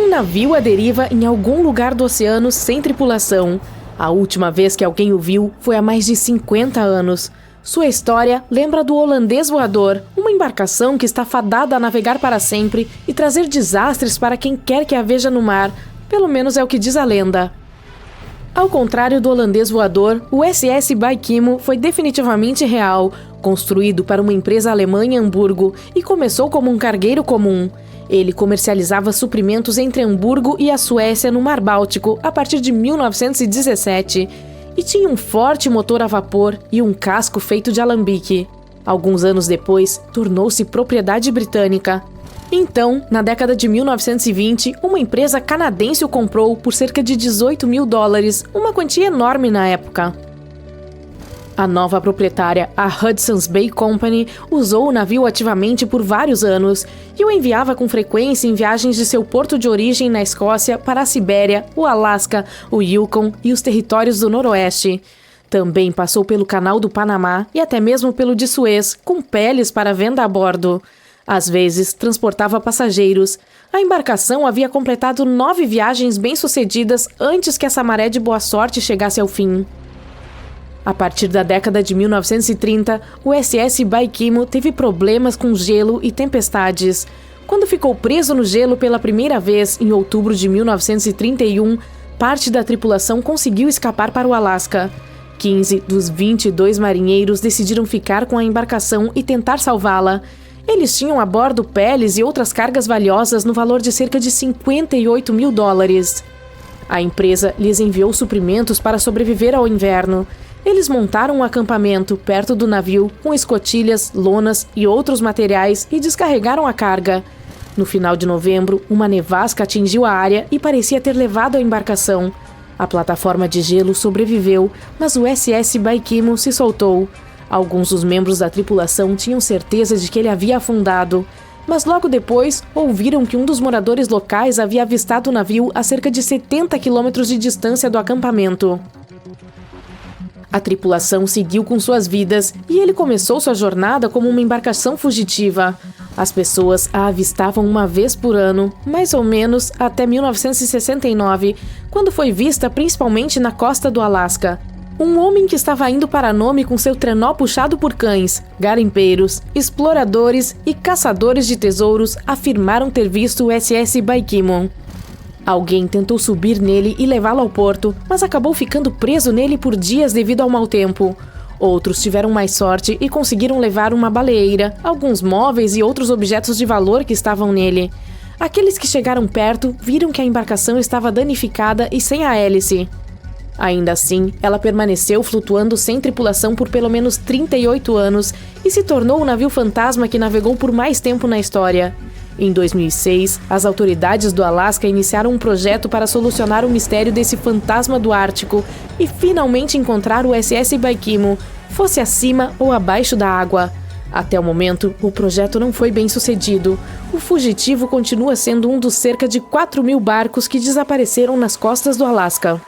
Um navio à deriva em algum lugar do oceano sem tripulação. A última vez que alguém o viu foi há mais de 50 anos. Sua história lembra do Holandês Voador, uma embarcação que está fadada a navegar para sempre e trazer desastres para quem quer que a veja no mar, pelo menos é o que diz a lenda. Ao contrário do Holandês Voador, o SS Baikimo foi definitivamente real, construído para uma empresa alemã em Hamburgo e começou como um cargueiro comum. Ele comercializava suprimentos entre Hamburgo e a Suécia no Mar Báltico a partir de 1917 e tinha um forte motor a vapor e um casco feito de alambique. Alguns anos depois, tornou-se propriedade britânica. Então, na década de 1920, uma empresa canadense o comprou por cerca de $18 mil, uma quantia enorme na época. A nova proprietária, a Hudson's Bay Company, usou o navio ativamente por vários anos e o enviava com frequência em viagens de seu porto de origem na Escócia para a Sibéria, o Alasca, o Yukon e os territórios do Noroeste. Também passou pelo Canal do Panamá e até mesmo pelo de Suez, com peles para venda a bordo. Às vezes, transportava passageiros. A embarcação havia completado 9 viagens bem-sucedidas antes que essa maré de boa sorte chegasse ao fim. A partir da década de 1930, o SS Baikimo teve problemas com gelo e tempestades. Quando ficou preso no gelo pela primeira vez, em outubro de 1931, parte da tripulação conseguiu escapar para o Alasca. 15 dos 22 marinheiros decidiram ficar com a embarcação e tentar salvá-la. Eles tinham a bordo peles e outras cargas valiosas no valor de cerca de $58 mil. A empresa lhes enviou suprimentos para sobreviver ao inverno. Eles montaram um acampamento perto do navio com escotilhas, lonas e outros materiais e descarregaram a carga. No final de novembro, uma nevasca atingiu a área e parecia ter levado a embarcação. A plataforma de gelo sobreviveu, mas o SS Baikimo se soltou. Alguns dos membros da tripulação tinham certeza de que ele havia afundado, mas logo depois ouviram que um dos moradores locais havia avistado o navio a cerca de 70 quilômetros de distância do acampamento. A tripulação seguiu com suas vidas e ele começou sua jornada como uma embarcação fugitiva. As pessoas a avistavam uma vez por ano, mais ou menos até 1969, quando foi vista principalmente na costa do Alasca. Um homem que estava indo para Nome com seu trenó puxado por cães, garimpeiros, exploradores e caçadores de tesouros afirmaram ter visto o SS Baikimo. Alguém tentou subir nele e levá-lo ao porto, mas acabou ficando preso nele por dias devido ao mau tempo. Outros tiveram mais sorte e conseguiram levar uma baleeira, alguns móveis e outros objetos de valor que estavam nele. Aqueles que chegaram perto viram que a embarcação estava danificada e sem a hélice. Ainda assim, ela permaneceu flutuando sem tripulação por pelo menos 38 anos e se tornou o navio fantasma que navegou por mais tempo na história. Em 2006, as autoridades do Alasca iniciaram um projeto para solucionar o mistério desse fantasma do Ártico e finalmente encontrar o SS Baikimo, fosse acima ou abaixo da água. Até o momento, o projeto não foi bem sucedido. O fugitivo continua sendo um dos cerca de 4 mil barcos que desapareceram nas costas do Alasca.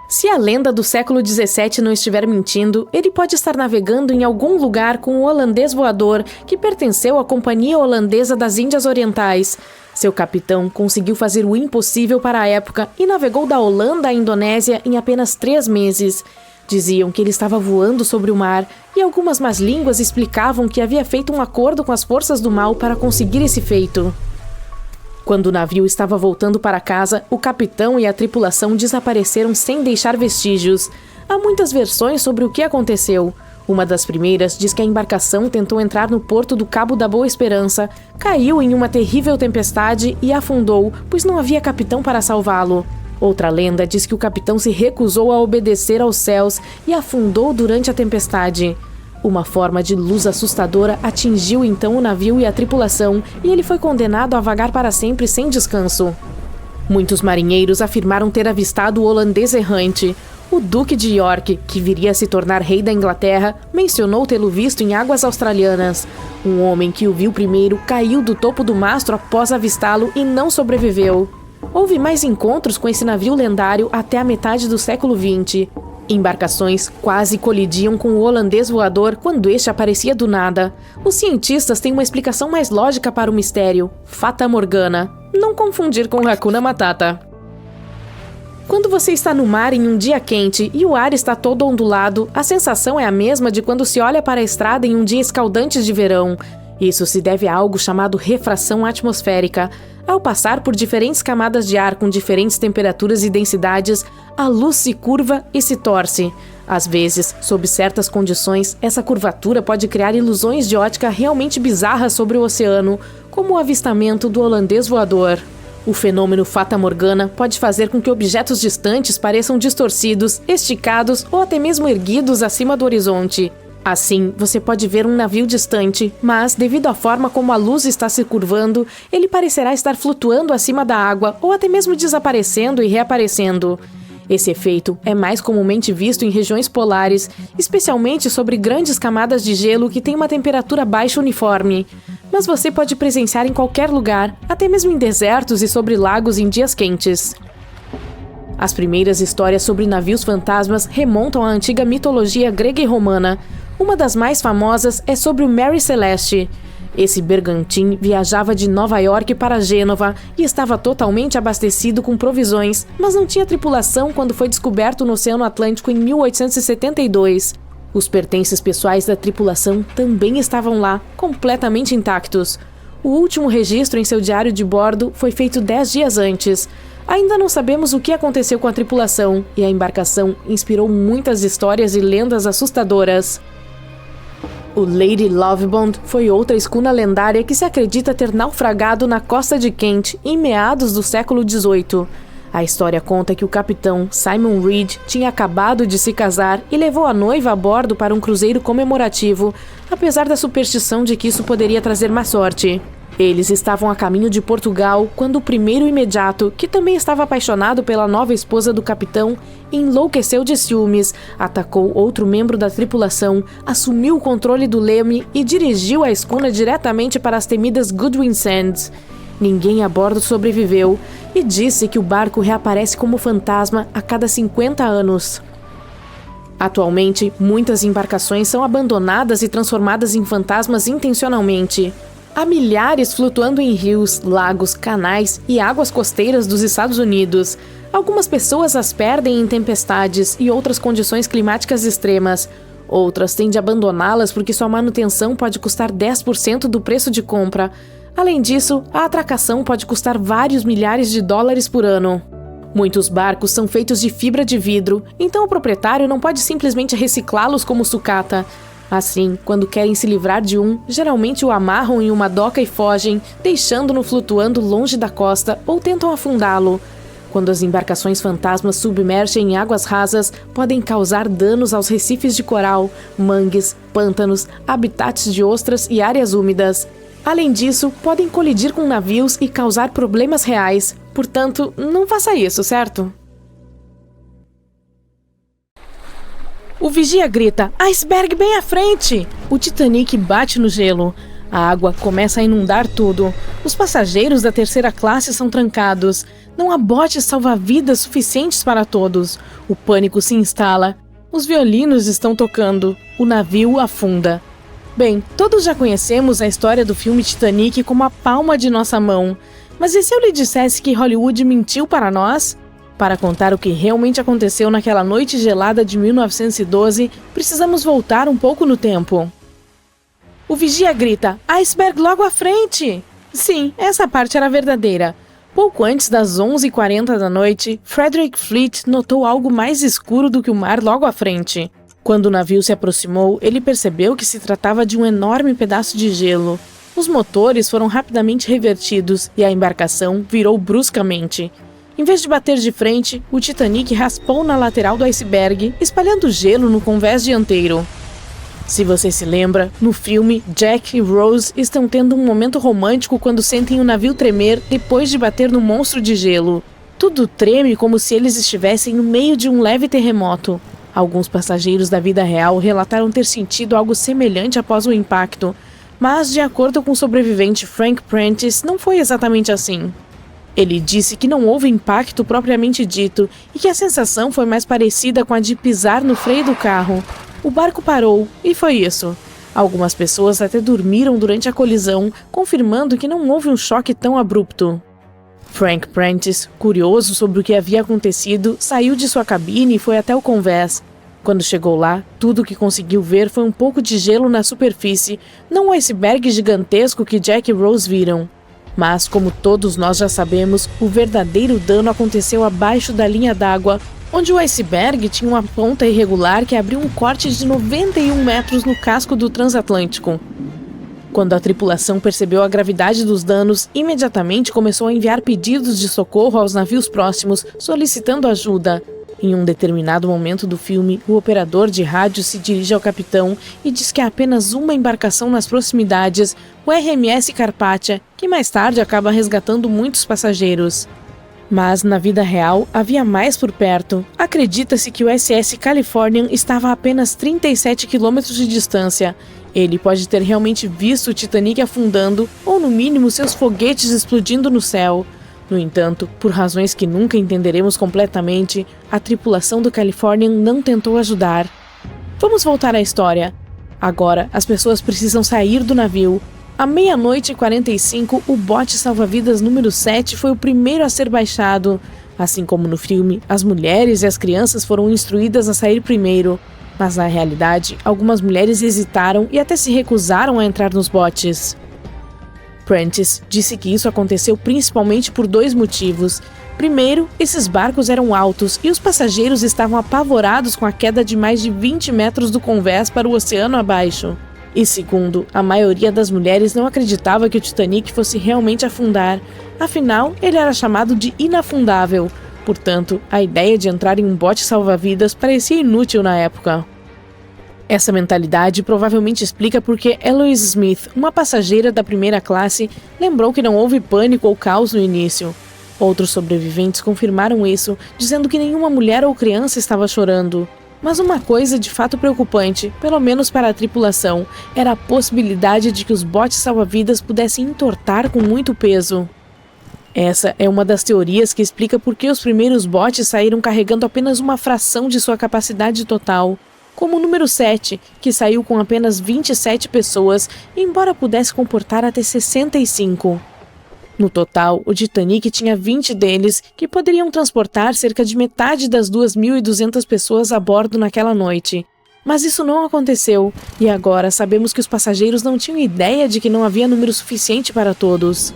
Se a lenda do século XVII não estiver mentindo, ele pode estar navegando em algum lugar com o Holandês Voador, que pertenceu à Companhia Holandesa das Índias Orientais. Seu capitão conseguiu fazer o impossível para a época e navegou da Holanda à Indonésia em apenas 3 meses. Diziam que ele estava voando sobre o mar, e algumas más línguas explicavam que havia feito um acordo com as forças do mal para conseguir esse feito. Quando o navio estava voltando para casa, o capitão e a tripulação desapareceram sem deixar vestígios. Há muitas versões sobre o que aconteceu. Uma das primeiras diz que a embarcação tentou entrar no porto do Cabo da Boa Esperança, caiu em uma terrível tempestade e afundou, pois não havia capitão para salvá-lo. Outra lenda diz que o capitão se recusou a obedecer aos céus e afundou durante a tempestade. Uma forma de luz assustadora atingiu então o navio e a tripulação, e ele foi condenado a vagar para sempre sem descanso. Muitos marinheiros afirmaram ter avistado o holandês errante. O Duque de York, que viria a se tornar rei da Inglaterra, mencionou tê-lo visto em águas australianas. Um homem que o viu primeiro caiu do topo do mastro após avistá-lo e não sobreviveu. Houve mais encontros com esse navio lendário até a metade do século XX. Embarcações quase colidiam com o holandês voador quando este aparecia do nada. Os cientistas têm uma explicação mais lógica para o mistério: Fata Morgana. Não confundir com Hakuna Matata. Quando você está no mar em um dia quente e o ar está todo ondulado, a sensação é a mesma de quando se olha para a estrada em um dia escaldante de verão. Isso se deve a algo chamado refração atmosférica. Ao passar por diferentes camadas de ar com diferentes temperaturas e densidades, a luz se curva e se torce. Às vezes, sob certas condições, essa curvatura pode criar ilusões de ótica realmente bizarras sobre o oceano, como o avistamento do holandês voador. O fenômeno Fata Morgana pode fazer com que objetos distantes pareçam distorcidos, esticados ou até mesmo erguidos acima do horizonte. Assim, você pode ver um navio distante, mas, devido à forma como a luz está se curvando, ele parecerá estar flutuando acima da água ou até mesmo desaparecendo e reaparecendo. Esse efeito é mais comumente visto em regiões polares, especialmente sobre grandes camadas de gelo que têm uma temperatura baixa uniforme. Mas você pode presenciar em qualquer lugar, até mesmo em desertos e sobre lagos em dias quentes. As primeiras histórias sobre navios fantasmas remontam à antiga mitologia grega e romana. Uma das mais famosas é sobre o Mary Celeste. Esse bergantim viajava de Nova York para Gênova e estava totalmente abastecido com provisões, mas não tinha tripulação quando foi descoberto no Oceano Atlântico em 1872. Os pertences pessoais da tripulação também estavam lá, completamente intactos. O último registro em seu diário de bordo foi feito 10 dias antes. Ainda não sabemos o que aconteceu com a tripulação, e a embarcação inspirou muitas histórias e lendas assustadoras. O Lady Lovebond foi outra escuna lendária que se acredita ter naufragado na costa de Kent em meados do século XVIII. A história conta que o capitão Simon Reed tinha acabado de se casar e levou a noiva a bordo para um cruzeiro comemorativo, apesar da superstição de que isso poderia trazer má sorte. Eles estavam a caminho de Portugal quando o primeiro imediato, que também estava apaixonado pela nova esposa do capitão, enlouqueceu de ciúmes, atacou outro membro da tripulação, assumiu o controle do leme e dirigiu a escuna diretamente para as temidas Goodwin Sands. Ninguém a bordo sobreviveu e disse que o barco reaparece como fantasma a cada 50 anos. Atualmente, muitas embarcações são abandonadas e transformadas em fantasmas intencionalmente. Há milhares flutuando em rios, lagos, canais e águas costeiras dos Estados Unidos. Algumas pessoas as perdem em tempestades e outras condições climáticas extremas. Outras têm de abandoná-las porque sua manutenção pode custar 10% do preço de compra. Além disso, a atracação pode custar vários milhares de dólares por ano. Muitos barcos são feitos de fibra de vidro, então o proprietário não pode simplesmente reciclá-los como sucata. Assim, quando querem se livrar de um, geralmente o amarram em uma doca e fogem, deixando-no flutuando longe da costa ou tentam afundá-lo. Quando as embarcações fantasmas submergem em águas rasas, podem causar danos aos recifes de coral, mangues, pântanos, habitats de ostras e áreas úmidas. Além disso, podem colidir com navios e causar problemas reais. Portanto, não faça isso, certo? O vigia grita: "Iceberg bem à frente!" O Titanic bate no gelo. A água começa a inundar tudo. Os passageiros da terceira classe são trancados. Não há botes salva-vidas suficientes para todos. O pânico se instala. Os violinos estão tocando. O navio afunda. Bem, todos já conhecemos a história do filme Titanic como a palma de nossa mão. Mas e se eu lhe dissesse que Hollywood mentiu para nós? Para contar o que realmente aconteceu naquela noite gelada de 1912, precisamos voltar um pouco no tempo. O vigia grita: "Iceberg logo à frente!" Sim, essa parte era verdadeira. Pouco antes das 11h40 da noite, Frederick Fleet notou algo mais escuro do que o mar logo à frente. Quando o navio se aproximou, ele percebeu que se tratava de um enorme pedaço de gelo. Os motores foram rapidamente revertidos e a embarcação virou bruscamente. Em vez de bater de frente, o Titanic raspou na lateral do iceberg, espalhando gelo no convés dianteiro. Se você se lembra, no filme, Jack e Rose estão tendo um momento romântico quando sentem o navio tremer depois de bater no monstro de gelo. Tudo treme como se eles estivessem no meio de um leve terremoto. Alguns passageiros da vida real relataram ter sentido algo semelhante após o impacto, mas, de acordo com o sobrevivente Frank Prentice, não foi exatamente assim. Ele disse que não houve impacto propriamente dito e que a sensação foi mais parecida com a de pisar no freio do carro. O barco parou e foi isso. Algumas pessoas até dormiram durante a colisão, confirmando que não houve um choque tão abrupto. Frank Prentice, curioso sobre o que havia acontecido, saiu de sua cabine e foi até o convés. Quando chegou lá, tudo o que conseguiu ver foi um pouco de gelo na superfície, não o iceberg gigantesco que Jack e Rose viram. Mas, como todos nós já sabemos, o verdadeiro dano aconteceu abaixo da linha d'água, onde o iceberg tinha uma ponta irregular que abriu um corte de 91 metros no casco do transatlântico. Quando a tripulação percebeu a gravidade dos danos, imediatamente começou a enviar pedidos de socorro aos navios próximos, solicitando ajuda. Em um determinado momento do filme, o operador de rádio se dirige ao capitão e diz que há apenas uma embarcação nas proximidades, o RMS Carpathia, que mais tarde acaba resgatando muitos passageiros. Mas, na vida real, havia mais por perto. Acredita-se que o SS Californian estava a apenas 37 quilômetros de distância. Ele pode ter realmente visto o Titanic afundando, ou no mínimo seus foguetes explodindo no céu. No entanto, por razões que nunca entenderemos completamente, a tripulação do Californian não tentou ajudar. Vamos voltar à história. Agora, as pessoas precisam sair do navio. À 00:45, o bote salva-vidas número 7 foi o primeiro a ser baixado. Assim como no filme, as mulheres e as crianças foram instruídas a sair primeiro. Mas na realidade, algumas mulheres hesitaram e até se recusaram a entrar nos botes. Prentice disse que isso aconteceu principalmente por dois motivos. Primeiro, esses barcos eram altos e os passageiros estavam apavorados com a queda de mais de 20 metros do convés para o oceano abaixo. E segundo, a maioria das mulheres não acreditava que o Titanic fosse realmente afundar. Afinal, ele era chamado de inafundável. Portanto, a ideia de entrar em um bote salva-vidas parecia inútil na época. Essa mentalidade provavelmente explica porque Eloise Smith, uma passageira da primeira classe, lembrou que não houve pânico ou caos no início. Outros sobreviventes confirmaram isso, dizendo que nenhuma mulher ou criança estava chorando. Mas uma coisa de fato preocupante, pelo menos para a tripulação, era a possibilidade de que os botes salva-vidas pudessem entortar com muito peso. Essa é uma das teorias que explica por que os primeiros botes saíram carregando apenas uma fração de sua capacidade total, como o número 7, que saiu com apenas 27 pessoas, embora pudesse comportar até 65. No total, o Titanic tinha 20 deles, que poderiam transportar cerca de metade das 2.200 pessoas a bordo naquela noite. Mas isso não aconteceu, e agora sabemos que os passageiros não tinham ideia de que não havia número suficiente para todos.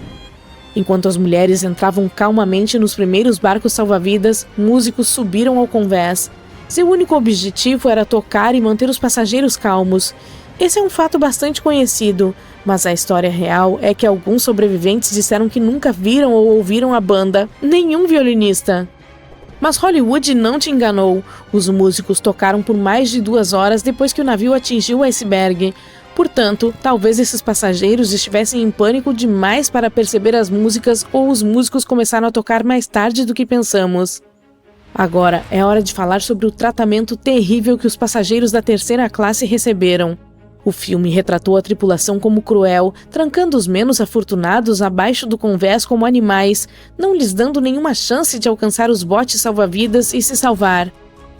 Enquanto as mulheres entravam calmamente nos primeiros barcos salva-vidas, músicos subiram ao convés. Seu único objetivo era tocar e manter os passageiros calmos. Esse é um fato bastante conhecido, mas a história real é que alguns sobreviventes disseram que nunca viram ou ouviram a banda, nenhum violinista. Mas Hollywood não te enganou. Os músicos tocaram por mais de 2 horas depois que o navio atingiu o iceberg. Portanto, talvez esses passageiros estivessem em pânico demais para perceber as músicas ou os músicos começaram a tocar mais tarde do que pensamos. Agora é hora de falar sobre o tratamento terrível que os passageiros da terceira classe receberam. O filme retratou a tripulação como cruel, trancando os menos afortunados abaixo do convés como animais, não lhes dando nenhuma chance de alcançar os botes salva-vidas e se salvar.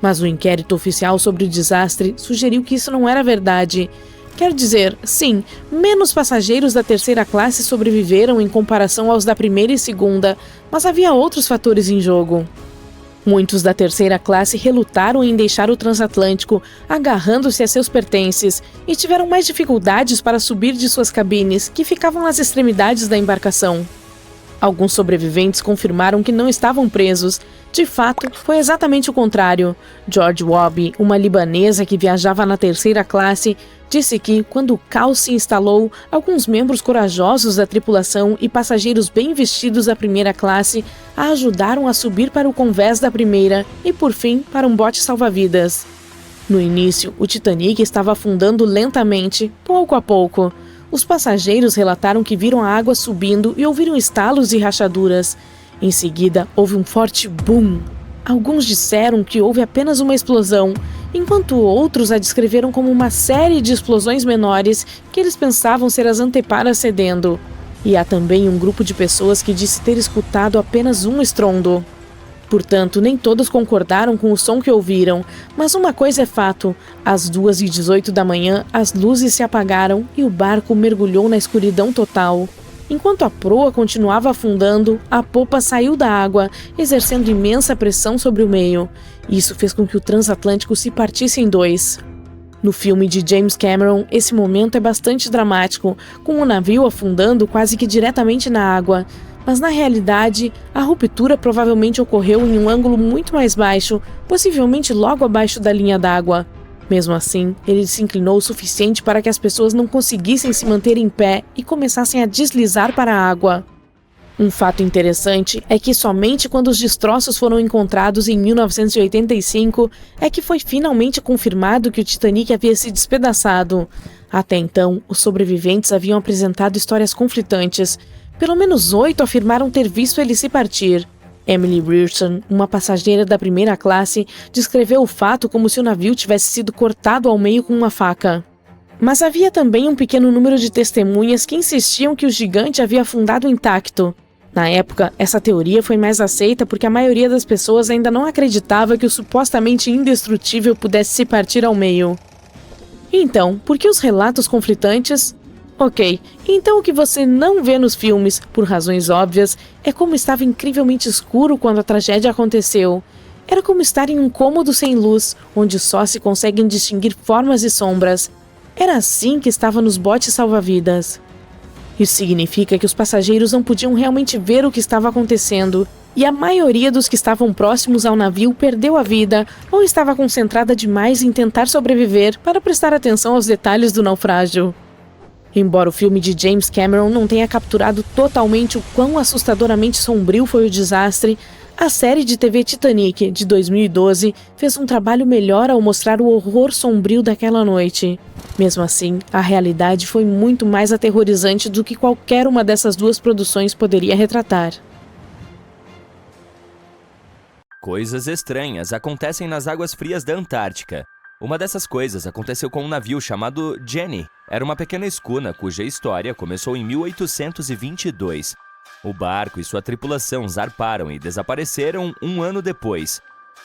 Mas o inquérito oficial sobre o desastre sugeriu que isso não era verdade. Quer dizer, sim, menos passageiros da terceira classe sobreviveram em comparação aos da primeira e segunda, mas havia outros fatores em jogo. Muitos da terceira classe relutaram em deixar o transatlântico, agarrando-se a seus pertences, e tiveram mais dificuldades para subir de suas cabines, que ficavam às extremidades da embarcação. Alguns sobreviventes confirmaram que não estavam presos. De fato, foi exatamente o contrário. George Wobbe, uma libanesa que viajava na terceira classe, disse que, quando o caos se instalou, alguns membros corajosos da tripulação e passageiros bem vestidos da primeira classe a ajudaram a subir para o convés da primeira e, por fim, para um bote salva-vidas. No início, o Titanic estava afundando lentamente, pouco a pouco. Os passageiros relataram que viram a água subindo e ouviram estalos e rachaduras. Em seguida, houve um forte boom. Alguns disseram que houve apenas uma explosão, enquanto outros a descreveram como uma série de explosões menores que eles pensavam ser as anteparas cedendo. E há também um grupo de pessoas que disse ter escutado apenas um estrondo. Portanto, nem todos concordaram com o som que ouviram, mas uma coisa é fato: às 2h18 da manhã, as luzes se apagaram e o barco mergulhou na escuridão total. Enquanto a proa continuava afundando, a popa saiu da água, exercendo imensa pressão sobre o meio. Isso fez com que o transatlântico se partisse em dois. No filme de James Cameron, esse momento é bastante dramático, com o navio afundando quase que diretamente na água. Mas na realidade, a ruptura provavelmente ocorreu em um ângulo muito mais baixo, possivelmente logo abaixo da linha d'água. Mesmo assim, ele se inclinou o suficiente para que as pessoas não conseguissem se manter em pé e começassem a deslizar para a água. Um fato interessante é que somente quando os destroços foram encontrados em 1985 é que foi finalmente confirmado que o Titanic havia se despedaçado. Até então, os sobreviventes haviam apresentado histórias conflitantes. Pelo menos 8 afirmaram ter visto ele se partir. Emily Rearson, uma passageira da primeira classe, descreveu o fato como se o navio tivesse sido cortado ao meio com uma faca. Mas havia também um pequeno número de testemunhas que insistiam que o gigante havia afundado intacto. Na época, essa teoria foi mais aceita porque a maioria das pessoas ainda não acreditava que o supostamente indestrutível pudesse se partir ao meio. Então, por que os relatos conflitantes? Ok, então o que você não vê nos filmes, por razões óbvias, é como estava incrivelmente escuro quando a tragédia aconteceu. Era como estar em um cômodo sem luz, onde só se conseguem distinguir formas e sombras. Era assim que estava nos botes salva-vidas. Isso significa que os passageiros não podiam realmente ver o que estava acontecendo, e a maioria dos que estavam próximos ao navio perdeu a vida ou estava concentrada demais em tentar sobreviver para prestar atenção aos detalhes do naufrágio. Embora o filme de James Cameron não tenha capturado totalmente o quão assustadoramente sombrio foi o desastre, a série de TV Titanic, de 2012, fez um trabalho melhor ao mostrar o horror sombrio daquela noite. Mesmo assim, a realidade foi muito mais aterrorizante do que qualquer uma dessas duas produções poderia retratar. Coisas estranhas acontecem nas águas frias da Antártica. Uma dessas coisas aconteceu com um navio chamado Jenny. Era uma pequena escuna cuja história começou em 1822. O barco e sua tripulação zarparam e desapareceram um ano depois.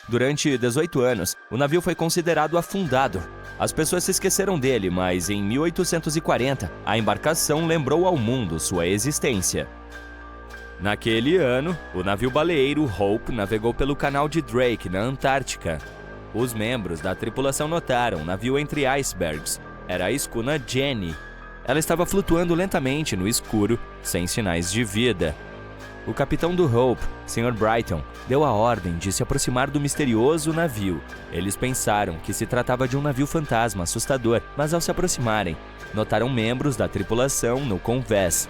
Durante 18 anos, o navio foi considerado afundado. As pessoas se esqueceram dele, mas em 1840, a embarcação lembrou ao mundo sua existência. Naquele ano, o navio baleeiro Hope navegou pelo canal de Drake, na Antártica. Os membros da tripulação notaram um navio entre icebergs. Era a escuna Jenny. Ela estava flutuando lentamente no escuro, sem sinais de vida. O capitão do Hope, Sr. Brighton, deu a ordem de se aproximar do misterioso navio. Eles pensaram que se tratava de um navio fantasma assustador, mas ao se aproximarem, notaram membros da tripulação no convés.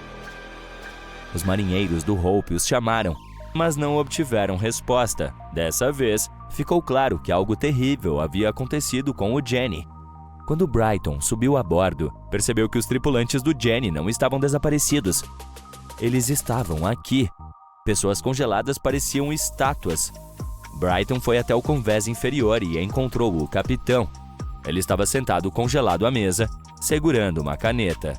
Os marinheiros do Hope os chamaram, mas não obtiveram resposta. Dessa vez, ficou claro que algo terrível havia acontecido com o Jenny. Quando Brighton subiu a bordo, percebeu que os tripulantes do Jenny não estavam desaparecidos. Eles estavam aqui. Pessoas congeladas pareciam estátuas. Brighton foi até o convés inferior e encontrou o capitão. Ele estava sentado congelado à mesa, segurando uma caneta.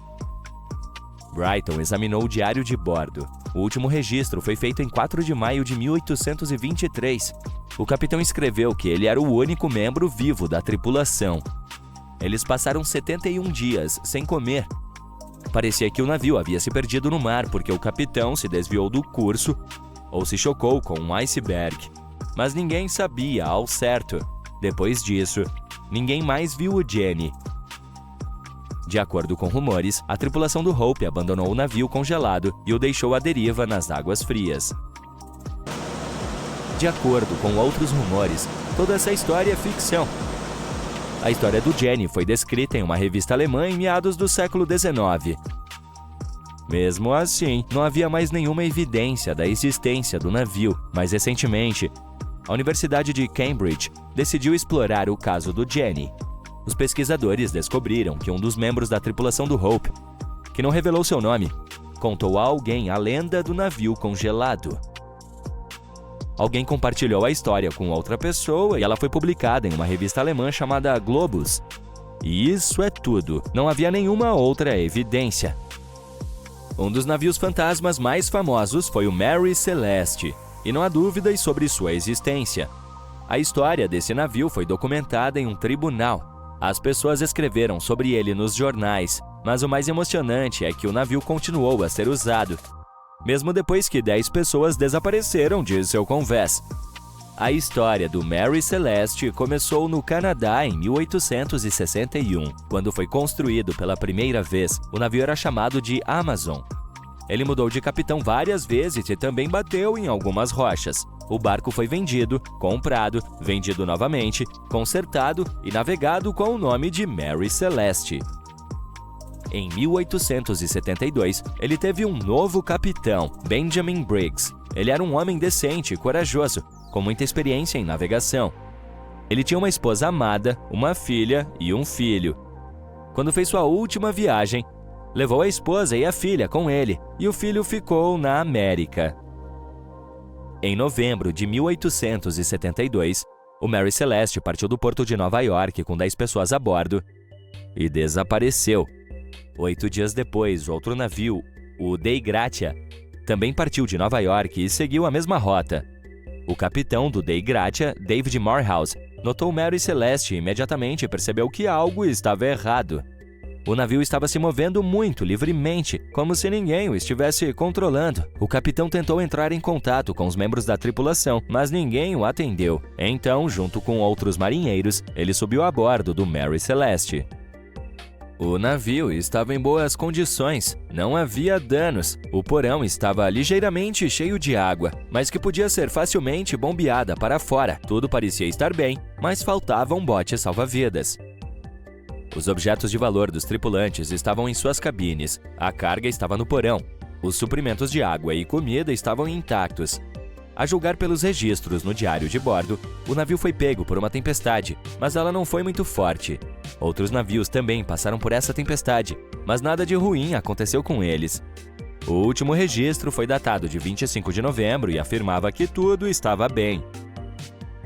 Brighton examinou o diário de bordo. O último registro foi feito em 4 de maio de 1823. O capitão escreveu que ele era o único membro vivo da tripulação. Eles passaram 71 dias sem comer. Parecia que o navio havia se perdido no mar porque o capitão se desviou do curso ou se chocou com um iceberg. Mas ninguém sabia ao certo. Depois disso, ninguém mais viu o Jenny. De acordo com rumores, a tripulação do Hope abandonou o navio congelado e o deixou à deriva nas águas frias. De acordo com outros rumores, toda essa história é ficção. A história do Jenny foi descrita em uma revista alemã em meados do século XIX. Mesmo assim, não havia mais nenhuma evidência da existência do navio, mas recentemente, a Universidade de Cambridge decidiu explorar o caso do Jenny. Os pesquisadores descobriram que um dos membros da tripulação do Hope, que não revelou seu nome, contou a alguém a lenda do navio congelado. Alguém compartilhou a história com outra pessoa e ela foi publicada em uma revista alemã chamada Globus. E isso é tudo. Não havia nenhuma outra evidência. Um dos navios fantasmas mais famosos foi o Mary Celeste, e não há dúvidas sobre sua existência. A história desse navio foi documentada em um tribunal. As pessoas escreveram sobre ele nos jornais, mas o mais emocionante é que o navio continuou a ser usado, mesmo depois que 10 pessoas desapareceram de seu convés. A história do Mary Celeste começou no Canadá em 1861. Quando foi construído pela primeira vez, o navio era chamado de Amazon. Ele mudou de capitão várias vezes e também bateu em algumas rochas. O barco foi vendido, comprado, vendido novamente, consertado e navegado com o nome de Mary Celeste. Em 1872, ele teve um novo capitão, Benjamin Briggs. Ele era um homem decente e corajoso, com muita experiência em navegação. Ele tinha uma esposa amada, uma filha e um filho. Quando fez sua última viagem, levou a esposa e a filha com ele, e o filho ficou na América. Em novembro de 1872, o Mary Celeste partiu do porto de Nova York com 10 pessoas a bordo e desapareceu. 8 dias depois, outro navio, o Dei Gratia, também partiu de Nova York e seguiu a mesma rota. O capitão do Dei Gratia, David Morehouse, notou Mary Celeste e imediatamente percebeu que algo estava errado. O navio estava se movendo muito livremente, como se ninguém o estivesse controlando. O capitão tentou entrar em contato com os membros da tripulação, mas ninguém o atendeu. Então, junto com outros marinheiros, ele subiu a bordo do Mary Celeste. O navio estava em boas condições, não havia danos. O porão estava ligeiramente cheio de água, mas que podia ser facilmente bombeada para fora. Tudo parecia estar bem, mas faltava um bote salva-vidas. Os objetos de valor dos tripulantes estavam em suas cabines, a carga estava no porão, os suprimentos de água e comida estavam intactos. A julgar pelos registros no diário de bordo, o navio foi pego por uma tempestade, mas ela não foi muito forte. Outros navios também passaram por essa tempestade, mas nada de ruim aconteceu com eles. O último registro foi datado de 25 de novembro e afirmava que tudo estava bem.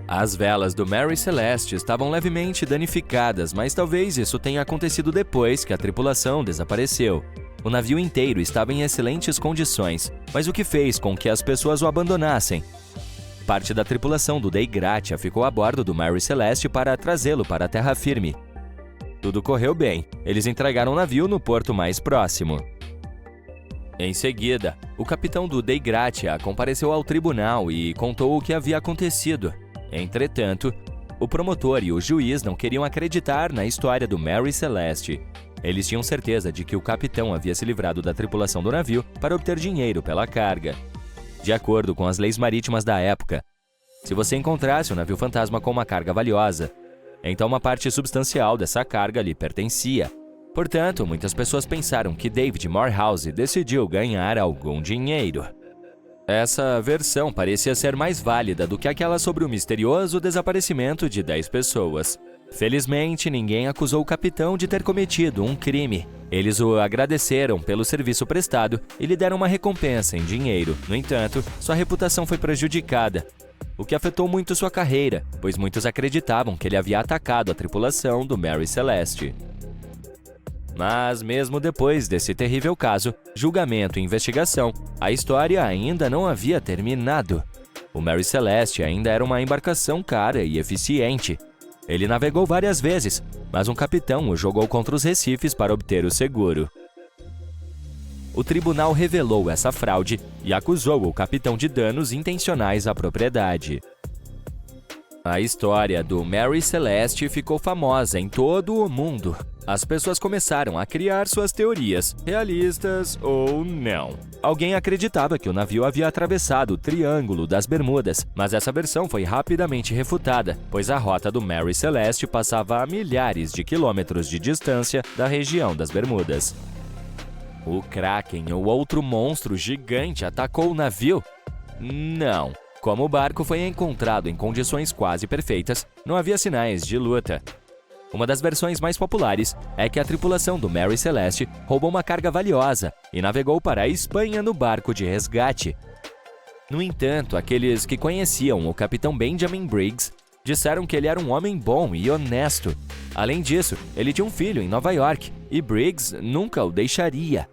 As velas do Mary Celeste estavam levemente danificadas, mas talvez isso tenha acontecido depois que a tripulação desapareceu. O navio inteiro estava em excelentes condições, mas o que fez com que as pessoas o abandonassem? Parte da tripulação do Dei Gratia ficou a bordo do Mary Celeste para trazê-lo para a terra firme. Tudo correu bem, eles entregaram o navio no porto mais próximo. Em seguida, o capitão do Dei Gratia compareceu ao tribunal e contou o que havia acontecido. Entretanto, o promotor e o juiz não queriam acreditar na história do Mary Celeste. Eles tinham certeza de que o capitão havia se livrado da tripulação do navio para obter dinheiro pela carga. De acordo com as leis marítimas da época, se você encontrasse um navio fantasma com uma carga valiosa, então uma parte substancial dessa carga lhe pertencia. Portanto, muitas pessoas pensaram que David Morehouse decidiu ganhar algum dinheiro. Essa versão parecia ser mais válida do que aquela sobre o misterioso desaparecimento de 10 pessoas. Felizmente, ninguém acusou o capitão de ter cometido um crime. Eles o agradeceram pelo serviço prestado e lhe deram uma recompensa em dinheiro. No entanto, sua reputação foi prejudicada, o que afetou muito sua carreira, pois muitos acreditavam que ele havia atacado a tripulação do Mary Celeste. Mas mesmo depois desse terrível caso, julgamento e investigação, a história ainda não havia terminado. O Mary Celeste ainda era uma embarcação cara e eficiente. Ele navegou várias vezes, mas um capitão o jogou contra os recifes para obter o seguro. O tribunal revelou essa fraude e acusou o capitão de danos intencionais à propriedade. A história do Mary Celeste ficou famosa em todo o mundo. As pessoas começaram a criar suas teorias, realistas ou não. Alguém acreditava que o navio havia atravessado o Triângulo das Bermudas, mas essa versão foi rapidamente refutada, pois a rota do Mary Celeste passava a milhares de quilômetros de distância da região das Bermudas. O Kraken ou outro monstro gigante atacou o navio? Não. Como o barco foi encontrado em condições quase perfeitas, não havia sinais de luta. Uma das versões mais populares é que a tripulação do Mary Celeste roubou uma carga valiosa e navegou para a Espanha no barco de resgate. No entanto, aqueles que conheciam o capitão Benjamin Briggs disseram que ele era um homem bom e honesto. Além disso, ele tinha um filho em Nova York e Briggs nunca o deixaria.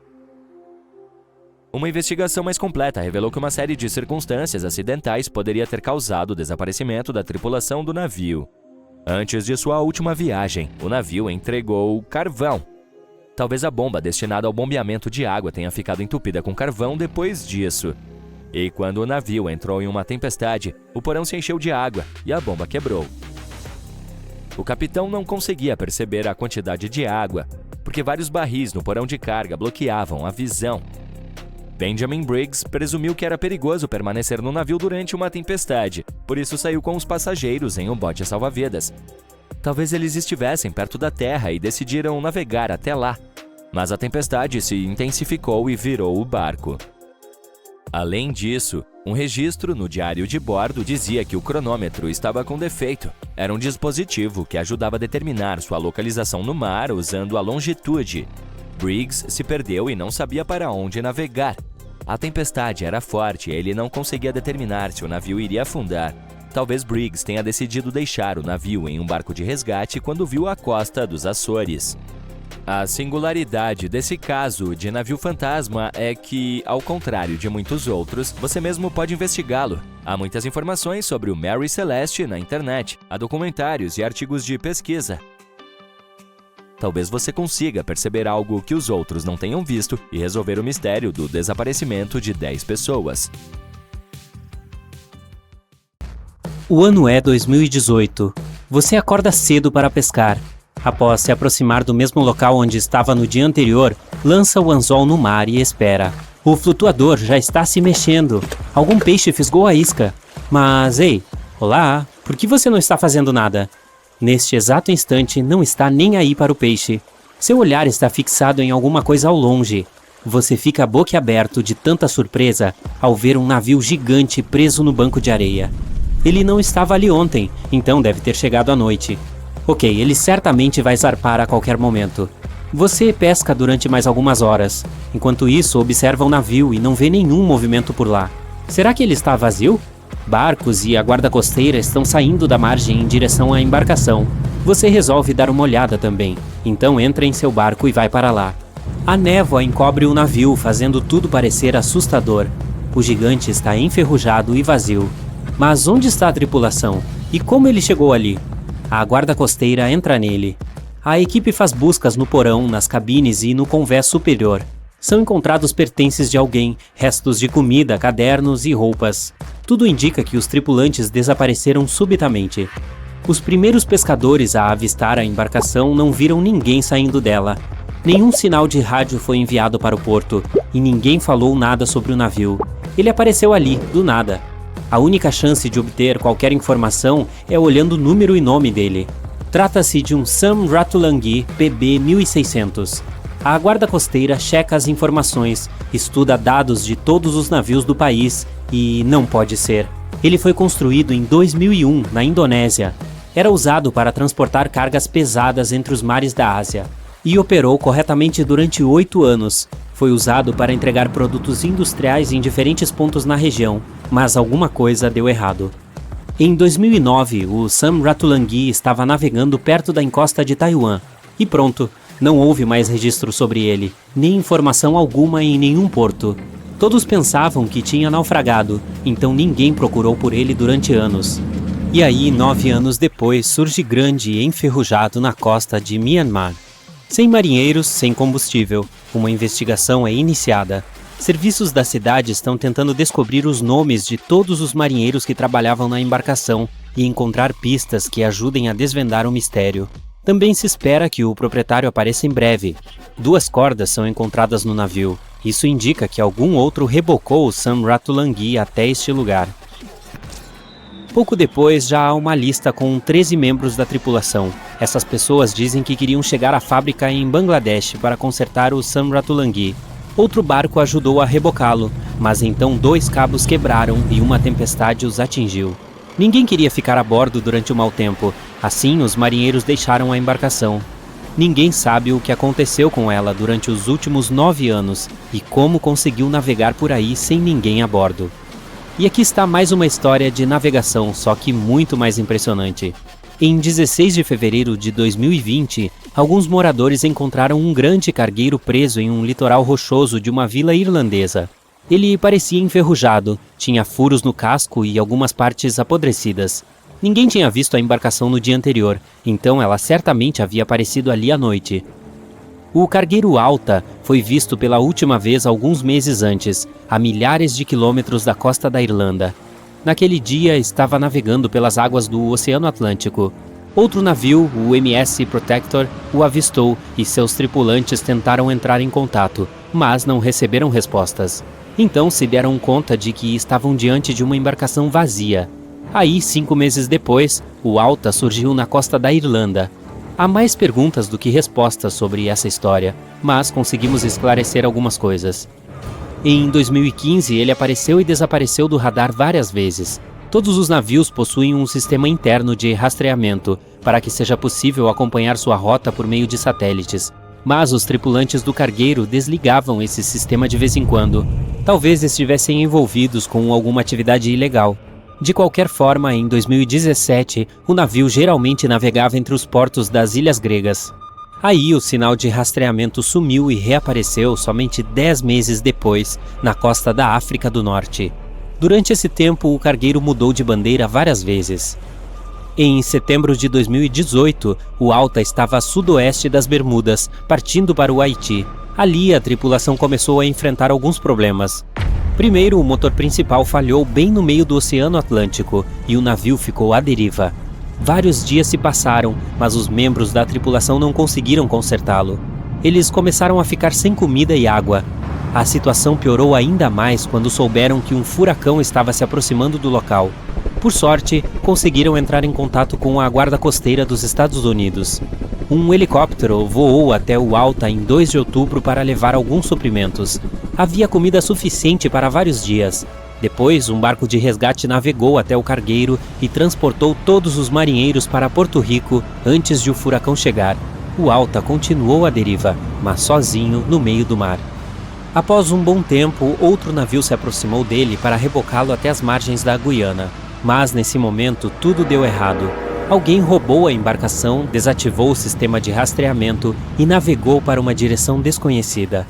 Uma investigação mais completa revelou que uma série de circunstâncias acidentais poderia ter causado o desaparecimento da tripulação do navio. Antes de sua última viagem, o navio entregou carvão. Talvez a bomba destinada ao bombeamento de água tenha ficado entupida com carvão depois disso. E quando o navio entrou em uma tempestade, o porão se encheu de água e a bomba quebrou. O capitão não conseguia perceber a quantidade de água, porque vários barris no porão de carga bloqueavam a visão. Benjamin Briggs presumiu que era perigoso permanecer no navio durante uma tempestade, por isso saiu com os passageiros em um bote salva-vidas. Talvez eles estivessem perto da terra e decidiram navegar até lá, mas a tempestade se intensificou e virou o barco. Além disso, um registro no diário de bordo dizia que o cronômetro estava com defeito. Era um dispositivo que ajudava a determinar sua localização no mar usando a longitude. Briggs se perdeu e não sabia para onde navegar. A tempestade era forte e ele não conseguia determinar se o navio iria afundar. Talvez Briggs tenha decidido deixar o navio em um barco de resgate quando viu a costa dos Açores. A singularidade desse caso de navio fantasma é que, ao contrário de muitos outros, você mesmo pode investigá-lo. Há muitas informações sobre o Mary Celeste na internet, há documentários e artigos de pesquisa. Talvez você consiga perceber algo que os outros não tenham visto e resolver o mistério do desaparecimento de 10 pessoas. O ano é 2018. Você acorda cedo para pescar. Após se aproximar do mesmo local onde estava no dia anterior, lança o anzol no mar e espera. O flutuador já está se mexendo. Algum peixe fisgou a isca. Mas, ei, olá, por que você não está fazendo nada? Neste exato instante, não está nem aí para o peixe. Seu olhar está fixado em alguma coisa ao longe. Você fica boquiaberto de tanta surpresa ao ver um navio gigante preso no banco de areia. Ele não estava ali ontem, então deve ter chegado à noite. Ok, ele certamente vai zarpar a qualquer momento. Você pesca durante mais algumas horas. Enquanto isso, observa o navio e não vê nenhum movimento por lá. Será que ele está vazio? Barcos e a guarda costeira estão saindo da margem em direção à embarcação. Você resolve dar uma olhada também. Então entra em seu barco e vai para lá. A névoa encobre o navio, fazendo tudo parecer assustador. O gigante está enferrujado e vazio. Mas onde está a tripulação? E como ele chegou ali? A guarda costeira entra nele. A equipe faz buscas no porão, nas cabines e no convés superior. São encontrados pertences de alguém, restos de comida, cadernos e roupas. Tudo indica que os tripulantes desapareceram subitamente. Os primeiros pescadores a avistar a embarcação não viram ninguém saindo dela. Nenhum sinal de rádio foi enviado para o porto, e ninguém falou nada sobre o navio. Ele apareceu ali, do nada. A única chance de obter qualquer informação é olhando o número e nome dele. Trata-se de um Sam Ratulangui PB 1600. A guarda costeira checa as informações, estuda dados de todos os navios do país e não pode ser. Ele foi construído em 2001, na Indonésia. Era usado para transportar cargas pesadas entre os mares da Ásia. E operou corretamente durante 8 anos. Foi usado para entregar produtos industriais em diferentes pontos na região, mas alguma coisa deu errado. Em 2009, o Sam Ratulangui estava navegando perto da encosta de Taiwan. E pronto, não houve mais registro sobre ele, nem informação alguma em nenhum porto. Todos pensavam que tinha naufragado, então ninguém procurou por ele durante anos. E aí, 9 anos depois, surge grande e enferrujado na costa de Myanmar. Sem marinheiros, sem combustível, uma investigação é iniciada. Serviços da cidade estão tentando descobrir os nomes de todos os marinheiros que trabalhavam na embarcação e encontrar pistas que ajudem a desvendar o mistério. Também se espera que o proprietário apareça em breve. 2 cordas são encontradas no navio. Isso indica que algum outro rebocou o Sam Ratulangui até este lugar. Pouco depois, já há uma lista com 13 membros da tripulação. Essas pessoas dizem que queriam chegar à fábrica em Bangladesh para consertar o Sam Ratulangui. Outro barco ajudou a rebocá-lo, mas então 2 cabos quebraram e uma tempestade os atingiu. Ninguém queria ficar a bordo durante o mau tempo, assim os marinheiros deixaram a embarcação. Ninguém sabe o que aconteceu com ela durante os últimos 9 anos e como conseguiu navegar por aí sem ninguém a bordo. E aqui está mais uma história de navegação, só que muito mais impressionante. Em 16 de fevereiro de 2020, alguns moradores encontraram um grande cargueiro preso em um litoral rochoso de uma vila irlandesa. Ele parecia enferrujado, tinha furos no casco e algumas partes apodrecidas. Ninguém tinha visto a embarcação no dia anterior, então ela certamente havia aparecido ali à noite. O cargueiro Alta foi visto pela última vez alguns meses antes, a milhares de quilômetros da costa da Irlanda. Naquele dia estava navegando pelas águas do Oceano Atlântico. Outro navio, o MS Protector, o avistou e seus tripulantes tentaram entrar em contato, mas não receberam respostas. Então se deram conta de que estavam diante de uma embarcação vazia. Aí, 5 meses depois, o Alta surgiu na costa da Irlanda. Há mais perguntas do que respostas sobre essa história, mas conseguimos esclarecer algumas coisas. Em 2015, ele apareceu e desapareceu do radar várias vezes. Todos os navios possuem um sistema interno de rastreamento, para que seja possível acompanhar sua rota por meio de satélites. Mas os tripulantes do cargueiro desligavam esse sistema de vez em quando. Talvez estivessem envolvidos com alguma atividade ilegal. De qualquer forma, em 2017, o navio geralmente navegava entre os portos das ilhas gregas. Aí o sinal de rastreamento sumiu e reapareceu somente 10 meses depois, na costa da África do Norte. Durante esse tempo, o cargueiro mudou de bandeira várias vezes. Em setembro de 2018, o Alta estava a sudoeste das Bermudas, partindo para o Haiti. Ali, a tripulação começou a enfrentar alguns problemas. Primeiro, o motor principal falhou bem no meio do Oceano Atlântico e o navio ficou à deriva. Vários dias se passaram, mas os membros da tripulação não conseguiram consertá-lo. Eles começaram a ficar sem comida e água. A situação piorou ainda mais quando souberam que um furacão estava se aproximando do local. Por sorte, conseguiram entrar em contato com a Guarda Costeira dos Estados Unidos. Um helicóptero voou até o Alta em 2 de outubro para levar alguns suprimentos. Havia comida suficiente para vários dias. Depois, um barco de resgate navegou até o cargueiro e transportou todos os marinheiros para Porto Rico antes de o furacão chegar. O Alta continuou à deriva, mas sozinho no meio do mar. Após um bom tempo, outro navio se aproximou dele para rebocá-lo até as margens da Guiana. Mas nesse momento tudo deu errado. Alguém roubou a embarcação, desativou o sistema de rastreamento e navegou para uma direção desconhecida.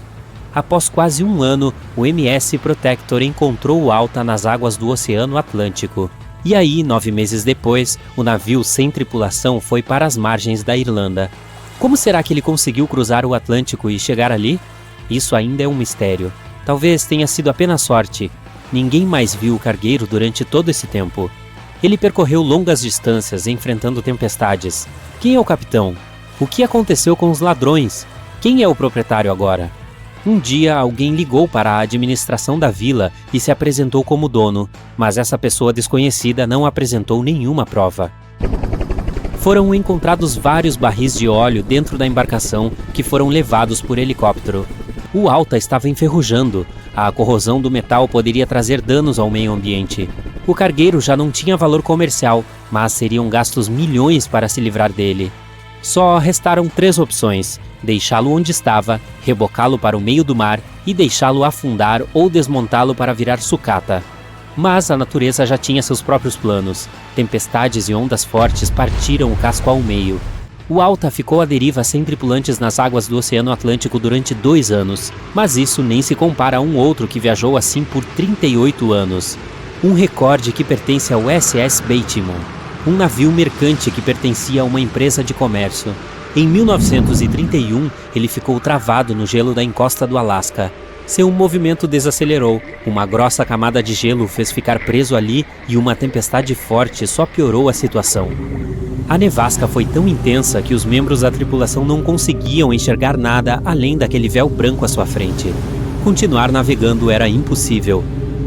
Após quase um ano, o MS Protector encontrou o Alta nas águas do Oceano Atlântico. E aí, 9 meses depois, o navio sem tripulação foi para as margens da Irlanda. Como será que ele conseguiu cruzar o Atlântico e chegar ali? Isso ainda é um mistério. Talvez tenha sido apenas sorte. Ninguém mais viu o cargueiro durante todo esse tempo. Ele percorreu longas distâncias, enfrentando tempestades. Quem é o capitão? O que aconteceu com os ladrões? Quem é o proprietário agora? Um dia, alguém ligou para a administração da vila e se apresentou como dono, mas essa pessoa desconhecida não apresentou nenhuma prova. Foram encontrados vários barris de óleo dentro da embarcação que foram levados por helicóptero. O Alta estava enferrujando. A corrosão do metal poderia trazer danos ao meio ambiente. O cargueiro já não tinha valor comercial, mas seriam gastos milhões para se livrar dele. Só restaram 3 opções: deixá-lo onde estava, rebocá-lo para o meio do mar e deixá-lo afundar ou desmontá-lo para virar sucata. Mas a natureza já tinha seus próprios planos. Tempestades e ondas fortes partiram o casco ao meio. O Alta ficou à deriva sem tripulantes nas águas do Oceano Atlântico durante 2 anos, mas isso nem se compara a um outro que viajou assim por 38 anos. Um recorde que pertence ao SS Baltimore, um navio mercante que pertencia a uma empresa de comércio. Em 1931, ele ficou travado no gelo da encosta do Alasca. Seu movimento desacelerou, uma grossa camada de gelo o fez ficar preso ali e uma tempestade forte só piorou a situação. A nevasca foi tão intensa que os membros da tripulação não conseguiam enxergar nada além daquele véu branco à sua frente. Continuar navegando era impossível.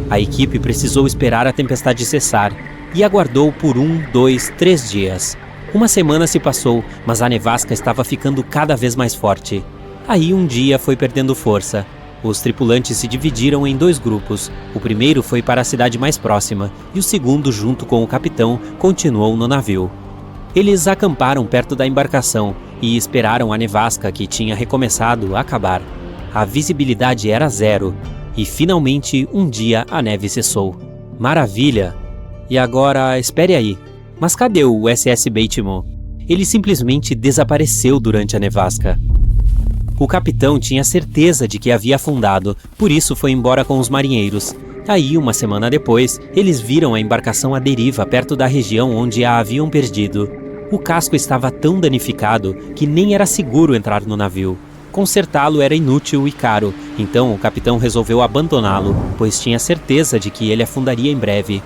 A equipe precisou esperar a tempestade cessar e aguardou por 1, 2, 3 dias. Uma semana se passou, mas a nevasca estava ficando cada vez mais forte. Aí um dia foi perdendo força. Os tripulantes se dividiram em 2 grupos. O primeiro foi para a cidade mais próxima e o segundo, junto com o capitão, continuou no navio. Eles acamparam perto da embarcação e esperaram a nevasca, que tinha recomeçado, acabar. A visibilidade era 0 e finalmente um dia a neve cessou. Maravilha! E agora, espere aí. Mas cadê o SS Baltimore? Ele simplesmente desapareceu durante a nevasca. O capitão tinha certeza de que havia afundado, por isso foi embora com os marinheiros. Aí, uma semana depois, eles viram a embarcação à deriva perto da região onde a haviam perdido. O casco estava tão danificado que nem era seguro entrar no navio. Consertá-lo era inútil e caro, então o capitão resolveu abandoná-lo, pois tinha certeza de que ele afundaria em breve.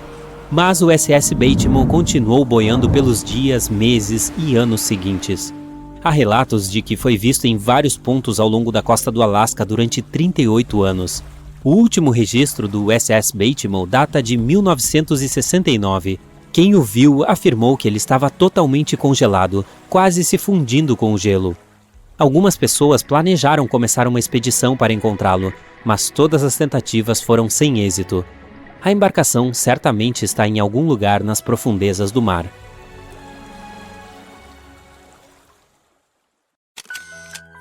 Mas o SS Bateman continuou boiando pelos dias, meses e anos seguintes. Há relatos de que foi visto em vários pontos ao longo da costa do Alasca durante 38 anos. O último registro do SS Bateman data de 1969. Quem o viu afirmou que ele estava totalmente congelado, quase se fundindo com o gelo. Algumas pessoas planejaram começar uma expedição para encontrá-lo, mas todas as tentativas foram sem êxito. A embarcação certamente está em algum lugar nas profundezas do mar.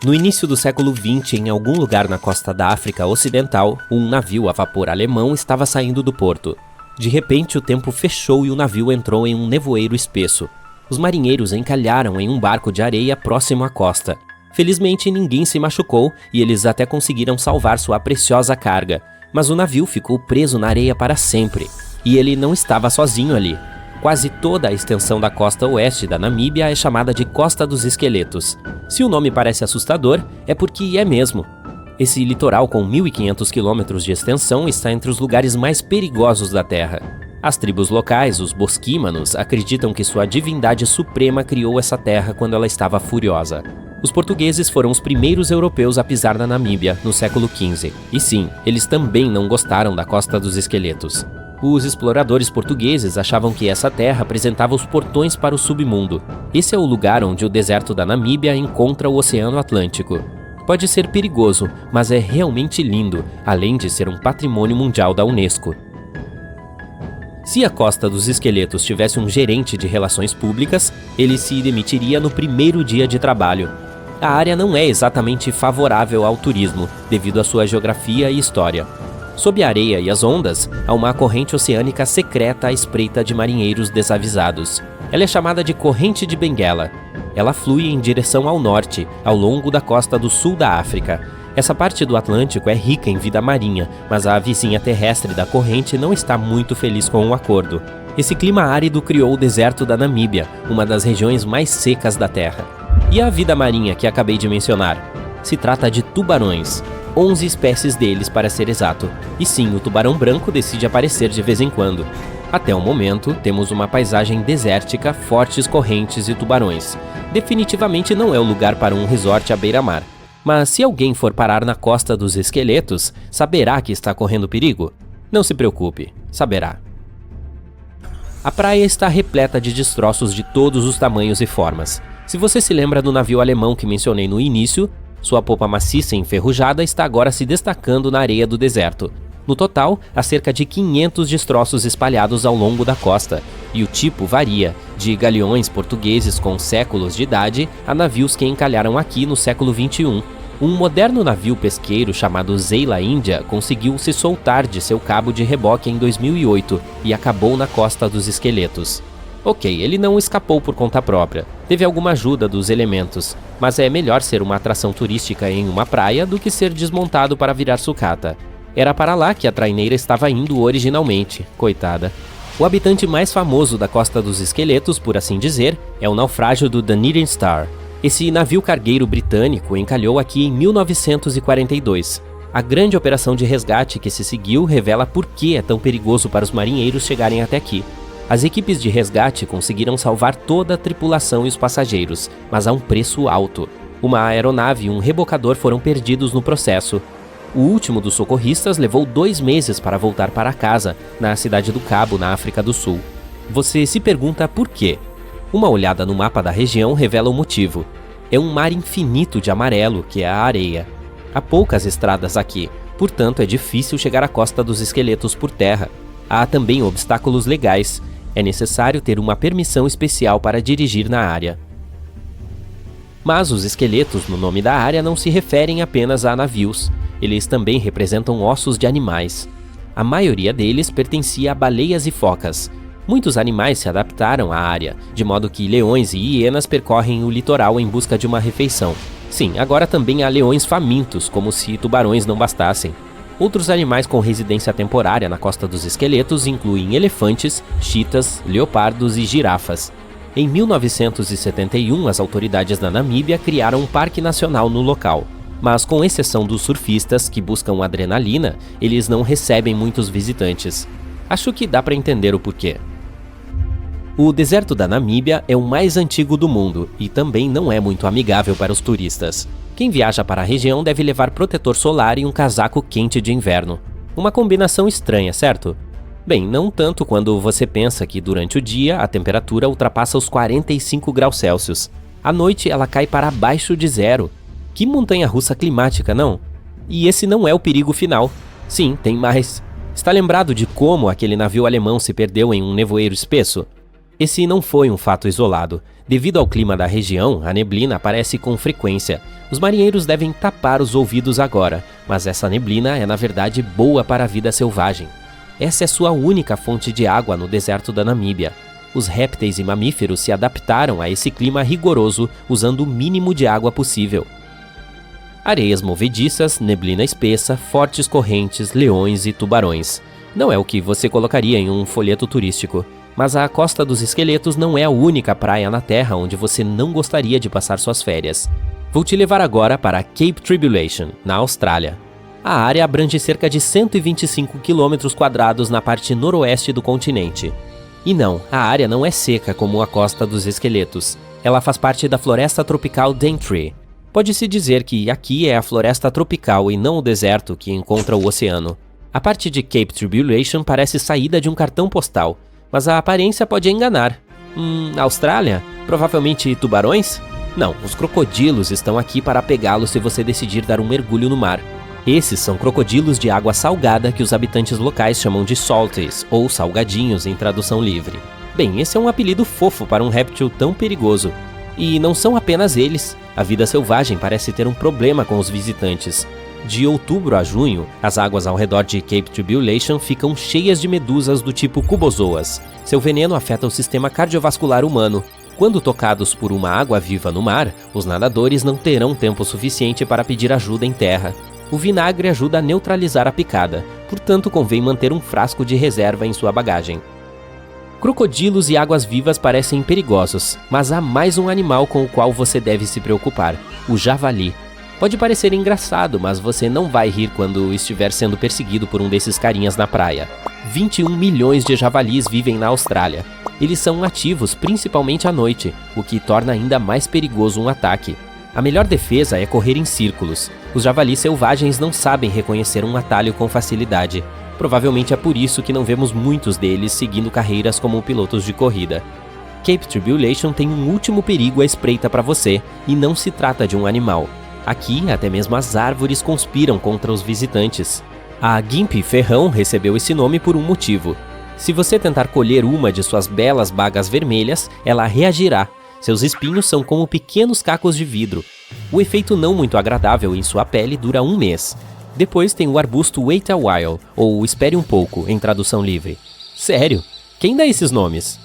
No início do século XX, em algum lugar na costa da África Ocidental, um navio a vapor alemão estava saindo do porto. De repente, o tempo fechou e o navio entrou em um nevoeiro espesso. Os marinheiros encalharam em um barco de areia próximo à costa. Felizmente, ninguém se machucou e eles até conseguiram salvar sua preciosa carga. Mas o navio ficou preso na areia para sempre. E ele não estava sozinho ali. Quase toda a extensão da costa oeste da Namíbia é chamada de Costa dos Esqueletos. Se o nome parece assustador, é porque é mesmo. Esse litoral com 1.500 quilômetros de extensão está entre os lugares mais perigosos da Terra. As tribos locais, os bosquímanos, acreditam que sua divindade suprema criou essa terra quando ela estava furiosa. Os portugueses foram os primeiros europeus a pisar na Namíbia, no século XV. E sim, eles também não gostaram da Costa dos Esqueletos. Os exploradores portugueses achavam que essa terra apresentava os portões para o submundo. Esse é o lugar onde o deserto da Namíbia encontra o Oceano Atlântico. Pode ser perigoso, mas é realmente lindo, além de ser um patrimônio mundial da Unesco. Se a Costa dos Esqueletos tivesse um gerente de relações públicas, ele se demitiria no primeiro dia de trabalho. A área não é exatamente favorável ao turismo, devido à sua geografia e história. Sob a areia e as ondas, há uma corrente oceânica secreta à espreita de marinheiros desavisados. Ela é chamada de Corrente de Benguela. Ela flui em direção ao norte, ao longo da costa do sul da África. Essa parte do Atlântico é rica em vida marinha, mas a vizinha terrestre da corrente não está muito feliz com o acordo. Esse clima árido criou o deserto da Namíbia, uma das regiões mais secas da Terra. E a vida marinha que acabei de mencionar? Se trata de tubarões. 11 espécies deles, para ser exato. E sim, o tubarão branco decide aparecer de vez em quando. Até o momento, temos uma paisagem desértica, fortes correntes e tubarões. Definitivamente não é o lugar para um resort à beira-mar. Mas se alguém for parar na Costa dos Esqueletos, saberá que está correndo perigo? Não se preocupe, saberá. A praia está repleta de destroços de todos os tamanhos e formas. Se você se lembra do navio alemão que mencionei no início, sua popa maciça e enferrujada está agora se destacando na areia do deserto. No total, há cerca de 500 destroços espalhados ao longo da costa, e o tipo varia, de galeões portugueses com séculos de idade a navios que encalharam aqui no século XXI. Um moderno navio pesqueiro chamado Zeila Índia conseguiu se soltar de seu cabo de reboque em 2008 e acabou na Costa dos Esqueletos. Ok, ele não escapou por conta própria, teve alguma ajuda dos elementos, mas é melhor ser uma atração turística em uma praia do que ser desmontado para virar sucata. Era para lá que a traineira estava indo originalmente, coitada. O habitante mais famoso da Costa dos Esqueletos, por assim dizer, é o naufrágio do Dunedin Star. Esse navio cargueiro britânico encalhou aqui em 1942. A grande operação de resgate que se seguiu revela por que é tão perigoso para os marinheiros chegarem até aqui. As equipes de resgate conseguiram salvar toda a tripulação e os passageiros, mas a um preço alto. Uma aeronave e um rebocador foram perdidos no processo. O último dos socorristas levou 2 meses para voltar para casa, na cidade do Cabo, na África do Sul. Você se pergunta por quê? Uma olhada no mapa da região revela o motivo. É um mar infinito de amarelo, que é a areia. Há poucas estradas aqui, portanto é difícil chegar à Costa dos Esqueletos por terra. Há também obstáculos legais. É necessário ter uma permissão especial para dirigir na área. Mas os esqueletos no nome da área não se referem apenas a navios. Eles também representam ossos de animais. A maioria deles pertencia a baleias e focas. Muitos animais se adaptaram à área, de modo que leões e hienas percorrem o litoral em busca de uma refeição. Sim, agora também há leões famintos, como se tubarões não bastassem. Outros animais com residência temporária na Costa dos Esqueletos incluem elefantes, chitas, leopardos e girafas. Em 1971, as autoridades da Namíbia criaram um parque nacional no local. Mas com exceção dos surfistas que buscam adrenalina, eles não recebem muitos visitantes. Acho que dá para entender o porquê. O deserto da Namíbia é o mais antigo do mundo e também não é muito amigável para os turistas. Quem viaja para a região deve levar protetor solar e um casaco quente de inverno. Uma combinação estranha, certo? Bem, não tanto quando você pensa que durante o dia a temperatura ultrapassa os 45 graus Celsius. À noite ela cai para abaixo de zero. Que montanha-russa climática, não? E esse não é o perigo final. Sim, tem mais. Está lembrado de como aquele navio alemão se perdeu em um nevoeiro espesso? Esse não foi um fato isolado. Devido ao clima da região, a neblina aparece com frequência. Os marinheiros devem tapar os ouvidos agora, mas essa neblina é na verdade boa para a vida selvagem. Essa é sua única fonte de água no deserto da Namíbia. Os répteis e mamíferos se adaptaram a esse clima rigoroso usando o mínimo de água possível. Areias movediças, neblina espessa, fortes correntes, leões e tubarões. Não é o que você colocaria em um folheto turístico. Mas a Costa dos Esqueletos não é a única praia na Terra onde você não gostaria de passar suas férias. Vou te levar agora para Cape Tribulation, na Austrália. A área abrange cerca de 125 km² na parte noroeste do continente. E não, a área não é seca como a Costa dos Esqueletos. Ela faz parte da floresta tropical Daintree. Pode-se dizer que aqui é a floresta tropical e não o deserto que encontra o oceano. A parte de Cape Tribulation parece saída de um cartão postal, mas a aparência pode enganar. Austrália? Provavelmente tubarões? Não, os crocodilos estão aqui para pegá-lo se você decidir dar um mergulho no mar. Esses são crocodilos de água salgada que os habitantes locais chamam de salties, ou salgadinhos em tradução livre. Bem, esse é um apelido fofo para um réptil tão perigoso. E não são apenas eles. A vida selvagem parece ter um problema com os visitantes. De outubro a junho, as águas ao redor de Cape Tribulation ficam cheias de medusas do tipo cubozoas. Seu veneno afeta o sistema cardiovascular humano. Quando tocados por uma água-viva no mar, os nadadores não terão tempo suficiente para pedir ajuda em terra. O vinagre ajuda a neutralizar a picada, portanto convém manter um frasco de reserva em sua bagagem. Crocodilos e águas-vivas parecem perigosos, mas há mais um animal com o qual você deve se preocupar: o javali. Pode parecer engraçado, mas você não vai rir quando estiver sendo perseguido por um desses carinhas na praia. 21 milhões de javalis vivem na Austrália. Eles são ativos principalmente à noite, o que torna ainda mais perigoso um ataque. A melhor defesa é correr em círculos. Os javalis selvagens não sabem reconhecer um atalho com facilidade. Provavelmente é por isso que não vemos muitos deles seguindo carreiras como pilotos de corrida. Cape Tribulation tem um último perigo à espreita para você, e não se trata de um animal. Aqui, até mesmo as árvores conspiram contra os visitantes. A guimpe-ferrão recebeu esse nome por um motivo. Se você tentar colher uma de suas belas bagas vermelhas, ela reagirá. Seus espinhos são como pequenos cacos de vidro. O efeito não muito agradável em sua pele dura 1 mês. Depois tem o arbusto Wait a While, ou Espere um pouco, em tradução livre. Sério? Quem dá esses nomes?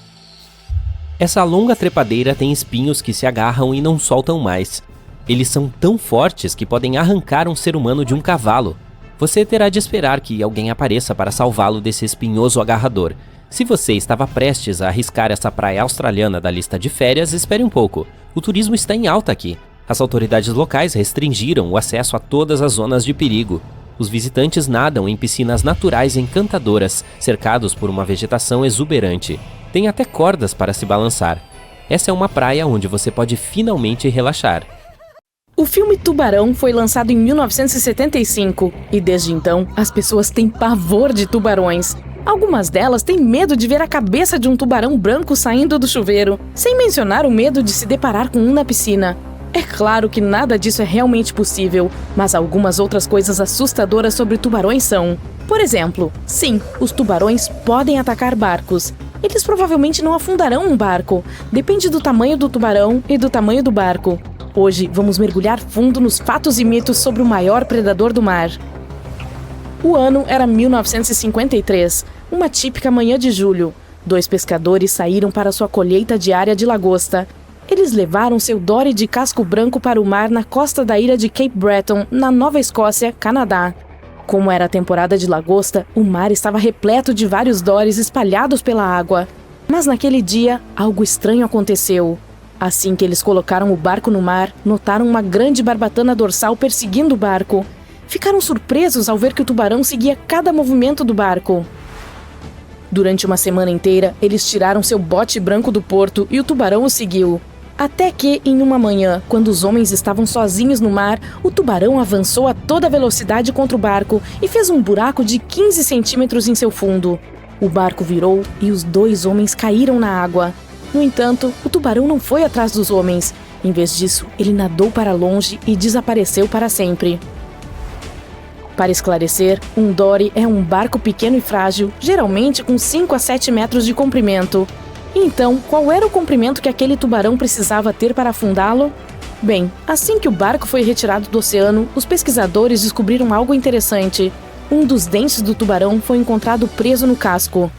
Essa longa trepadeira tem espinhos que se agarram e não soltam mais. Eles são tão fortes que podem arrancar um ser humano de um cavalo. Você terá de esperar que alguém apareça para salvá-lo desse espinhoso agarrador. Se você estava prestes a arriscar essa praia australiana da lista de férias, espere um pouco. O turismo está em alta aqui. As autoridades locais restringiram o acesso a todas as zonas de perigo. Os visitantes nadam em piscinas naturais encantadoras, cercados por uma vegetação exuberante. Tem até cordas para se balançar. Essa é uma praia onde você pode finalmente relaxar. O filme Tubarão foi lançado em 1975 e desde então as pessoas têm pavor de tubarões. Algumas delas têm medo de ver a cabeça de um tubarão branco saindo do chuveiro, sem mencionar o medo de se deparar com um na piscina. É claro que nada disso é realmente possível, mas algumas outras coisas assustadoras sobre tubarões são: por exemplo, sim, os tubarões podem atacar barcos. Eles provavelmente não afundarão um barco. Depende do tamanho do tubarão e do tamanho do barco. Hoje vamos mergulhar fundo nos fatos e mitos sobre o maior predador do mar. O ano era 1953, uma típica manhã de julho. 2 pescadores saíram para sua colheita diária de lagosta. Eles levaram seu dory de casco branco para o mar na costa da ilha de Cape Breton, na Nova Escócia, Canadá. Como era a temporada de lagosta, o mar estava repleto de vários dories espalhados pela água. Mas naquele dia, algo estranho aconteceu. Assim que eles colocaram o barco no mar, notaram uma grande barbatana dorsal perseguindo o barco. Ficaram surpresos ao ver que o tubarão seguia cada movimento do barco. Durante uma semana inteira, eles tiraram seu bote branco do porto e o tubarão o seguiu. Até que, em uma manhã, quando os homens estavam sozinhos no mar, o tubarão avançou a toda velocidade contra o barco e fez um buraco de 15 centímetros em seu fundo. O barco virou e os 2 homens caíram na água. No entanto, o tubarão não foi atrás dos homens. Em vez disso, ele nadou para longe e desapareceu para sempre. Para esclarecer, um dory é um barco pequeno e frágil, geralmente com 5 a 7 metros de comprimento. Então, qual era o comprimento que aquele tubarão precisava ter para afundá-lo? Bem, assim que o barco foi retirado do oceano, os pesquisadores descobriram algo interessante. Um dos dentes do tubarão foi encontrado preso no casco.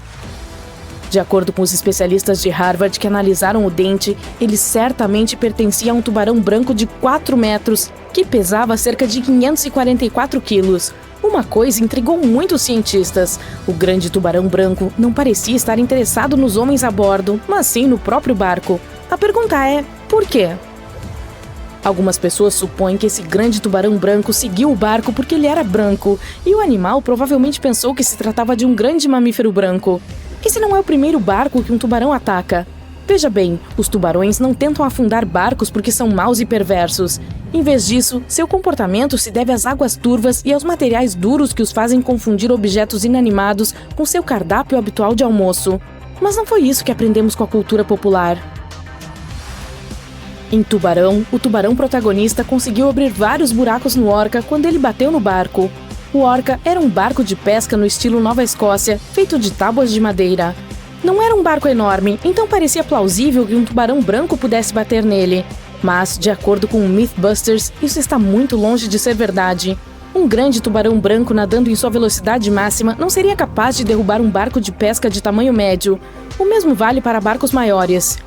De acordo com os especialistas de Harvard que analisaram o dente, ele certamente pertencia a um tubarão branco de 4 metros, que pesava cerca de 544 quilos. Uma coisa intrigou muito os cientistas. O grande tubarão branco não parecia estar interessado nos homens a bordo, mas sim no próprio barco. A pergunta é, por quê? Algumas pessoas supõem que esse grande tubarão branco seguiu o barco porque ele era branco, e o animal provavelmente pensou que se tratava de um grande mamífero branco. Esse não é o primeiro barco que um tubarão ataca. Veja bem, os tubarões não tentam afundar barcos porque são maus e perversos. Em vez disso, seu comportamento se deve às águas turvas e aos materiais duros que os fazem confundir objetos inanimados com seu cardápio habitual de almoço. Mas não foi isso que aprendemos com a cultura popular. Em Tubarão, o tubarão protagonista conseguiu abrir vários buracos no Orca quando ele bateu no barco. O Orca era um barco de pesca no estilo Nova Escócia, feito de tábuas de madeira. Não era um barco enorme, então parecia plausível que um tubarão branco pudesse bater nele. Mas, de acordo com o Mythbusters, isso está muito longe de ser verdade. Um grande tubarão branco nadando em sua velocidade máxima não seria capaz de derrubar um barco de pesca de tamanho médio. O mesmo vale para barcos maiores.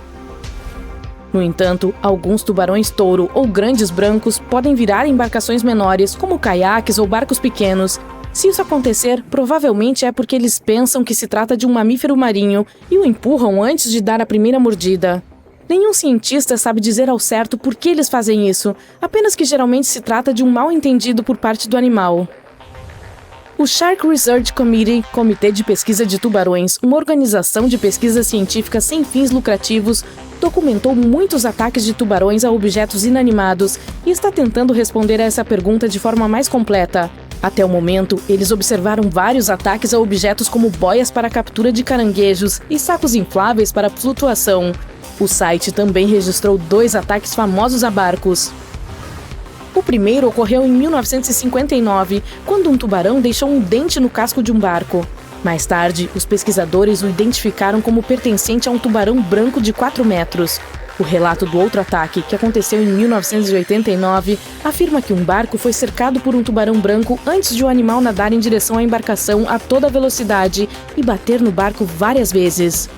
No entanto, alguns tubarões-touro ou grandes brancos podem virar embarcações menores, como caiaques ou barcos pequenos. Se isso acontecer, provavelmente é porque eles pensam que se trata de um mamífero marinho e o empurram antes de dar a primeira mordida. Nenhum cientista sabe dizer ao certo por que eles fazem isso, apenas que geralmente se trata de um mal-entendido por parte do animal. O Shark Research Committee, Comitê de Pesquisa de Tubarões, uma organização de pesquisa científica sem fins lucrativos, documentou muitos ataques de tubarões a objetos inanimados e está tentando responder a essa pergunta de forma mais completa. Até o momento, eles observaram vários ataques a objetos como boias para captura de caranguejos e sacos infláveis para flutuação. O site também registrou 2 ataques famosos a barcos. O primeiro ocorreu em 1959, quando um tubarão deixou um dente no casco de um barco. Mais tarde, os pesquisadores o identificaram como pertencente a um tubarão branco de 4 metros. O relato do outro ataque, que aconteceu em 1989, afirma que um barco foi cercado por um tubarão branco antes de o animal nadar em direção à embarcação a toda velocidade e bater no barco várias vezes.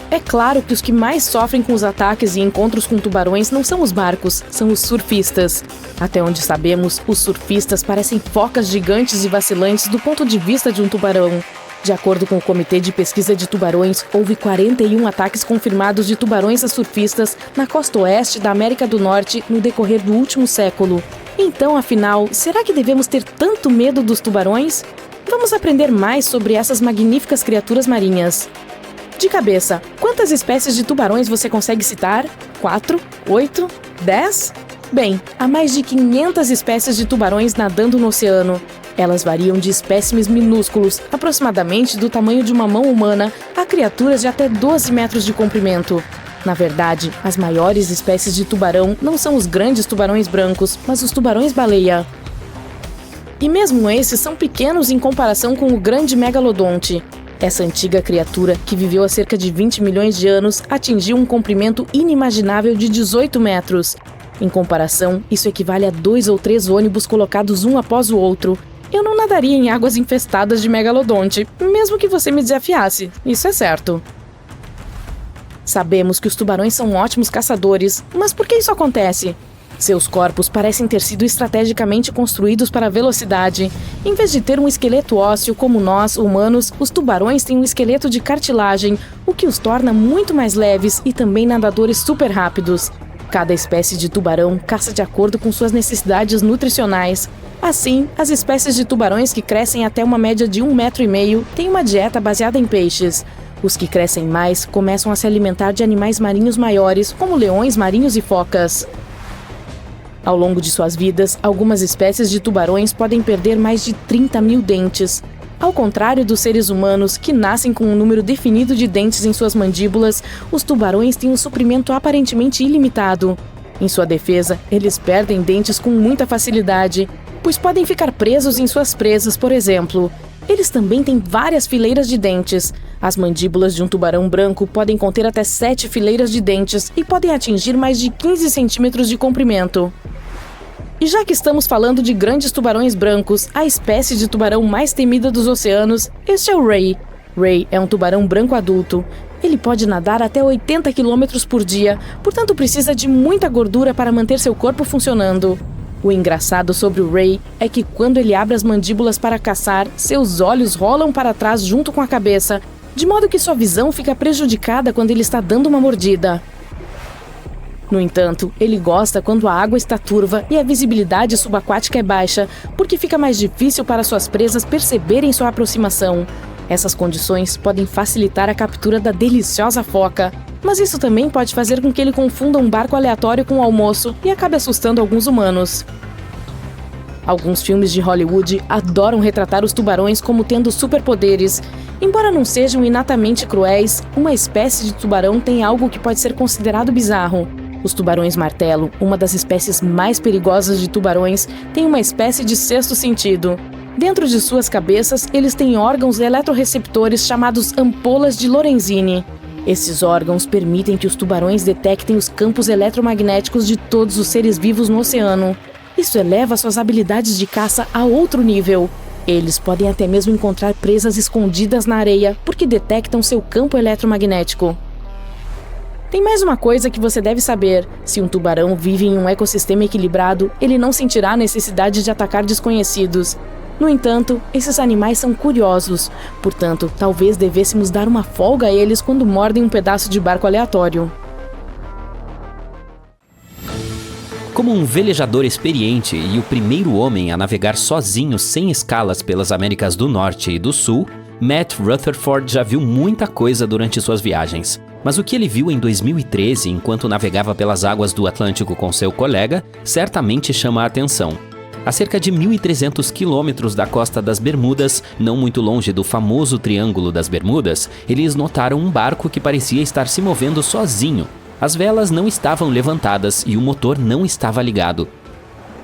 É claro que os que mais sofrem com os ataques e encontros com tubarões não são os barcos, são os surfistas. Até onde sabemos, os surfistas parecem focas gigantes e vacilantes do ponto de vista de um tubarão. De acordo com o Comitê de Pesquisa de Tubarões, houve 41 ataques confirmados de tubarões a surfistas na costa oeste da América do Norte no decorrer do último século. Então, afinal, será que devemos ter tanto medo dos tubarões? Vamos aprender mais sobre essas magníficas criaturas marinhas. De cabeça, quantas espécies de tubarões você consegue citar? 4? 8? 10? Bem, há mais de 500 espécies de tubarões nadando no oceano. Elas variam de espécimes minúsculos, aproximadamente do tamanho de uma mão humana, a criaturas de até 12 metros de comprimento. Na verdade, as maiores espécies de tubarão não são os grandes tubarões brancos, mas os tubarões-baleia. E mesmo esses são pequenos em comparação com o grande megalodonte. Essa antiga criatura, que viveu há cerca de 20 milhões de anos, atingiu um comprimento inimaginável de 18 metros. Em comparação, isso equivale a 2 ou 3 ônibus colocados um após o outro. Eu não nadaria em águas infestadas de megalodonte, mesmo que você me desafiasse, isso é certo. Sabemos que os tubarões são ótimos caçadores, mas por que isso acontece? Seus corpos parecem ter sido estrategicamente construídos para a velocidade. Em vez de ter um esqueleto ósseo como nós, humanos, os tubarões têm um esqueleto de cartilagem, o que os torna muito mais leves e também nadadores super rápidos. Cada espécie de tubarão caça de acordo com suas necessidades nutricionais. Assim, as espécies de tubarões que crescem até uma média de 1,5 metro têm uma dieta baseada em peixes. Os que crescem mais começam a se alimentar de animais marinhos maiores, como leões marinhos e focas. Ao longo de suas vidas, algumas espécies de tubarões podem perder mais de 30 mil dentes. Ao contrário dos seres humanos, que nascem com um número definido de dentes em suas mandíbulas, os tubarões têm um suprimento aparentemente ilimitado. Em sua defesa, eles perdem dentes com muita facilidade, pois podem ficar presos em suas presas, por exemplo. Eles também têm várias fileiras de dentes. As mandíbulas de um tubarão branco podem conter até 7 fileiras de dentes e podem atingir mais de 15 centímetros de comprimento. E já que estamos falando de grandes tubarões brancos, a espécie de tubarão mais temida dos oceanos, este é o Ray. Ray é um tubarão branco adulto. Ele pode nadar até 80 km por dia, portanto precisa de muita gordura para manter seu corpo funcionando. O engraçado sobre o Ray é que quando ele abre as mandíbulas para caçar, seus olhos rolam para trás junto com a cabeça, de modo que sua visão fica prejudicada quando ele está dando uma mordida. No entanto, ele gosta quando a água está turva e a visibilidade subaquática é baixa, porque fica mais difícil para suas presas perceberem sua aproximação. Essas condições podem facilitar a captura da deliciosa foca, mas isso também pode fazer com que ele confunda um barco aleatório com um almoço e acabe assustando alguns humanos. Alguns filmes de Hollywood adoram retratar os tubarões como tendo superpoderes. Embora não sejam inatamente cruéis, uma espécie de tubarão tem algo que pode ser considerado bizarro. Os tubarões martelo, uma das espécies mais perigosas de tubarões, têm uma espécie de sexto sentido. Dentro de suas cabeças, eles têm órgãos eletroreceptores chamados ampolas de Lorenzini. Esses órgãos permitem que os tubarões detectem os campos eletromagnéticos de todos os seres vivos no oceano. Isso eleva suas habilidades de caça a outro nível. Eles podem até mesmo encontrar presas escondidas na areia porque detectam seu campo eletromagnético. Tem mais uma coisa que você deve saber. Se um tubarão vive em um ecossistema equilibrado, ele não sentirá a necessidade de atacar desconhecidos. No entanto, esses animais são curiosos. Portanto, talvez devêssemos dar uma folga a eles quando mordem um pedaço de barco aleatório. Como um velejador experiente e o primeiro homem a navegar sozinho sem escalas pelas Américas do Norte e do Sul, Matt Rutherford já viu muita coisa durante suas viagens. Mas o que ele viu em 2013, enquanto navegava pelas águas do Atlântico com seu colega, certamente chama a atenção. A cerca de 1.300 quilômetros da costa das Bermudas, não muito longe do famoso Triângulo das Bermudas, eles notaram um barco que parecia estar se movendo sozinho. As velas não estavam levantadas e o motor não estava ligado.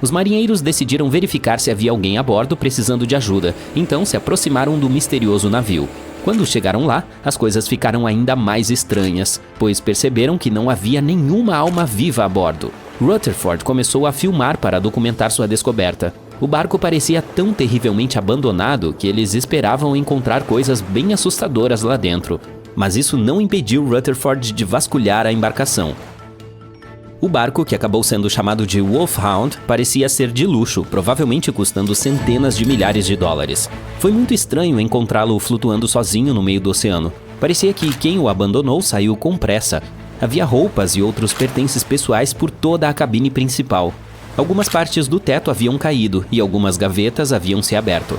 Os marinheiros decidiram verificar se havia alguém a bordo precisando de ajuda, então se aproximaram do misterioso navio. Quando chegaram lá, as coisas ficaram ainda mais estranhas, pois perceberam que não havia nenhuma alma viva a bordo. Rutherford começou a filmar para documentar sua descoberta. O barco parecia tão terrivelmente abandonado que eles esperavam encontrar coisas bem assustadoras lá dentro. Mas isso não impediu Rutherford de vasculhar a embarcação. O barco, que acabou sendo chamado de Wolfhound, parecia ser de luxo, provavelmente custando centenas de milhares de dólares. Foi muito estranho encontrá-lo flutuando sozinho no meio do oceano. Parecia que quem o abandonou saiu com pressa. Havia roupas e outros pertences pessoais por toda a cabine principal. Algumas partes do teto haviam caído e algumas gavetas haviam se aberto.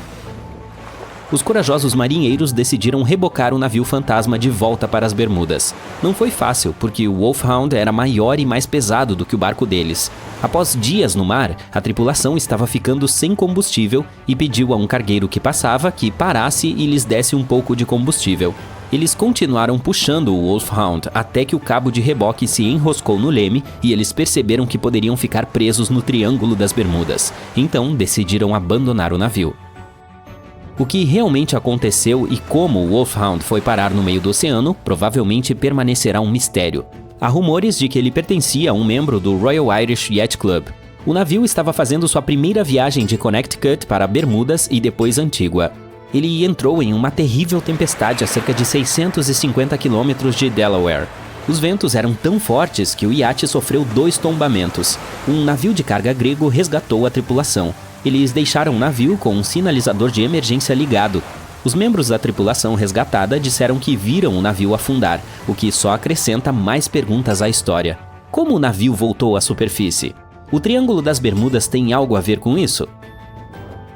Os corajosos marinheiros decidiram rebocar o navio fantasma de volta para as Bermudas. Não foi fácil, porque o Wolfhound era maior e mais pesado do que o barco deles. Após dias no mar, a tripulação estava ficando sem combustível e pediu a um cargueiro que passava que parasse e lhes desse um pouco de combustível. Eles continuaram puxando o Wolfhound até que o cabo de reboque se enroscou no leme e eles perceberam que poderiam ficar presos no Triângulo das Bermudas. Então decidiram abandonar o navio. O que realmente aconteceu e como o Wolfhound foi parar no meio do oceano provavelmente permanecerá um mistério. Há rumores de que ele pertencia a um membro do Royal Irish Yacht Club. O navio estava fazendo sua primeira viagem de Connecticut para Bermudas e depois Antígua. Ele entrou em uma terrível tempestade a cerca de 650 quilômetros de Delaware. Os ventos eram tão fortes que o iate sofreu 2 tombamentos. Um navio de carga grego resgatou a tripulação. Eles deixaram o navio com um sinalizador de emergência ligado. Os membros da tripulação resgatada disseram que viram o navio afundar, o que só acrescenta mais perguntas à história. Como o navio voltou à superfície? O Triângulo das Bermudas tem algo a ver com isso?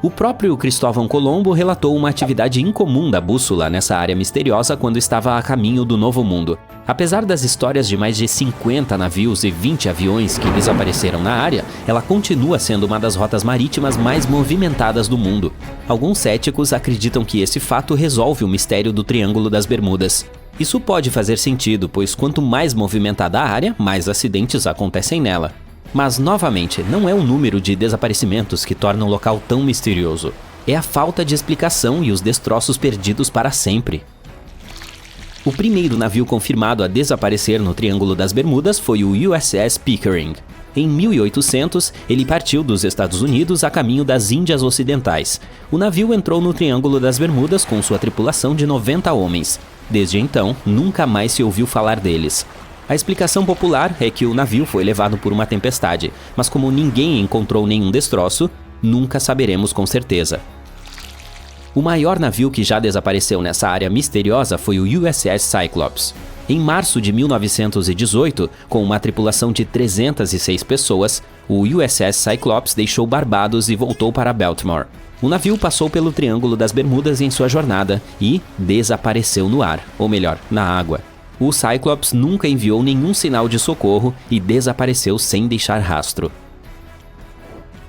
O próprio Cristóvão Colombo relatou uma atividade incomum da bússola nessa área misteriosa quando estava a caminho do Novo Mundo. Apesar das histórias de mais de 50 navios e 20 aviões que desapareceram na área, ela continua sendo uma das rotas marítimas mais movimentadas do mundo. Alguns céticos acreditam que esse fato resolve o mistério do Triângulo das Bermudas. Isso pode fazer sentido, pois quanto mais movimentada a área, mais acidentes acontecem nela. Mas, novamente, não é o número de desaparecimentos que torna o local tão misterioso. É a falta de explicação e os destroços perdidos para sempre. O primeiro navio confirmado a desaparecer no Triângulo das Bermudas foi o USS Pickering. Em 1800, ele partiu dos Estados Unidos a caminho das Índias Ocidentais. O navio entrou no Triângulo das Bermudas com sua tripulação de 90 homens. Desde então, nunca mais se ouviu falar deles. A explicação popular é que o navio foi levado por uma tempestade, mas como ninguém encontrou nenhum destroço, nunca saberemos com certeza. O maior navio que já desapareceu nessa área misteriosa foi o USS Cyclops. Em março de 1918, com uma tripulação de 306 pessoas, o USS Cyclops deixou Barbados e voltou para Baltimore. O navio passou pelo Triângulo das Bermudas em sua jornada e desapareceu no ar, ou melhor, na água. O Cyclops nunca enviou nenhum sinal de socorro e desapareceu sem deixar rastro.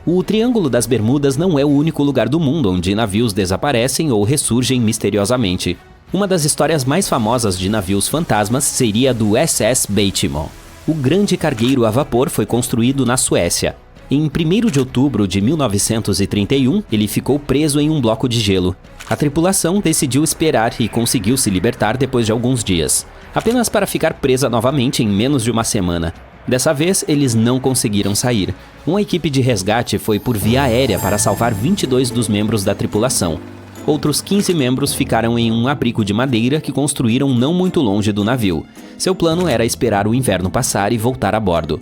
O Triângulo das Bermudas não é o único lugar do mundo onde navios desaparecem ou ressurgem misteriosamente. Uma das histórias mais famosas de navios fantasmas seria a do SS Baltimore. O grande cargueiro a vapor foi construído na Suécia. Em 1º de outubro de 1931, ele ficou preso em um bloco de gelo. A tripulação decidiu esperar e conseguiu se libertar depois de alguns dias, apenas para ficar presa novamente em menos de uma semana. Dessa vez, eles não conseguiram sair. Uma equipe de resgate foi por via aérea para salvar 22 dos membros da tripulação. Outros 15 membros ficaram em um abrigo de madeira que construíram não muito longe do navio. Seu plano era esperar o inverno passar e voltar a bordo.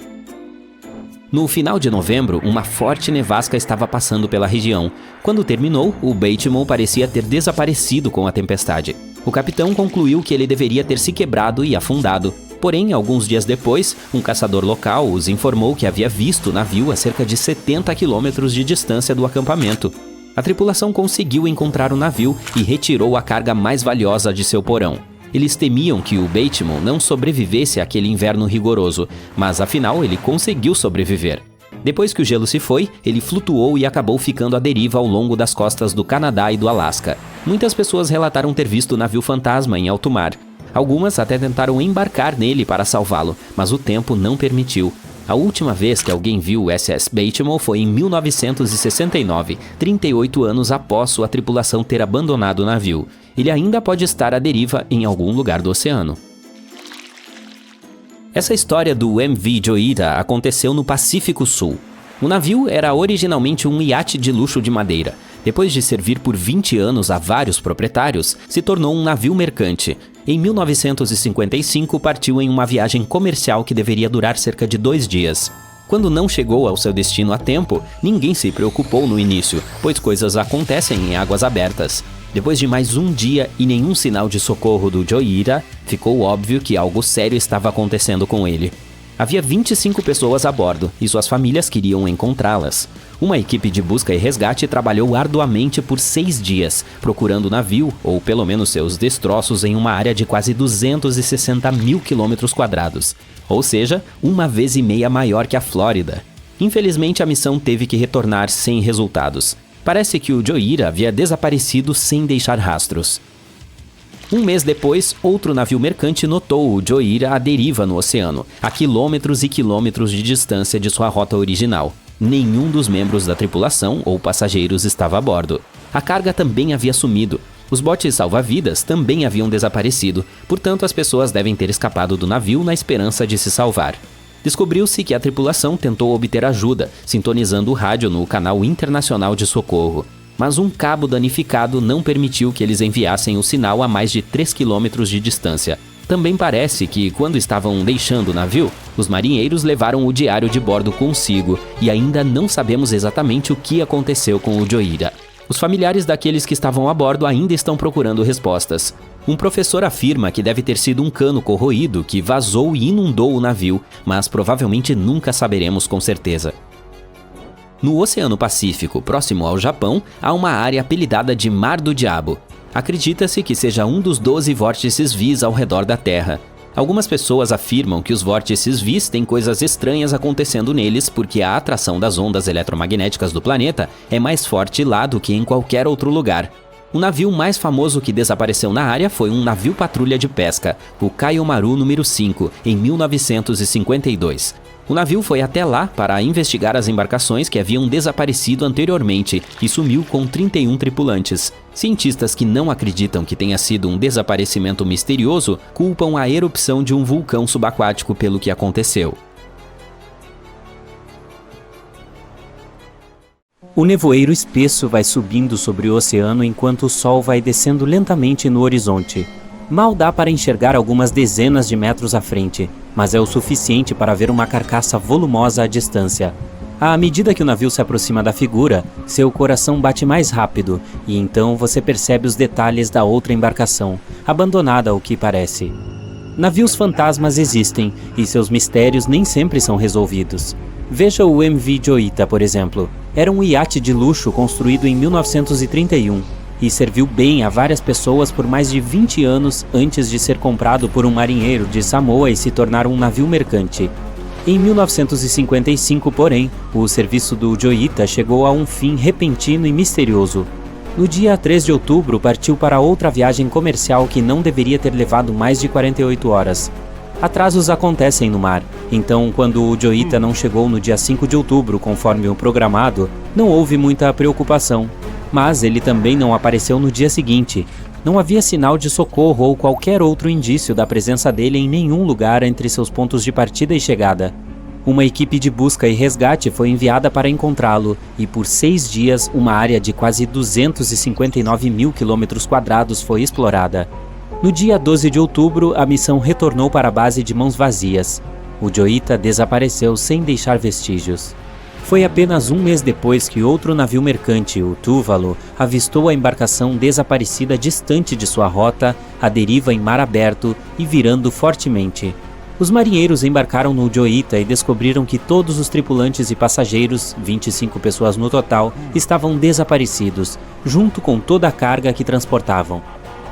No final de novembro, uma forte nevasca estava passando pela região. Quando terminou, o Baltimore parecia ter desaparecido com a tempestade. O capitão concluiu que ele deveria ter se quebrado e afundado. Porém, alguns dias depois, um caçador local os informou que havia visto o navio a cerca de 70 quilômetros de distância do acampamento. A tripulação conseguiu encontrar o navio e retirou a carga mais valiosa de seu porão. Eles temiam que o Baltimore não sobrevivesse àquele inverno rigoroso, mas afinal ele conseguiu sobreviver. Depois que o gelo se foi, ele flutuou e acabou ficando à deriva ao longo das costas do Canadá e do Alasca. Muitas pessoas relataram ter visto o navio fantasma em alto mar. Algumas até tentaram embarcar nele para salvá-lo, mas o tempo não permitiu. A última vez que alguém viu o SS Baltimore foi em 1969, 38 anos após sua tripulação ter abandonado o navio. Ele ainda pode estar à deriva em algum lugar do oceano. Essa história do MV Joyita aconteceu no Pacífico Sul. O navio era originalmente um iate de luxo de madeira. Depois de servir por 20 anos a vários proprietários, se tornou um navio mercante. Em 1955, partiu em uma viagem comercial que deveria durar cerca de 2 dias. Quando não chegou ao seu destino a tempo, ninguém se preocupou no início, pois coisas acontecem em águas abertas. Depois de mais um dia e nenhum sinal de socorro do Joyita, ficou óbvio que algo sério estava acontecendo com ele. Havia 25 pessoas a bordo e suas famílias queriam encontrá-las. Uma equipe de busca e resgate trabalhou arduamente por 6 dias, procurando o navio, ou pelo menos seus destroços, em uma área de quase 260 mil quilômetros quadrados, ou seja, 1,5 vezes maior que a Flórida. Infelizmente, a missão teve que retornar sem resultados. Parece que o Joyita havia desaparecido sem deixar rastros. Um mês depois, outro navio mercante notou o Joyita à deriva no oceano, a quilômetros e quilômetros de distância de sua rota original. Nenhum dos membros da tripulação ou passageiros estava a bordo. A carga também havia sumido. Os botes salva-vidas também haviam desaparecido, portanto as pessoas devem ter escapado do navio na esperança de se salvar. Descobriu-se que a tripulação tentou obter ajuda, sintonizando o rádio no canal internacional de socorro. Mas um cabo danificado não permitiu que eles enviassem o sinal a mais de 3 quilômetros de distância. Também parece que, quando estavam deixando o navio, os marinheiros levaram o diário de bordo consigo e ainda não sabemos exatamente o que aconteceu com o Joira. Os familiares daqueles que estavam a bordo ainda estão procurando respostas. Um professor afirma que deve ter sido um cano corroído que vazou e inundou o navio, mas provavelmente nunca saberemos com certeza. No Oceano Pacífico, próximo ao Japão, há uma área apelidada de Mar do Diabo. Acredita-se que seja um dos 12 vórtices Vis ao redor da Terra. Algumas pessoas afirmam que os vórtices Vis têm coisas estranhas acontecendo neles porque a atração das ondas eletromagnéticas do planeta é mais forte lá do que em qualquer outro lugar. O navio mais famoso que desapareceu na área foi um navio patrulha de pesca, o Kaiomaru número 5, em 1952. O navio foi até lá para investigar as embarcações que haviam desaparecido anteriormente e sumiu com 31 tripulantes. Cientistas que não acreditam que tenha sido um desaparecimento misterioso culpam a erupção de um vulcão subaquático pelo que aconteceu. O nevoeiro espesso vai subindo sobre o oceano enquanto o sol vai descendo lentamente no horizonte. Mal dá para enxergar algumas dezenas de metros à frente, mas é o suficiente para ver uma carcaça volumosa à distância. À medida que o navio se aproxima da figura, seu coração bate mais rápido, e então você percebe os detalhes da outra embarcação, abandonada ao que parece. Navios fantasmas existem, e seus mistérios nem sempre são resolvidos. Veja o MV Joita, por exemplo. Era um iate de luxo construído em 1931, e serviu bem a várias pessoas por mais de 20 anos antes de ser comprado por um marinheiro de Samoa e se tornar um navio mercante. Em 1955, porém, o serviço do Joita chegou a um fim repentino e misterioso. No dia 3 de outubro, partiu para outra viagem comercial que não deveria ter levado mais de 48 horas. Atrasos acontecem no mar, então quando o Joita não chegou no dia 5 de outubro, conforme o programado, não houve muita preocupação. Mas ele também não apareceu no dia seguinte. Não havia sinal de socorro ou qualquer outro indício da presença dele em nenhum lugar entre seus pontos de partida e chegada. Uma equipe de busca e resgate foi enviada para encontrá-lo, e por 6 dias uma área de quase 259 mil quilômetros quadrados foi explorada. No dia 12 de outubro, a missão retornou para a base de mãos vazias. O Joita desapareceu sem deixar vestígios. Foi apenas um mês depois que outro navio mercante, o Tuvalu, avistou a embarcação desaparecida distante de sua rota, à deriva em mar aberto e virando fortemente. Os marinheiros embarcaram no Joita e descobriram que todos os tripulantes e passageiros, 25 pessoas no total, estavam desaparecidos, junto com toda a carga que transportavam.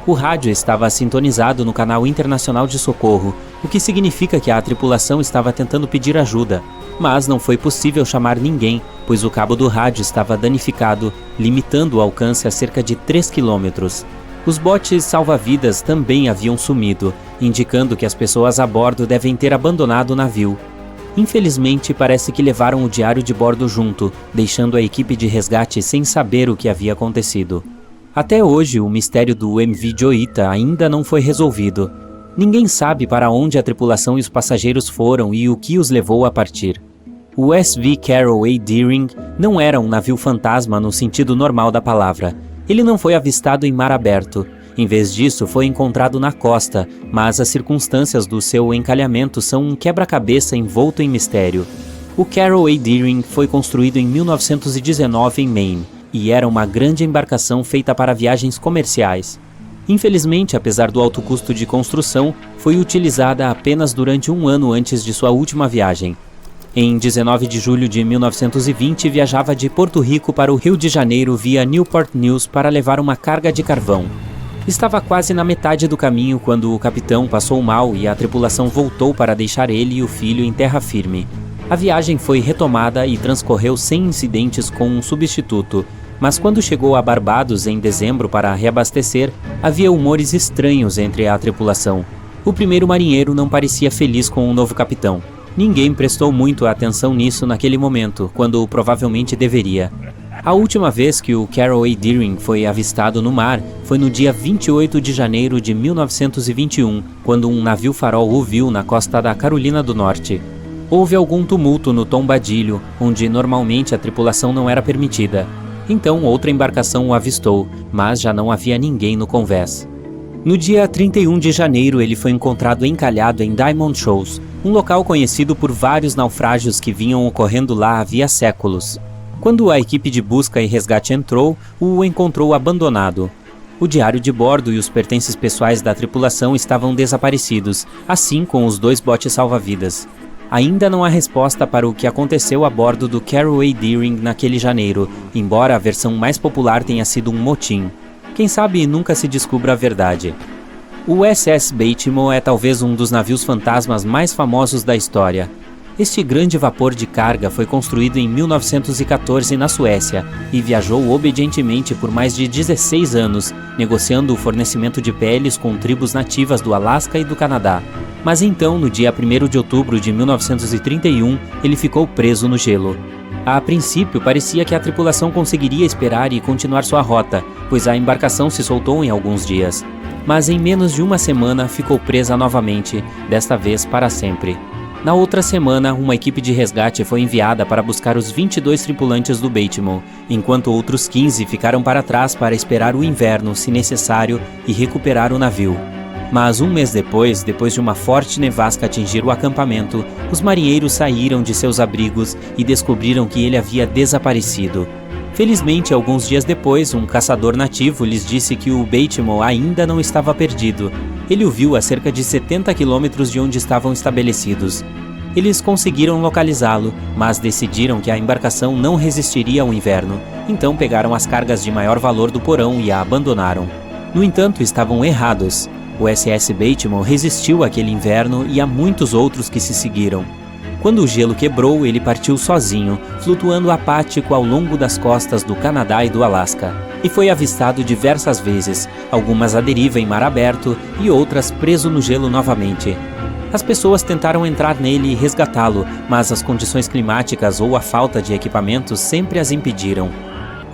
O rádio estava sintonizado no canal internacional de socorro, o que significa que a tripulação estava tentando pedir ajuda, mas não foi possível chamar ninguém, pois o cabo do rádio estava danificado, limitando o alcance a cerca de 3 quilômetros. Os botes salva-vidas também haviam sumido, indicando que as pessoas a bordo devem ter abandonado o navio. Infelizmente, parece que levaram o diário de bordo junto, deixando a equipe de resgate sem saber o que havia acontecido. Até hoje, o mistério do MV Joita ainda não foi resolvido. Ninguém sabe para onde a tripulação e os passageiros foram e o que os levou a partir. O SV Carroll A. Deering não era um navio fantasma no sentido normal da palavra. Ele não foi avistado em mar aberto. Em vez disso, foi encontrado na costa, mas as circunstâncias do seu encalhamento são um quebra-cabeça envolto em mistério. O Carroll A. Deering foi construído em 1919 em Maine, e era uma grande embarcação feita para viagens comerciais. Infelizmente, apesar do alto custo de construção, foi utilizada apenas durante um ano antes de sua última viagem. Em 19 de julho de 1920, viajava de Porto Rico para o Rio de Janeiro via Newport News para levar uma carga de carvão. Estava quase na metade do caminho quando o capitão passou mal e a tripulação voltou para deixar ele e o filho em terra firme. A viagem foi retomada e transcorreu sem incidentes com um substituto, mas quando chegou a Barbados em dezembro para reabastecer, havia humores estranhos entre a tripulação. O primeiro marinheiro não parecia feliz com o novo capitão. Ninguém prestou muito atenção nisso naquele momento, quando provavelmente deveria. A última vez que o Carroll A. Deering foi avistado no mar foi no dia 28 de janeiro de 1921, quando um navio farol o viu na costa da Carolina do Norte. Houve algum tumulto no Tombadilho, onde normalmente a tripulação não era permitida. Então outra embarcação o avistou, mas já não havia ninguém no convés. No dia 31 de janeiro, ele foi encontrado encalhado em Diamond Shoals, um local conhecido por vários naufrágios que vinham ocorrendo lá havia séculos. Quando a equipe de busca e resgate entrou, o encontrou abandonado. O diário de bordo e os pertences pessoais da tripulação estavam desaparecidos, assim como os 2 botes salva-vidas. Ainda não há resposta para o que aconteceu a bordo do Caraway Deering naquele janeiro, embora a versão mais popular tenha sido um motim. Quem sabe nunca se descubra a verdade. O USS Baltimore é talvez um dos navios fantasmas mais famosos da história. Este grande vapor de carga foi construído em 1914 na Suécia e viajou obedientemente por mais de 16 anos, negociando o fornecimento de peles com tribos nativas do Alasca e do Canadá. Mas então, no dia 1º de outubro de 1931, ele ficou preso no gelo. A princípio, parecia que a tripulação conseguiria esperar e continuar sua rota, pois a embarcação se soltou em alguns dias. Mas em menos de uma semana ficou presa novamente, desta vez para sempre. Na outra semana, uma equipe de resgate foi enviada para buscar os 22 tripulantes do Baltimore, enquanto outros 15 ficaram para trás para esperar o inverno, se necessário, e recuperar o navio. Mas um mês depois de uma forte nevasca atingir o acampamento, os marinheiros saíram de seus abrigos e descobriram que ele havia desaparecido. Felizmente, alguns dias depois, um caçador nativo lhes disse que o Baltimore ainda não estava perdido. Ele o viu a cerca de 70 quilômetros de onde estavam estabelecidos. Eles conseguiram localizá-lo, mas decidiram que a embarcação não resistiria ao inverno, então pegaram as cargas de maior valor do porão e a abandonaram. No entanto, estavam errados. O USS Baltimore resistiu àquele inverno e a muitos outros que se seguiram. Quando o gelo quebrou, ele partiu sozinho, flutuando apático ao longo das costas do Canadá e do Alasca, e foi avistado diversas vezes, algumas à deriva em mar aberto e outras preso no gelo novamente. As pessoas tentaram entrar nele e resgatá-lo, mas as condições climáticas ou a falta de equipamentos sempre as impediram.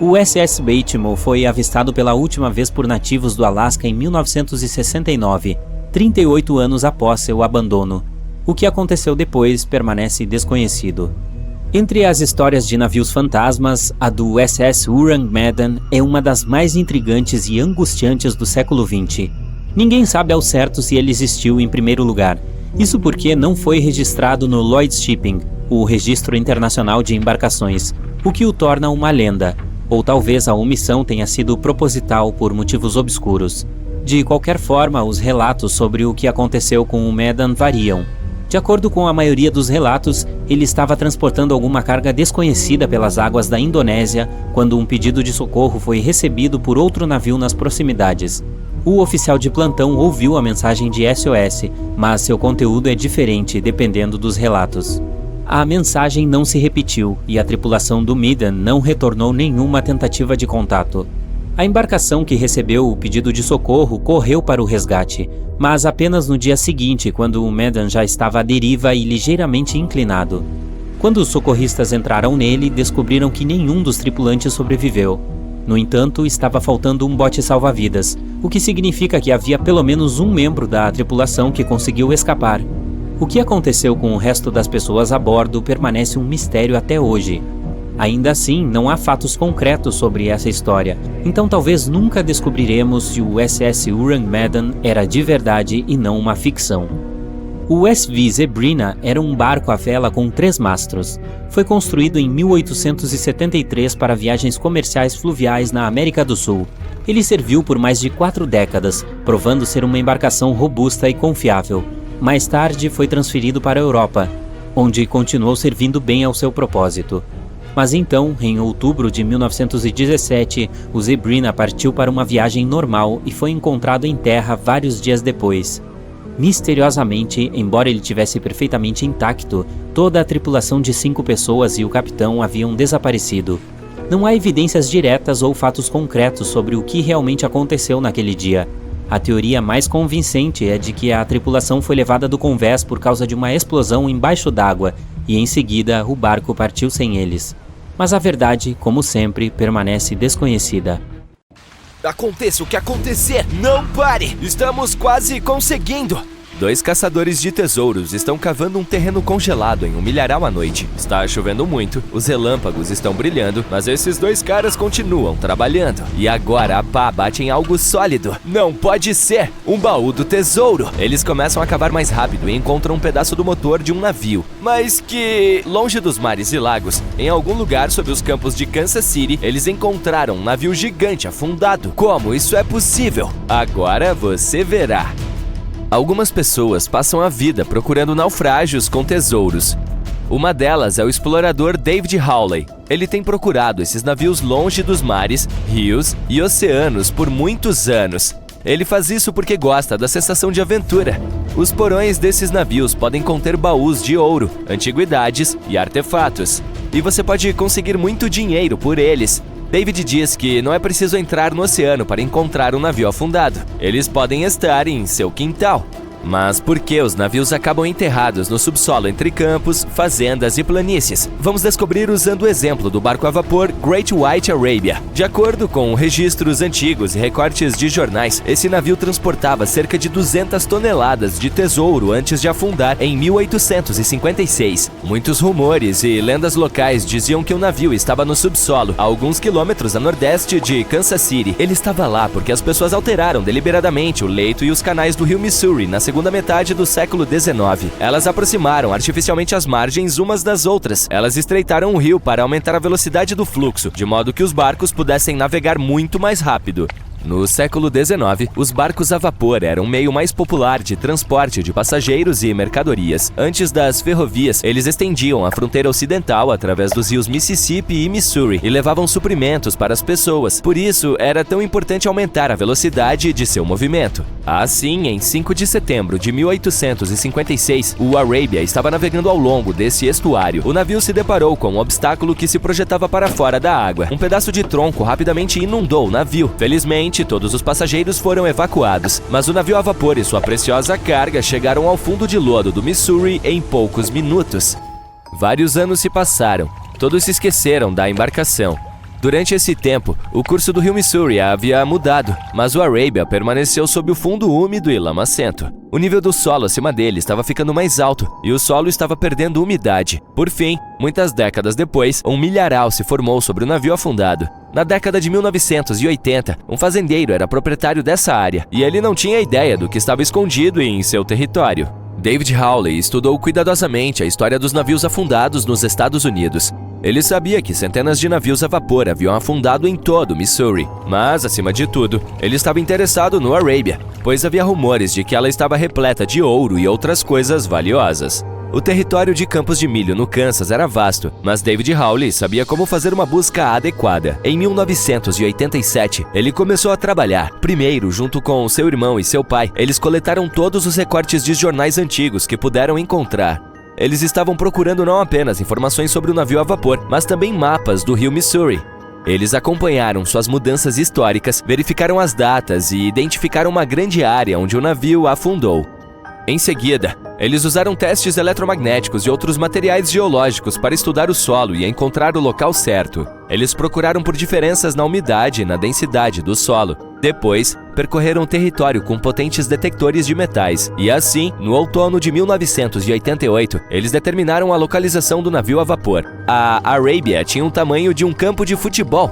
O USS Baltimore foi avistado pela última vez por nativos do Alasca em 1969, 38 anos após seu abandono. O que aconteceu depois permanece desconhecido. Entre as histórias de navios fantasmas, a do USS Urang Medan é uma das mais intrigantes e angustiantes do século XX. Ninguém sabe ao certo se ele existiu em primeiro lugar. Isso porque não foi registrado no Lloyd's Shipping, o registro internacional de embarcações, o que o torna uma lenda. Ou talvez a omissão tenha sido proposital por motivos obscuros. De qualquer forma, os relatos sobre o que aconteceu com o Medan variam. De acordo com a maioria dos relatos, ele estava transportando alguma carga desconhecida pelas águas da Indonésia quando um pedido de socorro foi recebido por outro navio nas proximidades. O oficial de plantão ouviu a mensagem de SOS, mas seu conteúdo é diferente dependendo dos relatos. A mensagem não se repetiu e a tripulação do Medan não retornou nenhuma tentativa de contato. A embarcação que recebeu o pedido de socorro correu para o resgate, mas apenas no dia seguinte, quando o Medan já estava à deriva e ligeiramente inclinado. Quando os socorristas entraram nele, descobriram que nenhum dos tripulantes sobreviveu. No entanto, estava faltando um bote salva-vidas, o que significa que havia pelo menos um membro da tripulação que conseguiu escapar. O que aconteceu com o resto das pessoas a bordo permanece um mistério até hoje. Ainda assim, não há fatos concretos sobre essa história, então talvez nunca descobriremos se o USS Urang Medan era de verdade e não uma ficção. O USV Zebrina era um barco à vela com 3 mastros. Foi construído em 1873 para viagens comerciais fluviais na América do Sul. Ele serviu por mais de 4 décadas, provando ser uma embarcação robusta e confiável. Mais tarde foi transferido para a Europa, onde continuou servindo bem ao seu propósito. Mas então, em outubro de 1917, o Zebrina partiu para uma viagem normal e foi encontrado em terra vários dias depois. Misteriosamente, embora ele tivesse perfeitamente intacto, toda a tripulação de 5 pessoas e o capitão haviam desaparecido. Não há evidências diretas ou fatos concretos sobre o que realmente aconteceu naquele dia. A teoria mais convincente é de que a tripulação foi levada do convés por causa de uma explosão embaixo d'água e em seguida o barco partiu sem eles. Mas a verdade, como sempre, permanece desconhecida. Aconteça o que acontecer, não pare! Estamos quase conseguindo! Dois caçadores de tesouros estão cavando um terreno congelado em um milharal à noite. Está chovendo muito, os relâmpagos estão brilhando, mas esses dois caras continuam trabalhando. E agora a pá bate em algo sólido. Não pode ser! Um baú do tesouro! Eles começam a cavar mais rápido e encontram um pedaço do motor de um navio. Mas que, longe dos mares e lagos, em algum lugar sob os campos de Kansas City, eles encontraram um navio gigante afundado. Como isso é possível? Agora você verá. Algumas pessoas passam a vida procurando naufrágios com tesouros. Uma delas é o explorador David Hawley. Ele tem procurado esses navios longe dos mares, rios e oceanos por muitos anos. Ele faz isso porque gosta da sensação de aventura. Os porões desses navios podem conter baús de ouro, antiguidades e artefatos. E você pode conseguir muito dinheiro por eles. David diz que não é preciso entrar no oceano para encontrar um navio afundado. Eles podem estar em seu quintal. Mas por que os navios acabam enterrados no subsolo entre campos, fazendas e planícies? Vamos descobrir usando o exemplo do barco a vapor Great White Arabia. De acordo com registros antigos e recortes de jornais, esse navio transportava cerca de 200 toneladas de tesouro antes de afundar em 1856. Muitos rumores e lendas locais diziam que o navio estava no subsolo, a alguns quilômetros a nordeste de Kansas City. Ele estava lá porque as pessoas alteraram deliberadamente o leito e os canais do rio Missouri na segunda metade do século XIX. Elas aproximaram artificialmente as margens umas das outras. Elas estreitaram o rio para aumentar a velocidade do fluxo, de modo que os barcos pudessem navegar muito mais rápido. No século XIX, os barcos a vapor eram o meio mais popular de transporte de passageiros e mercadorias. Antes das ferrovias, eles estendiam a fronteira ocidental através dos rios Mississippi e Missouri e levavam suprimentos para as pessoas. Por isso, era tão importante aumentar a velocidade de seu movimento. Assim, em 5 de setembro de 1856, o Arabia estava navegando ao longo desse estuário. O navio se deparou com um obstáculo que se projetava para fora da água. Um pedaço de tronco rapidamente inundou o navio. Felizmente, todos os passageiros foram evacuados, mas o navio a vapor e sua preciosa carga chegaram ao fundo de lodo do Missouri em poucos minutos. Vários anos se passaram. Todos se esqueceram da embarcação. Durante esse tempo, o curso do rio Missouri havia mudado, mas o Arabia permaneceu sob o fundo úmido e lamacento. O nível do solo acima dele estava ficando mais alto e o solo estava perdendo umidade. Por fim, muitas décadas depois, um milharal se formou sobre o navio afundado. Na década de 1980, um fazendeiro era proprietário dessa área e ele não tinha ideia do que estava escondido em seu território. David Hawley estudou cuidadosamente a história dos navios afundados nos Estados Unidos. Ele sabia que centenas de navios a vapor haviam afundado em todo o Missouri, mas, acima de tudo, ele estava interessado no Arabia, pois havia rumores de que ela estava repleta de ouro e outras coisas valiosas. O território de Campos de Milho, no Kansas, era vasto, mas David Hawley sabia como fazer uma busca adequada. Em 1987, ele começou a trabalhar. Primeiro, junto com seu irmão e seu pai, eles coletaram todos os recortes de jornais antigos que puderam encontrar. Eles estavam procurando não apenas informações sobre o navio a vapor, mas também mapas do rio Missouri. Eles acompanharam suas mudanças históricas, verificaram as datas e identificaram uma grande área onde o navio afundou. Em seguida, eles usaram testes eletromagnéticos e outros materiais geológicos para estudar o solo e encontrar o local certo. Eles procuraram por diferenças na umidade e na densidade do solo. Depois, percorreram o território com potentes detectores de metais. E assim, no outono de 1988, eles determinaram a localização do navio a vapor. A Arabia tinha o tamanho de um campo de futebol.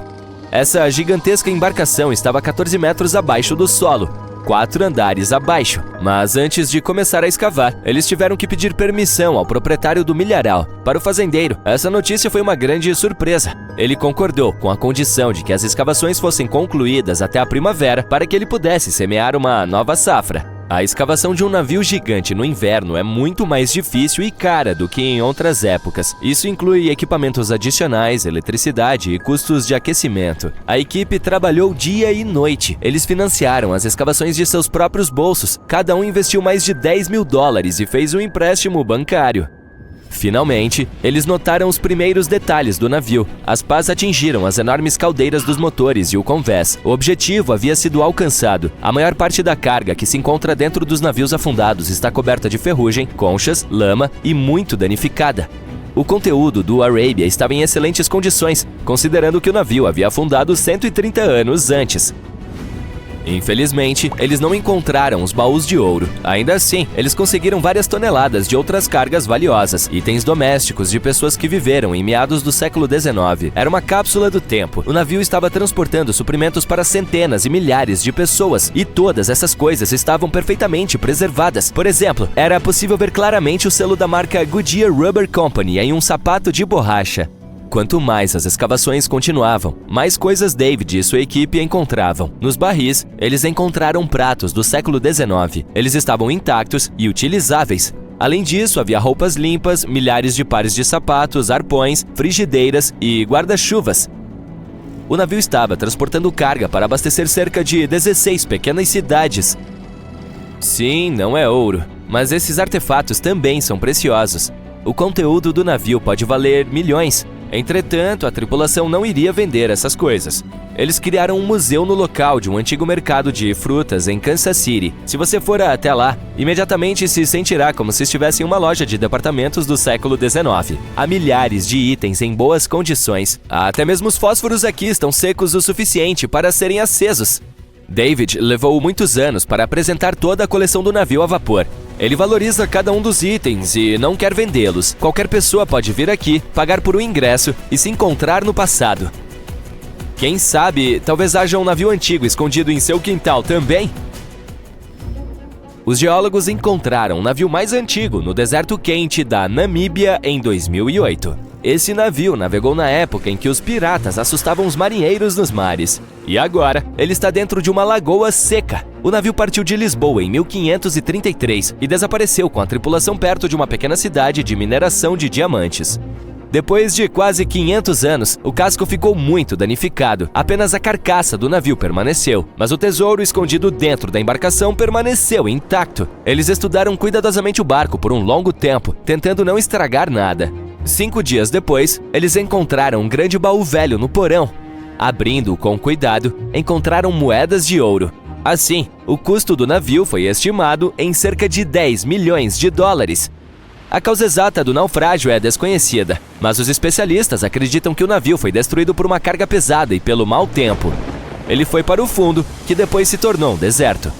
Essa gigantesca embarcação estava 14 metros abaixo do solo, 4 andares abaixo. Mas antes de começar a escavar, eles tiveram que pedir permissão ao proprietário do milharal. Para o fazendeiro, essa notícia foi uma grande surpresa. Ele concordou com a condição de que as escavações fossem concluídas até a primavera para que ele pudesse semear uma nova safra. A escavação de um navio gigante no inverno é muito mais difícil e cara do que em outras épocas. Isso inclui equipamentos adicionais, eletricidade e custos de aquecimento. A equipe trabalhou dia e noite. Eles financiaram as escavações de seus próprios bolsos. Cada um investiu mais de $10 mil e fez um empréstimo bancário. Finalmente, eles notaram os primeiros detalhes do navio. As pás atingiram as enormes caldeiras dos motores e o convés. O objetivo havia sido alcançado. A maior parte da carga que se encontra dentro dos navios afundados está coberta de ferrugem, conchas, lama e muito danificada. O conteúdo do Arabia estava em excelentes condições, considerando que o navio havia afundado 130 anos antes. Infelizmente, eles não encontraram os baús de ouro. Ainda assim, eles conseguiram várias toneladas de outras cargas valiosas, itens domésticos de pessoas que viveram em meados do século XIX. Era uma cápsula do tempo. O navio estava transportando suprimentos para centenas e milhares de pessoas, e todas essas coisas estavam perfeitamente preservadas. Por exemplo, era possível ver claramente o selo da marca Goodyear Rubber Company em um sapato de borracha. Quanto mais as escavações continuavam, mais coisas David e sua equipe encontravam. Nos barris, eles encontraram pratos do século XIX. Eles estavam intactos e utilizáveis. Além disso, havia roupas limpas, milhares de pares de sapatos, arpões, frigideiras e guarda-chuvas. O navio estava transportando carga para abastecer cerca de 16 pequenas cidades. Sim, não é ouro, mas esses artefatos também são preciosos. O conteúdo do navio pode valer milhões. Entretanto, a tripulação não iria vender essas coisas. Eles criaram um museu no local de um antigo mercado de frutas em Kansas City. Se você for até lá, imediatamente se sentirá como se estivesse em uma loja de departamentos do século XIX. Há milhares de itens em boas condições. Até mesmo os fósforos aqui estão secos o suficiente para serem acesos. David levou muitos anos para apresentar toda a coleção do navio a vapor. Ele valoriza cada um dos itens e não quer vendê-los. Qualquer pessoa pode vir aqui, pagar por um ingresso e se encontrar no passado. Quem sabe, talvez haja um navio antigo escondido em seu quintal também? Os geólogos encontraram um navio mais antigo no deserto quente da Namíbia em 2008. Esse navio navegou na época em que os piratas assustavam os marinheiros nos mares. E agora, ele está dentro de uma lagoa seca. O navio partiu de Lisboa em 1533 e desapareceu com a tripulação perto de uma pequena cidade de mineração de diamantes. Depois de quase 500 anos, o casco ficou muito danificado. Apenas a carcaça do navio permaneceu, mas o tesouro escondido dentro da embarcação permaneceu intacto. Eles estudaram cuidadosamente o barco por um longo tempo, tentando não estragar nada. 5 dias depois, eles encontraram um grande baú velho no porão. Abrindo-o com cuidado, encontraram moedas de ouro. Assim, o custo do navio foi estimado em cerca de 10 milhões de dólares. A causa exata do naufrágio é desconhecida, mas os especialistas acreditam que o navio foi destruído por uma carga pesada e pelo mau tempo. Ele foi para o fundo, que depois se tornou um deserto.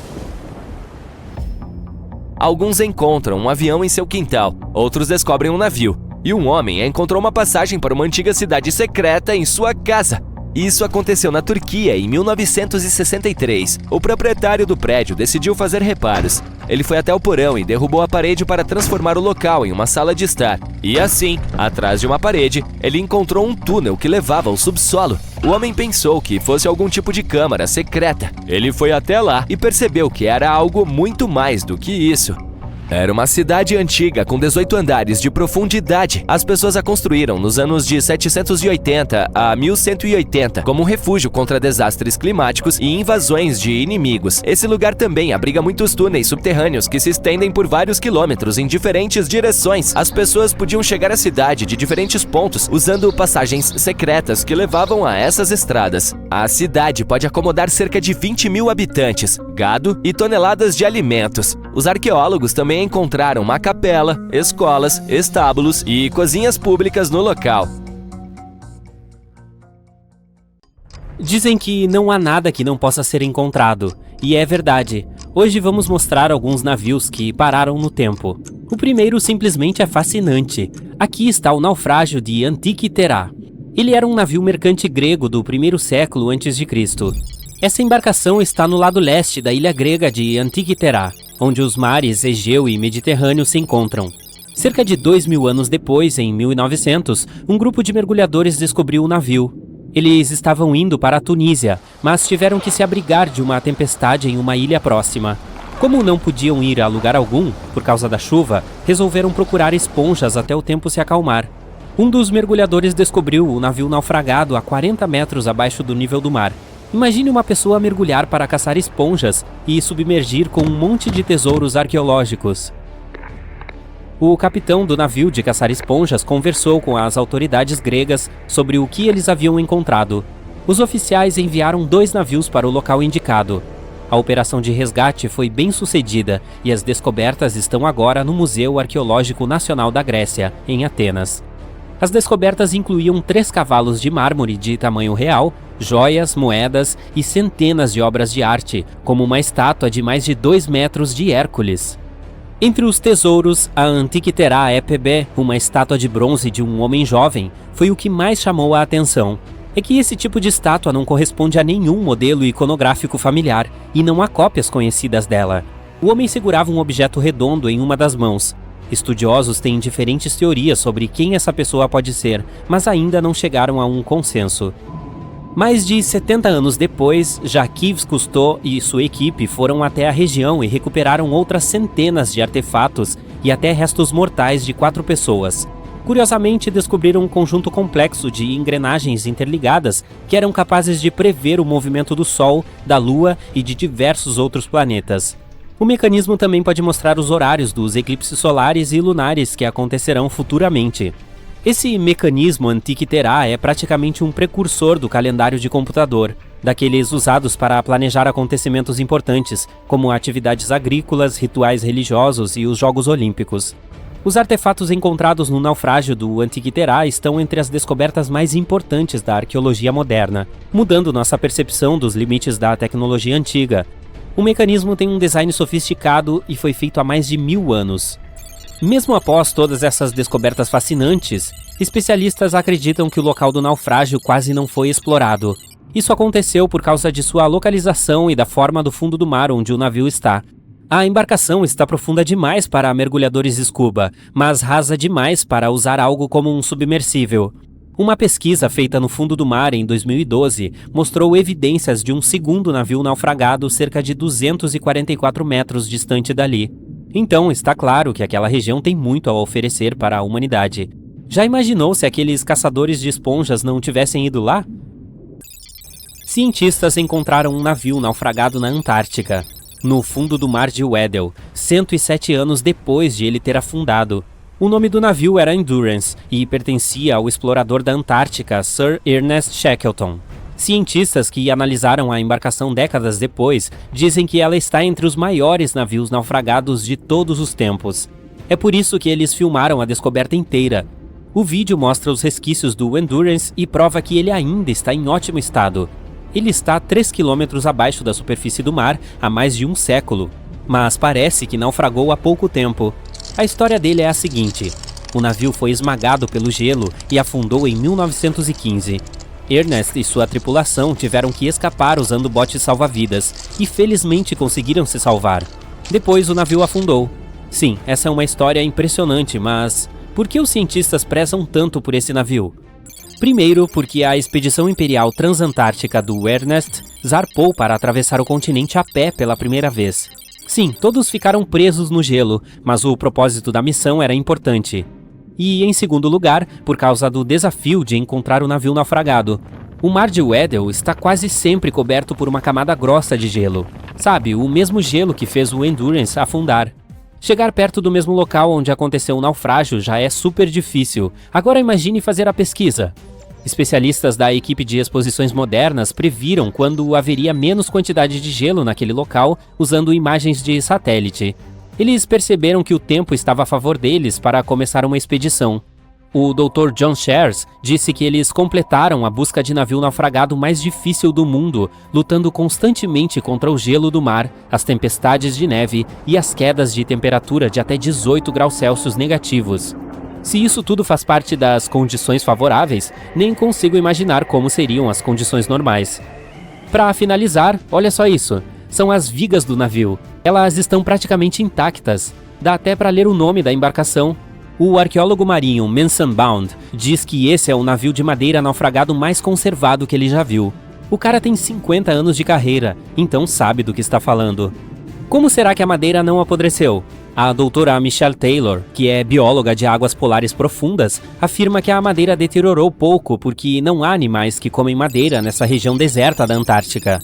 Alguns encontram um avião em seu quintal, outros descobrem um navio, e um homem encontrou uma passagem para uma antiga cidade secreta em sua casa. Isso aconteceu na Turquia em 1963. O proprietário do prédio decidiu fazer reparos. Ele foi até o porão e derrubou a parede para transformar o local em uma sala de estar. E assim, atrás de uma parede, ele encontrou um túnel que levava ao subsolo. O homem pensou que fosse algum tipo de câmara secreta. Ele foi até lá e percebeu que era algo muito mais do que isso. Era uma cidade antiga com 18 andares de profundidade. As pessoas a construíram nos anos de 780 a 1180 como um refúgio contra desastres climáticos e invasões de inimigos. Esse lugar também abriga muitos túneis subterrâneos que se estendem por vários quilômetros em diferentes direções. As pessoas podiam chegar à cidade de diferentes pontos usando passagens secretas que levavam a essas estradas. A cidade pode acomodar cerca de 20 mil habitantes, gado e toneladas de alimentos. Os arqueólogos também encontraram uma capela, escolas, estábulos e cozinhas públicas no local. Dizem que não há nada que não possa ser encontrado, e é verdade. Hoje vamos mostrar alguns navios que pararam no tempo. O primeiro simplesmente é fascinante. Aqui está o naufrágio de Antikythera. Ele era um navio mercante grego do 1º século a.C. Essa embarcação está no lado leste da ilha grega de Antikythera, onde os mares Egeu e Mediterrâneo se encontram. Cerca de 2000 anos depois, em 1900, um grupo de mergulhadores descobriu o navio. Eles estavam indo para a Tunísia, mas tiveram que se abrigar de uma tempestade em uma ilha próxima. Como não podiam ir a lugar algum, por causa da chuva, resolveram procurar esponjas até o tempo se acalmar. Um dos mergulhadores descobriu o navio naufragado a 40 metros abaixo do nível do mar. Imagine uma pessoa mergulhar para caçar esponjas e submergir com um monte de tesouros arqueológicos. O capitão do navio de caçar esponjas conversou com as autoridades gregas sobre o que eles haviam encontrado. Os oficiais enviaram 2 navios para o local indicado. A operação de resgate foi bem sucedida e as descobertas estão agora no Museu Arqueológico Nacional da Grécia, em Atenas. As descobertas incluíam 3 cavalos de mármore de tamanho real, joias, moedas e centenas de obras de arte, como uma estátua de mais de 2 metros de Hércules. Entre os tesouros, a Antikythera epebe, uma estátua de bronze de um homem jovem, foi o que mais chamou a atenção. É que esse tipo de estátua não corresponde a nenhum modelo iconográfico familiar, e não há cópias conhecidas dela. O homem segurava um objeto redondo em uma das mãos. Estudiosos têm diferentes teorias sobre quem essa pessoa pode ser, mas ainda não chegaram a um consenso. Mais de 70 anos depois, Jacques Cousteau e sua equipe foram até a região e recuperaram outras centenas de artefatos e até restos mortais de 4 pessoas. Curiosamente, descobriram um conjunto complexo de engrenagens interligadas que eram capazes de prever o movimento do Sol, da Lua e de diversos outros planetas. O mecanismo também pode mostrar os horários dos eclipses solares e lunares que acontecerão futuramente. Esse mecanismo Antikythera é praticamente um precursor do calendário de computador, daqueles usados para planejar acontecimentos importantes, como atividades agrícolas, rituais religiosos e os Jogos Olímpicos. Os artefatos encontrados no naufrágio do Antikythera estão entre as descobertas mais importantes da arqueologia moderna, mudando nossa percepção dos limites da tecnologia antiga. O mecanismo tem um design sofisticado e foi feito há mais de 1000 anos. Mesmo após todas essas descobertas fascinantes, especialistas acreditam que o local do naufrágio quase não foi explorado. Isso aconteceu por causa de sua localização e da forma do fundo do mar onde o navio está. A embarcação está profunda demais para mergulhadores scuba, mas rasa demais para usar algo como um submersível. Uma pesquisa feita no fundo do mar em 2012 mostrou evidências de um segundo navio naufragado cerca de 244 metros distante dali. Então, está claro que aquela região tem muito a oferecer para a humanidade. Já imaginou se aqueles caçadores de esponjas não tivessem ido lá? Cientistas encontraram um navio naufragado na Antártica, no fundo do mar de Weddell, 107 anos depois de ele ter afundado. O nome do navio era Endurance e pertencia ao explorador da Antártica, Sir Ernest Shackleton. Cientistas que analisaram a embarcação décadas depois dizem que ela está entre os maiores navios naufragados de todos os tempos. É por isso que eles filmaram a descoberta inteira. O vídeo mostra os resquícios do Endurance e prova que ele ainda está em ótimo estado. Ele está a 3 quilômetros abaixo da superfície do mar há mais de um século, mas parece que naufragou há pouco tempo. A história dele é a seguinte: o navio foi esmagado pelo gelo e afundou em 1915. Ernest e sua tripulação tiveram que escapar usando botes salva-vidas e felizmente conseguiram se salvar. Depois o navio afundou. Sim, essa é uma história impressionante, mas por que os cientistas prezam tanto por esse navio? Primeiro, porque a expedição imperial transantártica do Ernest zarpou para atravessar o continente a pé pela primeira vez. Sim, todos ficaram presos no gelo, mas o propósito da missão era importante. E, em segundo lugar, por causa do desafio de encontrar o navio naufragado. O mar de Weddell está quase sempre coberto por uma camada grossa de gelo. Sabe, o mesmo gelo que fez o Endurance afundar. Chegar perto do mesmo local onde aconteceu o naufrágio já é super difícil. Agora imagine fazer a pesquisa. Especialistas da equipe de exposições modernas previram quando haveria menos quantidade de gelo naquele local usando imagens de satélite. Eles perceberam que o tempo estava a favor deles para começar uma expedição. O Dr. John Shears disse que eles completaram a busca de navio naufragado mais difícil do mundo, lutando constantemente contra o gelo do mar, as tempestades de neve e as quedas de temperatura de até 18 graus Celsius negativos. Se isso tudo faz parte das condições favoráveis, nem consigo imaginar como seriam as condições normais. Para finalizar, olha só isso. São as vigas do navio. Elas estão praticamente intactas. Dá até para ler o nome da embarcação. O arqueólogo marinho Manson Bound diz que esse é o navio de madeira naufragado mais conservado que ele já viu. O cara tem 50 anos de carreira, então sabe do que está falando. Como será que a madeira não apodreceu? A doutora Michelle Taylor, que é bióloga de águas polares profundas, afirma que a madeira deteriorou pouco porque não há animais que comem madeira nessa região deserta da Antártica.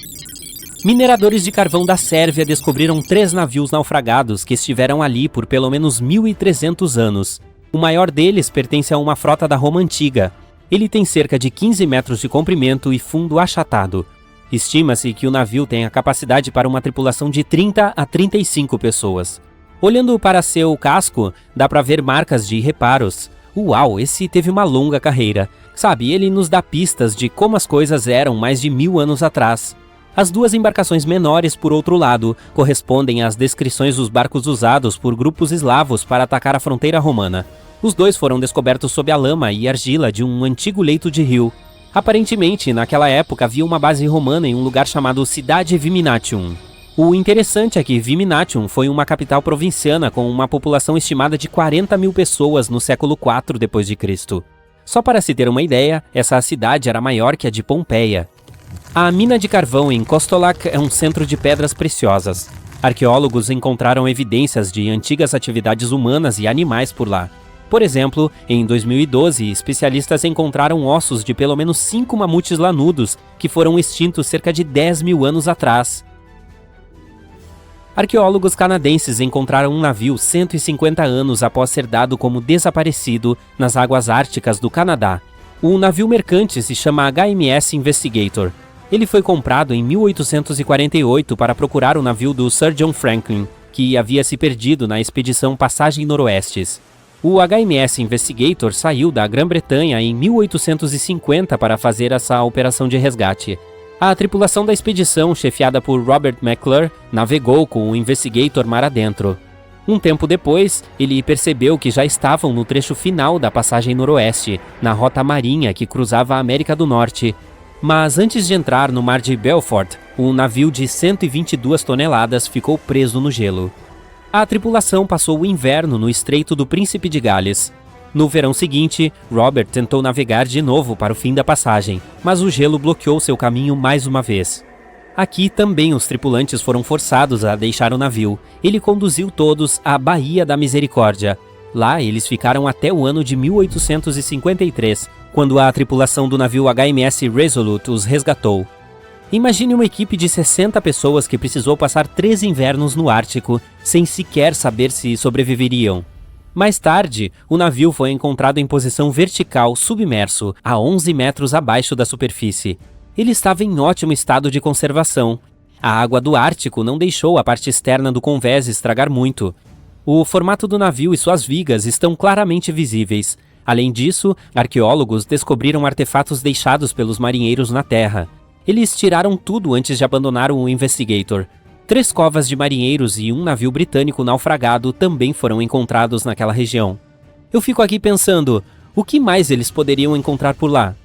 Mineradores de carvão da Sérvia descobriram 3 navios naufragados que estiveram ali por pelo menos 1.300 anos. O maior deles pertence a uma frota da Roma Antiga. Ele tem cerca de 15 metros de comprimento e fundo achatado. Estima-se que o navio tem a capacidade para uma tripulação de 30 a 35 pessoas. Olhando para seu casco, dá para ver marcas de reparos. Uau, esse teve uma longa carreira. Sabe, ele nos dá pistas de como as coisas eram mais de 1000 anos atrás. As duas embarcações menores, por outro lado, correspondem às descrições dos barcos usados por grupos eslavos para atacar a fronteira romana. Os dois foram descobertos sob a lama e argila de um antigo leito de rio. Aparentemente, naquela época havia uma base romana em um lugar chamado Cidade Viminatium. O interessante é que Viminatium foi uma capital provinciana com uma população estimada de 40 mil pessoas no século IV d.C. Só para se ter uma ideia, essa cidade era maior que a de Pompeia. A mina de carvão em Kostolac é um centro de pedras preciosas. Arqueólogos encontraram evidências de antigas atividades humanas e animais por lá. Por exemplo, em 2012, especialistas encontraram ossos de pelo menos 5 mamutes lanudos que foram extintos cerca de 10 mil anos atrás. Arqueólogos canadenses encontraram um navio 150 anos após ser dado como desaparecido nas águas árticas do Canadá. O navio mercante se chama HMS Investigator. Ele foi comprado em 1848 para procurar o navio do Sir John Franklin, que havia se perdido na expedição Passagem Noroestes. O HMS Investigator saiu da Grã-Bretanha em 1850 para fazer essa operação de resgate. A tripulação da expedição, chefiada por Robert McClure, navegou com o Investigator mar adentro. Um tempo depois, ele percebeu que já estavam no trecho final da Passagem Noroeste, na rota marinha que cruzava a América do Norte. Mas antes de entrar no Mar de Belfort, o navio de 122 toneladas ficou preso no gelo. A tripulação passou o inverno no Estreito do Príncipe de Gales. No verão seguinte, Robert tentou navegar de novo para o fim da passagem, mas o gelo bloqueou seu caminho mais uma vez. Aqui também os tripulantes foram forçados a deixar o navio. Ele conduziu todos à Baía da Misericórdia. Lá eles ficaram até o ano de 1853, quando a tripulação do navio HMS Resolute os resgatou. Imagine uma equipe de 60 pessoas que precisou passar 3 invernos no Ártico, sem sequer saber se sobreviveriam. Mais tarde, o navio foi encontrado em posição vertical, submerso, a 11 metros abaixo da superfície. Ele estava em ótimo estado de conservação. A água do Ártico não deixou a parte externa do convés estragar muito. O formato do navio e suas vigas estão claramente visíveis. Além disso, arqueólogos descobriram artefatos deixados pelos marinheiros na terra. Eles tiraram tudo antes de abandonar o Investigator. 3 covas de marinheiros e um navio britânico naufragado também foram encontrados naquela região. Eu fico aqui pensando, o que mais eles poderiam encontrar por lá?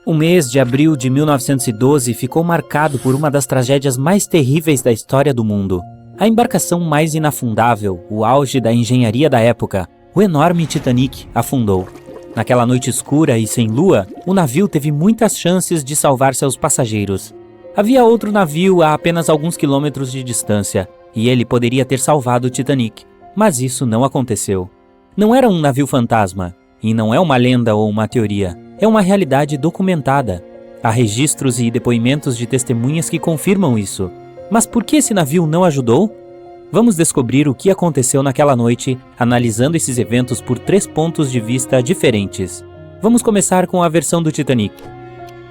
O mês de abril de 1912 ficou marcado por uma das tragédias mais terríveis da história do mundo. A embarcação mais inafundável, o auge da engenharia da época, o enorme Titanic, afundou. Naquela noite escura e sem lua, o navio teve muitas chances de salvar seus passageiros. Havia outro navio a apenas alguns quilômetros de distância, e ele poderia ter salvado o Titanic, mas isso não aconteceu. Não era um navio fantasma, e não é uma lenda ou uma teoria, é uma realidade documentada. Há registros e depoimentos de testemunhas que confirmam isso. Mas por que esse navio não ajudou? Vamos descobrir o que aconteceu naquela noite, analisando esses eventos por 3 pontos de vista diferentes. Vamos começar com a versão do Titanic.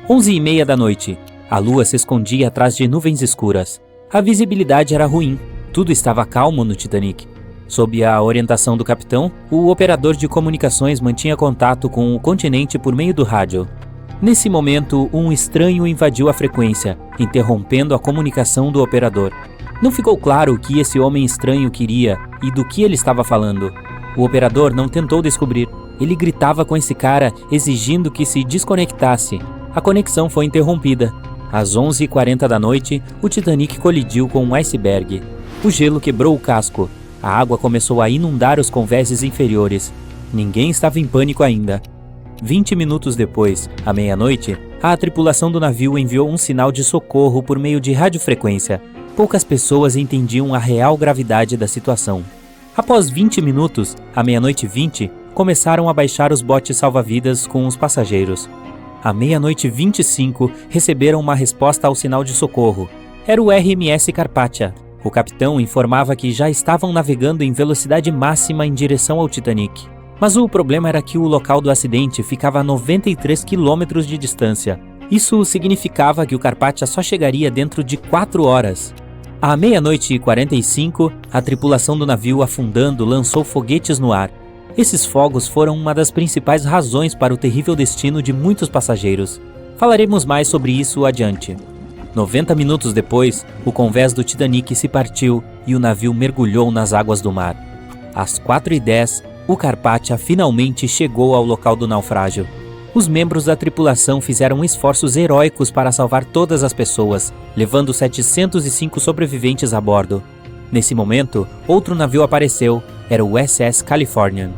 11h30 da noite. A lua se escondia atrás de nuvens escuras. A visibilidade era ruim. Tudo estava calmo no Titanic. Sob a orientação do capitão, o operador de comunicações mantinha contato com o continente por meio do rádio. Nesse momento, um estranho invadiu a frequência, interrompendo a comunicação do operador. Não ficou claro o que esse homem estranho queria e do que ele estava falando. O operador não tentou descobrir. Ele gritava com esse cara, exigindo que se desconectasse. A conexão foi interrompida. Às 11h40 da noite, o Titanic colidiu com um iceberg. O gelo quebrou o casco. A água começou a inundar os convéses inferiores. Ninguém estava em pânico ainda. 20 minutos depois, à meia-noite, a tripulação do navio enviou um sinal de socorro por meio de radiofrequência. Poucas pessoas entendiam a real gravidade da situação. Após 20 minutos, à meia-noite 20, começaram a baixar os botes salva-vidas com os passageiros. À meia-noite 25, receberam uma resposta ao sinal de socorro. Era o RMS Carpathia. O capitão informava que já estavam navegando em velocidade máxima em direção ao Titanic. Mas o problema era que o local do acidente ficava a 93 quilômetros de distância. Isso significava que o Carpathia só chegaria dentro de 4 horas. À meia-noite e 45, a tripulação do navio afundando lançou foguetes no ar. Esses fogos foram uma das principais razões para o terrível destino de muitos passageiros. Falaremos mais sobre isso adiante. 90 minutos depois, o convés do Titanic se partiu e o navio mergulhou nas águas do mar. Às 4h10, o Carpathia finalmente chegou ao local do naufrágio. Os membros da tripulação fizeram esforços heróicos para salvar todas as pessoas, levando 705 sobreviventes a bordo. Nesse momento, outro navio apareceu, era o SS Californian.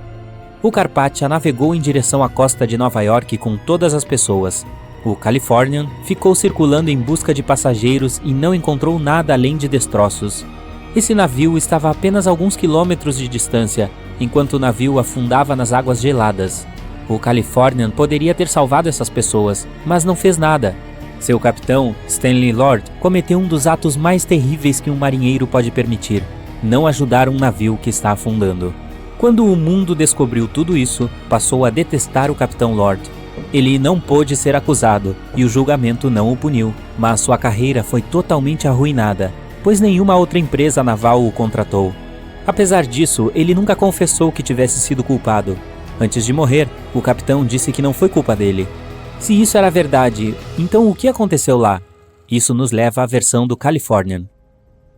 O Carpathia navegou em direção à costa de Nova York com todas as pessoas. O Californian ficou circulando em busca de passageiros e não encontrou nada além de destroços. Esse navio estava a apenas alguns quilômetros de distância, enquanto o navio afundava nas águas geladas. O Californian poderia ter salvado essas pessoas, mas não fez nada. Seu capitão, Stanley Lord, cometeu um dos atos mais terríveis que um marinheiro pode permitir: não ajudar um navio que está afundando. Quando o mundo descobriu tudo isso, passou a detestar o capitão Lord. Ele não pôde ser acusado e o julgamento não o puniu, mas sua carreira foi totalmente arruinada, pois nenhuma outra empresa naval o contratou. Apesar disso, ele nunca confessou que tivesse sido culpado. Antes de morrer, o capitão disse que não foi culpa dele. Se isso era verdade, então o que aconteceu lá? Isso nos leva à versão do Californian.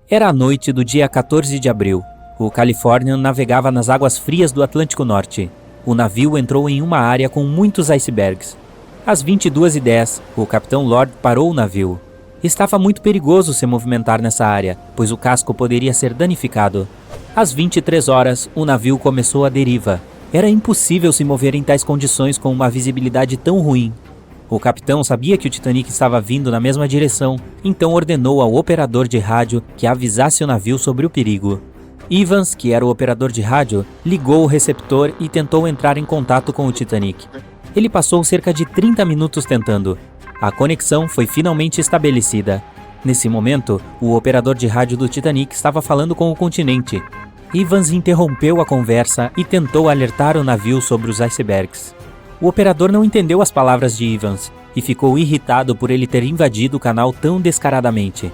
Era a noite do dia 14 de abril. O Californian navegava nas águas frias do Atlântico Norte. O navio entrou em uma área com muitos icebergs. Às 22h10, o capitão Lord parou o navio. Estava muito perigoso se movimentar nessa área, pois o casco poderia ser danificado. Às 23 horas, o navio começou a deriva. Era impossível se mover em tais condições com uma visibilidade tão ruim. O capitão sabia que o Titanic estava vindo na mesma direção, então ordenou ao operador de rádio que avisasse o navio sobre o perigo. Evans, que era o operador de rádio, ligou o receptor e tentou entrar em contato com o Titanic. Ele passou cerca de 30 minutos tentando. A conexão foi finalmente estabelecida. Nesse momento, o operador de rádio do Titanic estava falando com o continente. Evans interrompeu a conversa e tentou alertar o navio sobre os icebergs. O operador não entendeu as palavras de Evans e ficou irritado por ele ter invadido o canal tão descaradamente.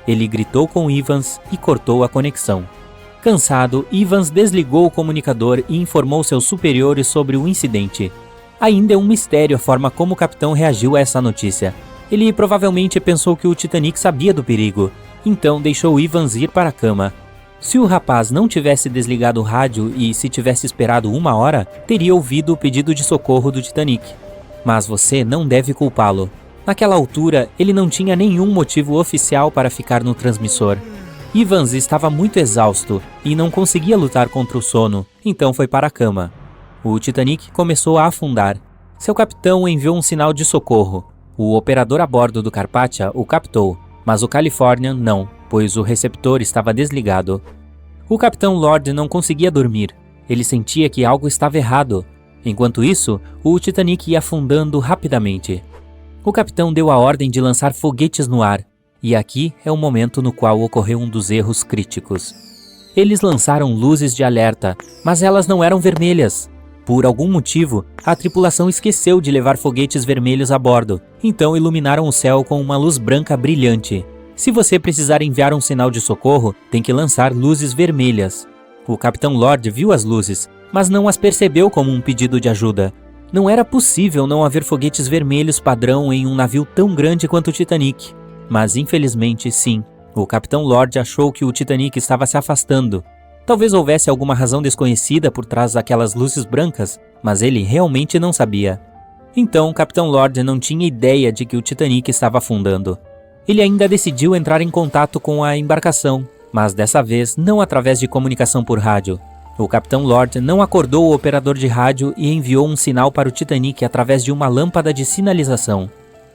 Ele gritou com Evans e cortou a conexão. Cansado, Evans desligou o comunicador e informou seus superiores sobre o incidente. Ainda é um mistério a forma como o capitão reagiu a essa notícia. Ele provavelmente pensou que o Titanic sabia do perigo, então deixou Evans ir para a cama. Se o rapaz não tivesse desligado o rádio e se tivesse esperado 1 hora, teria ouvido o pedido de socorro do Titanic. Mas você não deve culpá-lo. Naquela altura, ele não tinha nenhum motivo oficial para ficar no transmissor. Evans estava muito exausto e não conseguia lutar contra o sono, então foi para a cama. O Titanic começou a afundar. Seu capitão enviou um sinal de socorro. O operador a bordo do Carpathia o captou, mas o Californian não, pois o receptor estava desligado. O capitão Lord não conseguia dormir. Ele sentia que algo estava errado. Enquanto isso, o Titanic ia afundando rapidamente. O capitão deu a ordem de lançar foguetes no ar, e aqui é o momento no qual ocorreu um dos erros críticos. Eles lançaram luzes de alerta, mas elas não eram vermelhas. Por algum motivo, a tripulação esqueceu de levar foguetes vermelhos a bordo, então iluminaram o céu com uma luz branca brilhante. Se você precisar enviar um sinal de socorro, tem que lançar luzes vermelhas. O capitão Lord viu as luzes, mas não as percebeu como um pedido de ajuda. Não era possível não haver foguetes vermelhos padrão em um navio tão grande quanto o Titanic. Mas infelizmente sim, o capitão Lord achou que o Titanic estava se afastando. Talvez houvesse alguma razão desconhecida por trás daquelas luzes brancas, mas ele realmente não sabia. Então o capitão Lord não tinha ideia de que o Titanic estava afundando. Ele ainda decidiu entrar em contato com a embarcação, mas dessa vez não através de comunicação por rádio. O capitão Lord não acordou o operador de rádio e enviou um sinal para o Titanic através de uma lâmpada de sinalização.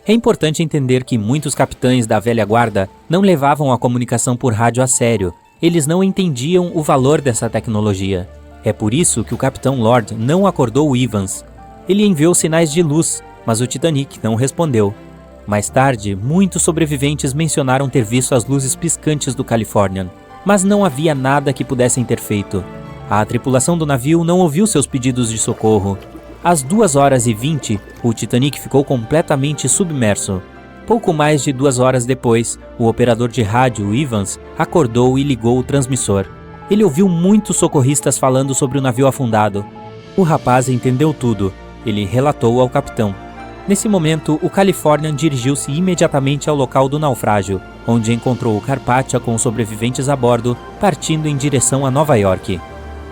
É importante entender que muitos capitães da velha guarda não levavam a comunicação por rádio a sério. Eles não entendiam o valor dessa tecnologia. É por isso que o capitão Lord não acordou o Evans. Ele enviou sinais de luz, mas o Titanic não respondeu. Mais tarde, muitos sobreviventes mencionaram ter visto as luzes piscantes do Californian, mas não havia nada que pudessem ter feito. A tripulação do navio não ouviu seus pedidos de socorro. Às 2h20, o Titanic ficou completamente submerso. Pouco mais de 2 horas depois, o operador de rádio, Evans, acordou e ligou o transmissor. Ele ouviu muitos socorristas falando sobre o navio afundado. O rapaz entendeu tudo. Ele relatou ao capitão. Nesse momento, o Californian dirigiu-se imediatamente ao local do naufrágio, onde encontrou o Carpathia com os sobreviventes a bordo, partindo em direção a Nova York.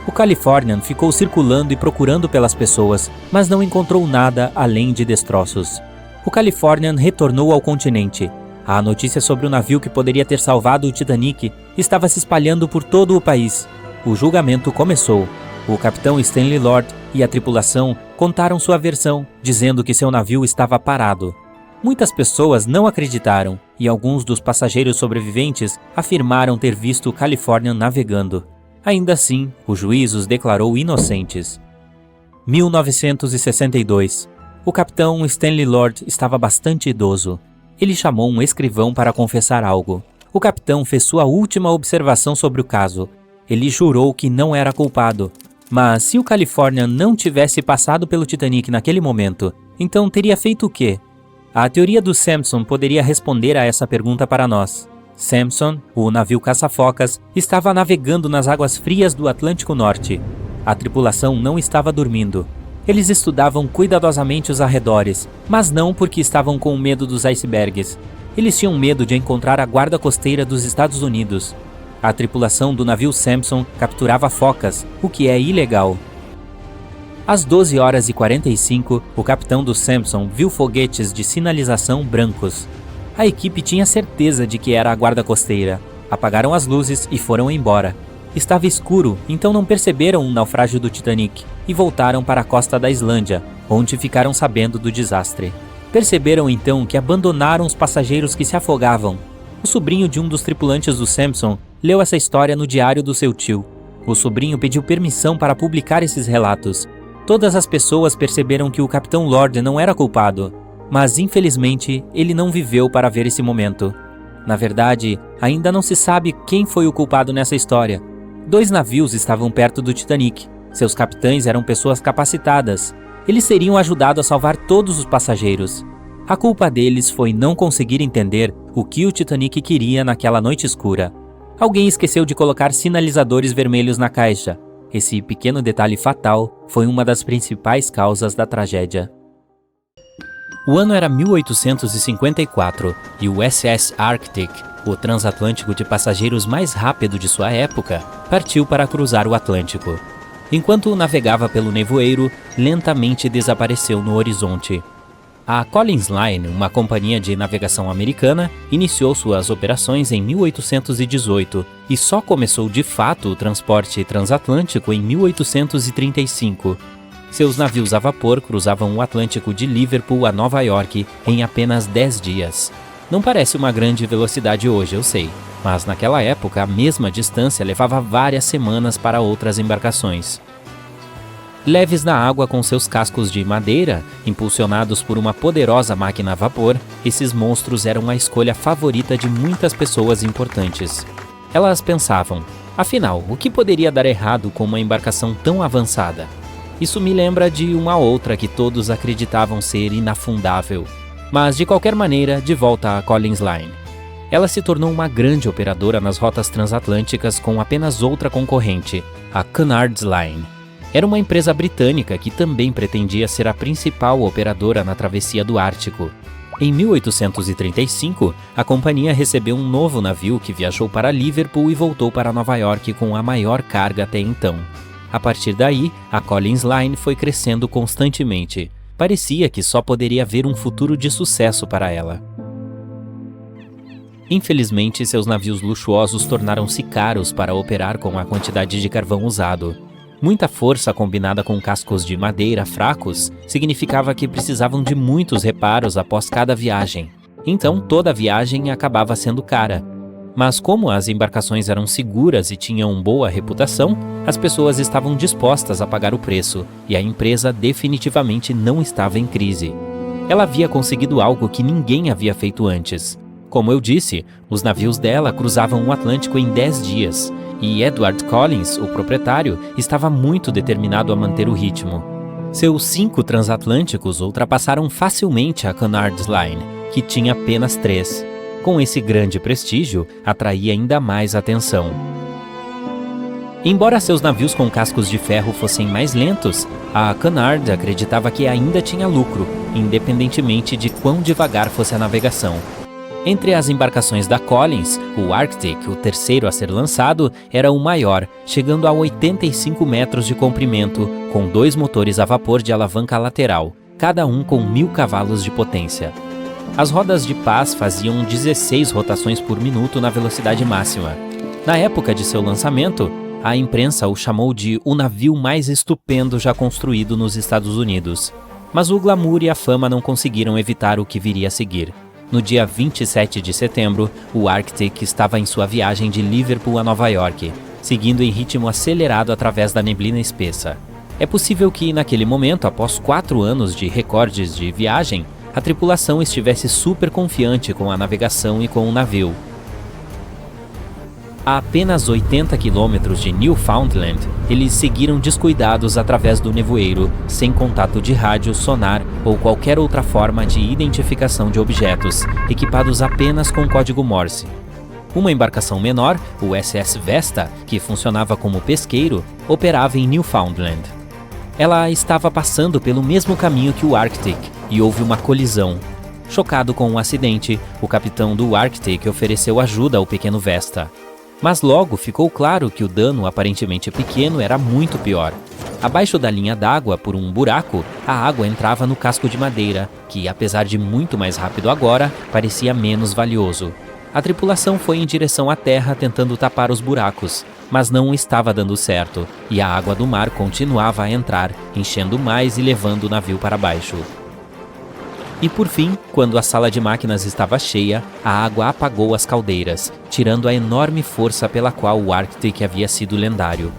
O Californian ficou circulando e procurando pelas pessoas, mas não encontrou nada além de destroços. O Californian retornou ao continente. A notícia sobre o navio que poderia ter salvado o Titanic estava se espalhando por todo o país. O julgamento começou. O capitão Stanley Lord e a tripulação contaram sua versão, dizendo que seu navio estava parado. Muitas pessoas não acreditaram e alguns dos passageiros sobreviventes afirmaram ter visto o Californian navegando. Ainda assim, o juiz os declarou inocentes. 1962. O capitão Stanley Lord estava bastante idoso. Ele chamou um escrivão para confessar algo. O capitão fez sua última observação sobre o caso. Ele jurou que não era culpado. Mas se o Californian não tivesse passado pelo Titanic naquele momento, então teria feito o quê? A teoria do Samson poderia responder a essa pergunta para nós. Samson, o navio caça-focas, estava navegando nas águas frias do Atlântico Norte. A tripulação não estava dormindo. Eles estudavam cuidadosamente os arredores, mas não porque estavam com medo dos icebergs. Eles tinham medo de encontrar a guarda costeira dos Estados Unidos. A tripulação do navio Samson capturava focas, o que é ilegal. Às 12h45, o capitão do Samson viu foguetes de sinalização brancos. A equipe tinha certeza de que era a guarda costeira. Apagaram as luzes e foram embora. Estava escuro, então não perceberam o naufrágio do Titanic e voltaram para a costa da Islândia, onde ficaram sabendo do desastre. Perceberam então que abandonaram os passageiros que se afogavam. O sobrinho de um dos tripulantes do Samson leu essa história no diário do seu tio. O sobrinho pediu permissão para publicar esses relatos. Todas as pessoas perceberam que o capitão Lord não era culpado, mas infelizmente ele não viveu para ver esse momento. Na verdade, ainda não se sabe quem foi o culpado nessa história. 2 navios estavam perto do Titanic. Seus capitães eram pessoas capacitadas. Eles teriam ajudado a salvar todos os passageiros. A culpa deles foi não conseguir entender o que o Titanic queria naquela noite escura. Alguém esqueceu de colocar sinalizadores vermelhos na caixa. Esse pequeno detalhe fatal foi uma das principais causas da tragédia. O ano era 1854 e o SS Arctic, o transatlântico de passageiros mais rápido de sua época, partiu para cruzar o Atlântico. Enquanto navegava pelo nevoeiro, lentamente desapareceu no horizonte. A Collins Line, uma companhia de navegação americana, iniciou suas operações em 1818 e só começou de fato o transporte transatlântico em 1835. Seus navios a vapor cruzavam o Atlântico de Liverpool a Nova York em apenas 10 dias. Não parece uma grande velocidade hoje, eu sei, mas naquela época a mesma distância levava várias semanas para outras embarcações. Leves na água com seus cascos de madeira, impulsionados por uma poderosa máquina a vapor, esses monstros eram a escolha favorita de muitas pessoas importantes. Elas pensavam, afinal, o que poderia dar errado com uma embarcação tão avançada? Isso me lembra de uma outra que todos acreditavam ser inafundável. Mas, de qualquer maneira, de volta à Collins Line. Ela se tornou uma grande operadora nas rotas transatlânticas com apenas outra concorrente, a Cunard's Line. Era uma empresa britânica que também pretendia ser a principal operadora na travessia do Ártico. Em 1835, a companhia recebeu um novo navio que viajou para Liverpool e voltou para Nova York com a maior carga até então. A partir daí, a Collins Line foi crescendo constantemente. Parecia que só poderia haver um futuro de sucesso para ela. Infelizmente, seus navios luxuosos tornaram-se caros para operar com a quantidade de carvão usado. Muita força combinada com cascos de madeira fracos significava que precisavam de muitos reparos após cada viagem. Então toda a viagem acabava sendo cara. Mas como as embarcações eram seguras e tinham boa reputação, as pessoas estavam dispostas a pagar o preço, e a empresa definitivamente não estava em crise. Ela havia conseguido algo que ninguém havia feito antes. Como eu disse, os navios dela cruzavam o Atlântico em 10 dias, e Edward Collins, o proprietário, estava muito determinado a manter o ritmo. Seus 5 transatlânticos ultrapassaram facilmente a Cunard's Line, que tinha apenas 3. Com esse grande prestígio, atraía ainda mais atenção. Embora seus navios com cascos de ferro fossem mais lentos, a Cunard acreditava que ainda tinha lucro, independentemente de quão devagar fosse a navegação. Entre as embarcações da Collins, o Arctic, o terceiro a ser lançado, era o maior, chegando a 85 metros de comprimento, com 2 motores a vapor de alavanca lateral, cada um com 1.000 cavalos de potência. As rodas de paz faziam 16 rotações por minuto na velocidade máxima. Na época de seu lançamento, a imprensa o chamou de o navio mais estupendo já construído nos Estados Unidos. Mas o glamour e a fama não conseguiram evitar o que viria a seguir. No dia 27 de setembro, o Arctic estava em sua viagem de Liverpool a Nova York, seguindo em ritmo acelerado através da neblina espessa. É possível que, naquele momento, após 4 anos de recordes de viagem, a tripulação estivesse super confiante com a navegação e com o navio. A apenas 80 quilômetros de Newfoundland, eles seguiram descuidados através do nevoeiro, sem contato de rádio, sonar ou qualquer outra forma de identificação de objetos, equipados apenas com código Morse. Uma embarcação menor, o SS Vesta, que funcionava como pesqueiro, operava em Newfoundland. Ela estava passando pelo mesmo caminho que o Arctic e houve uma colisão. Chocado com o acidente, o capitão do Arctic ofereceu ajuda ao pequeno Vesta. Mas logo ficou claro que o dano aparentemente pequeno era muito pior. Abaixo da linha d'água, por um buraco, a água entrava no casco de madeira, que, apesar de muito mais rápido agora, parecia menos valioso. A tripulação foi em direção à terra tentando tapar os buracos, mas não estava dando certo, e a água do mar continuava a entrar, enchendo mais e levando o navio para baixo. E por fim, quando a sala de máquinas estava cheia, a água apagou as caldeiras, tirando a enorme força pela qual o Arctic havia sido lendário.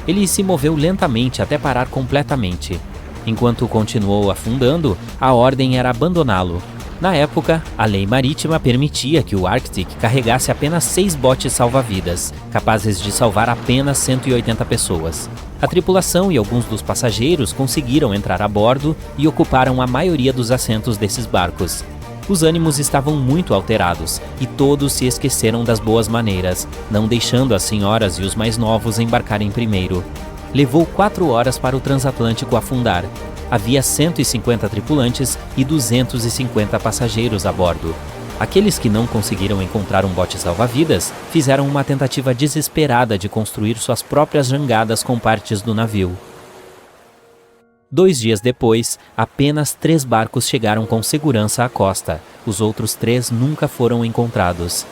Ele se moveu lentamente até parar completamente. Enquanto continuou afundando, a ordem era abandoná-lo. Na época, a lei marítima permitia que o Arctic carregasse apenas 6 botes salva-vidas, capazes de salvar apenas 180 pessoas. A tripulação e alguns dos passageiros conseguiram entrar a bordo e ocuparam a maioria dos assentos desses barcos. Os ânimos estavam muito alterados e todos se esqueceram das boas maneiras, não deixando as senhoras e os mais novos embarcarem primeiro. Levou 4 horas para o transatlântico afundar. Havia 150 tripulantes e 250 passageiros a bordo. Aqueles que não conseguiram encontrar um bote salva-vidas fizeram uma tentativa desesperada de construir suas próprias jangadas com partes do navio. 2 dias depois, apenas 3 barcos chegaram com segurança à costa. Os outros 3 nunca foram encontrados.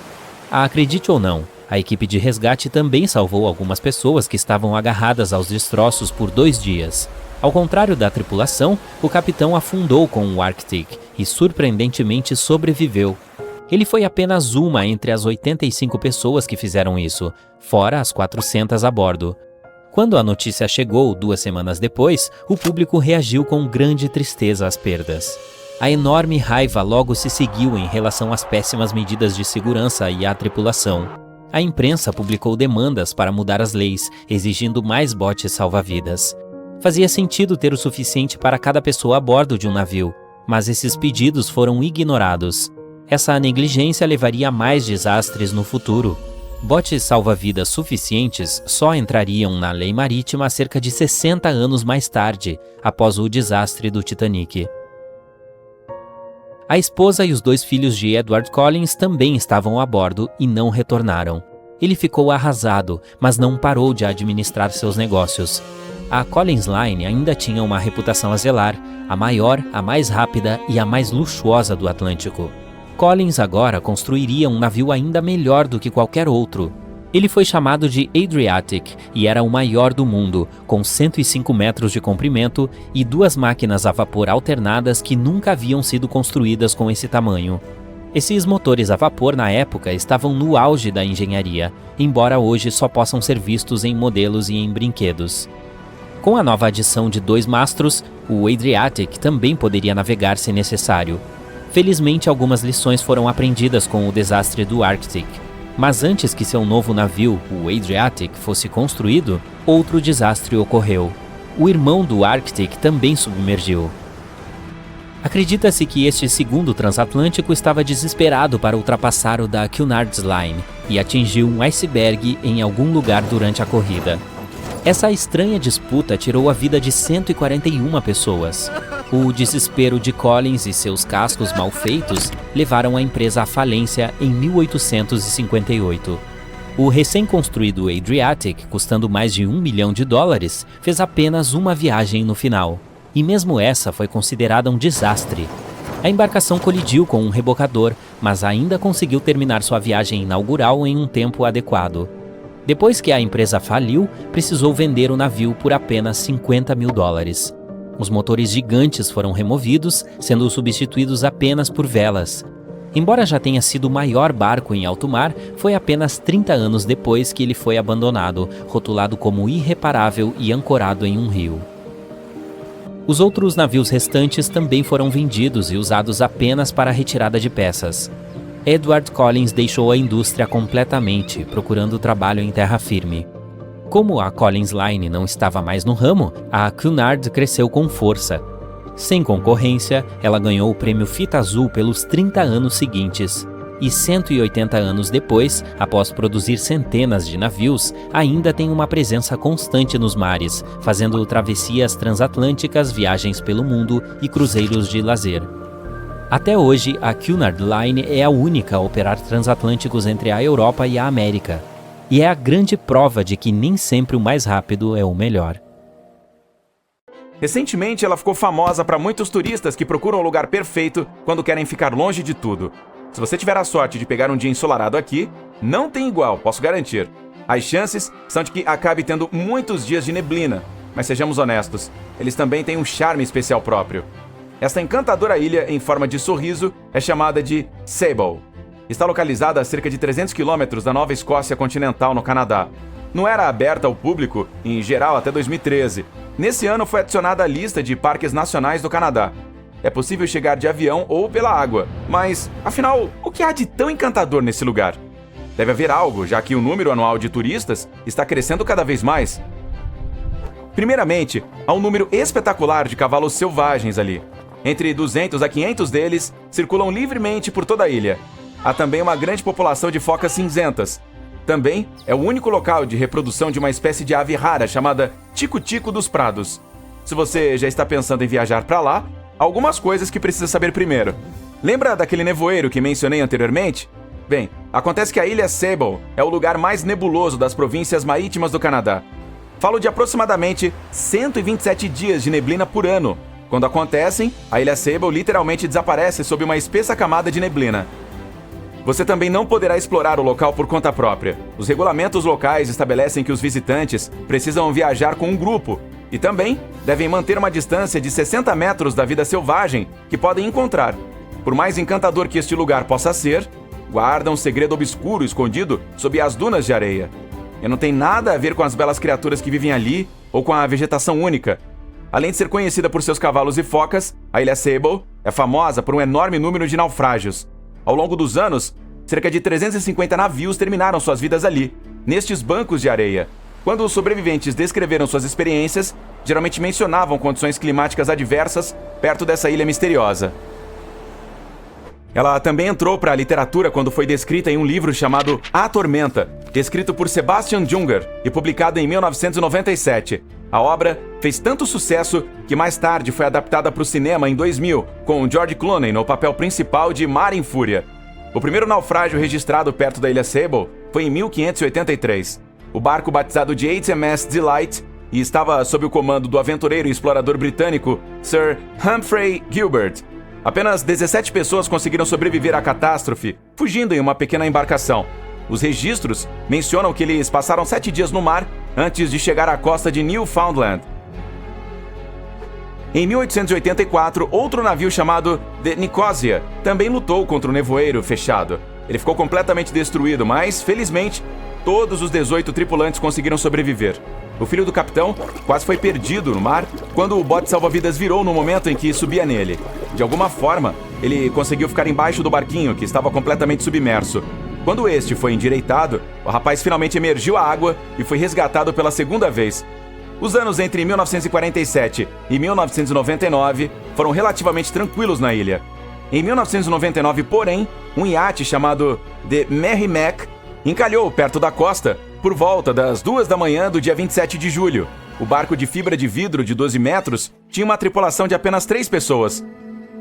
Acredite ou não, a equipe de resgate também salvou algumas pessoas que estavam agarradas aos destroços por 2 dias. Ao contrário da tripulação, o capitão afundou com o Arctic e surpreendentemente sobreviveu. Ele foi apenas uma entre as 85 pessoas que fizeram isso, fora as 400 a bordo. Quando a notícia chegou 2 semanas depois, o público reagiu com grande tristeza às perdas. A enorme raiva logo se seguiu em relação às péssimas medidas de segurança e à tripulação. A imprensa publicou demandas para mudar as leis, exigindo mais botes salva-vidas. Fazia sentido ter o suficiente para cada pessoa a bordo de um navio, mas esses pedidos foram ignorados. Essa negligência levaria a mais desastres no futuro. Botes salva-vidas suficientes só entrariam na lei marítima cerca de 60 anos mais tarde, após o desastre do Titanic. A esposa e os 2 filhos de Edward Collins também estavam a bordo e não retornaram. Ele ficou arrasado, mas não parou de administrar seus negócios. A Collins Line ainda tinha uma reputação a zelar, a maior, a mais rápida e a mais luxuosa do Atlântico. Collins agora construiria um navio ainda melhor do que qualquer outro. Ele foi chamado de Adriatic e era o maior do mundo, com 105 metros de comprimento e 2 máquinas a vapor alternadas que nunca haviam sido construídas com esse tamanho. Esses motores a vapor na época estavam no auge da engenharia, embora hoje só possam ser vistos em modelos e em brinquedos. Com a nova adição de 2 mastros, o Adriatic também poderia navegar se necessário. Felizmente, algumas lições foram aprendidas com o desastre do Arctic. Mas antes que seu novo navio, o Adriatic, fosse construído, outro desastre ocorreu. O irmão do Arctic também submergiu. Acredita-se que este segundo transatlântico estava desesperado para ultrapassar o da Cunard's Line e atingiu um iceberg em algum lugar durante a corrida. Essa estranha disputa tirou a vida de 141 pessoas. O desespero de Collins e seus cascos mal feitos levaram a empresa à falência em 1858. O recém-construído Adriatic, custando mais de $1 milhão, fez apenas uma viagem no final. E mesmo essa foi considerada um desastre. A embarcação colidiu com um rebocador, mas ainda conseguiu terminar sua viagem inaugural em um tempo adequado. Depois que a empresa faliu, precisou vender o navio por apenas $50 mil. Os motores gigantes foram removidos, sendo substituídos apenas por velas. Embora já tenha sido o maior barco em alto mar, foi apenas 30 anos depois que ele foi abandonado, rotulado como irreparável e ancorado em um rio. Os outros navios restantes também foram vendidos e usados apenas para a retirada de peças. Edward Collins deixou a indústria completamente, procurando trabalho em terra firme. Como a Collins Line não estava mais no ramo, a Cunard cresceu com força. Sem concorrência, ela ganhou o prêmio Fita Azul pelos 30 anos seguintes. E 180 anos depois, após produzir centenas de navios, ainda tem uma presença constante nos mares, fazendo travessias transatlânticas, viagens pelo mundo e cruzeiros de lazer. Até hoje, a Cunard Line é a única a operar transatlânticos entre a Europa e a América. E é a grande prova de que nem sempre o mais rápido é o melhor. Recentemente, ela ficou famosa para muitos turistas que procuram o lugar perfeito quando querem ficar longe de tudo. Se você tiver a sorte de pegar um dia ensolarado aqui, não tem igual, posso garantir. As chances são de que acabe tendo muitos dias de neblina, mas sejamos honestos, eles também têm um charme especial próprio. Esta encantadora ilha em forma de sorriso é chamada de Sable. Está localizada a cerca de 300 quilômetros da Nova Escócia continental, no Canadá. Não era aberta ao público, em geral, até 2013. Nesse ano foi adicionada à lista de parques nacionais do Canadá. É possível chegar de avião ou pela água, mas, afinal, o que há de tão encantador nesse lugar? Deve haver algo, já que o número anual de turistas está crescendo cada vez mais. Primeiramente, há um número espetacular de cavalos selvagens ali. Entre 200 a 500 deles circulam livremente por toda a ilha. Há também uma grande população de focas cinzentas. Também é o único local de reprodução de uma espécie de ave rara chamada tico-tico dos prados. Se você já está pensando em viajar para lá, algumas coisas que precisa saber primeiro. Lembra daquele nevoeiro que mencionei anteriormente? Bem, acontece que a ilha Sable é o lugar mais nebuloso das províncias marítimas do Canadá. Falo de aproximadamente 127 dias de neblina por ano. Quando acontecem, a ilha Sable literalmente desaparece sob uma espessa camada de neblina. Você também não poderá explorar o local por conta própria. Os regulamentos locais estabelecem que os visitantes precisam viajar com um grupo e também devem manter uma distância de 60 metros da vida selvagem que podem encontrar. Por mais encantador que este lugar possa ser, guarda um segredo obscuro escondido sob as dunas de areia. E não tem nada a ver com as belas criaturas que vivem ali ou com a vegetação única. Além de ser conhecida por seus cavalos e focas, a ilha Sable é famosa por um enorme número de naufrágios. Ao longo dos anos, cerca de 350 navios terminaram suas vidas ali, nestes bancos de areia. Quando os sobreviventes descreveram suas experiências, geralmente mencionavam condições climáticas adversas perto dessa ilha misteriosa. Ela também entrou para a literatura quando foi descrita em um livro chamado A Tormenta, escrito por Sebastian Junger e publicado em 1997. A obra fez tanto sucesso que mais tarde foi adaptada para o cinema em 2000, com George Clooney no papel principal de Mar em Fúria. O primeiro naufrágio registrado perto da ilha Sable foi em 1583. O barco batizado de HMS Delight e estava sob o comando do aventureiro e explorador britânico Sir Humphrey Gilbert. Apenas 17 pessoas conseguiram sobreviver à catástrofe, fugindo em uma pequena embarcação. Os registros mencionam que eles passaram 7 dias no mar antes de chegar à costa de Newfoundland. Em 1884, outro navio chamado The Nicosia também lutou contra o nevoeiro fechado. Ele ficou completamente destruído, mas, felizmente, todos os 18 tripulantes conseguiram sobreviver. O filho do capitão quase foi perdido no mar quando o bote salva-vidas virou no momento em que subia nele. De alguma forma, ele conseguiu ficar embaixo do barquinho, que estava completamente submerso. Quando este foi endireitado, o rapaz finalmente emergiu à água e foi resgatado pela segunda vez. Os anos entre 1947 e 1999 foram relativamente tranquilos na ilha. Em 1999, porém, um iate chamado The Merrimack encalhou perto da costa por volta das 2 da manhã do dia 27 de julho. O barco de fibra de vidro de 12 metros tinha uma tripulação de apenas 3 pessoas.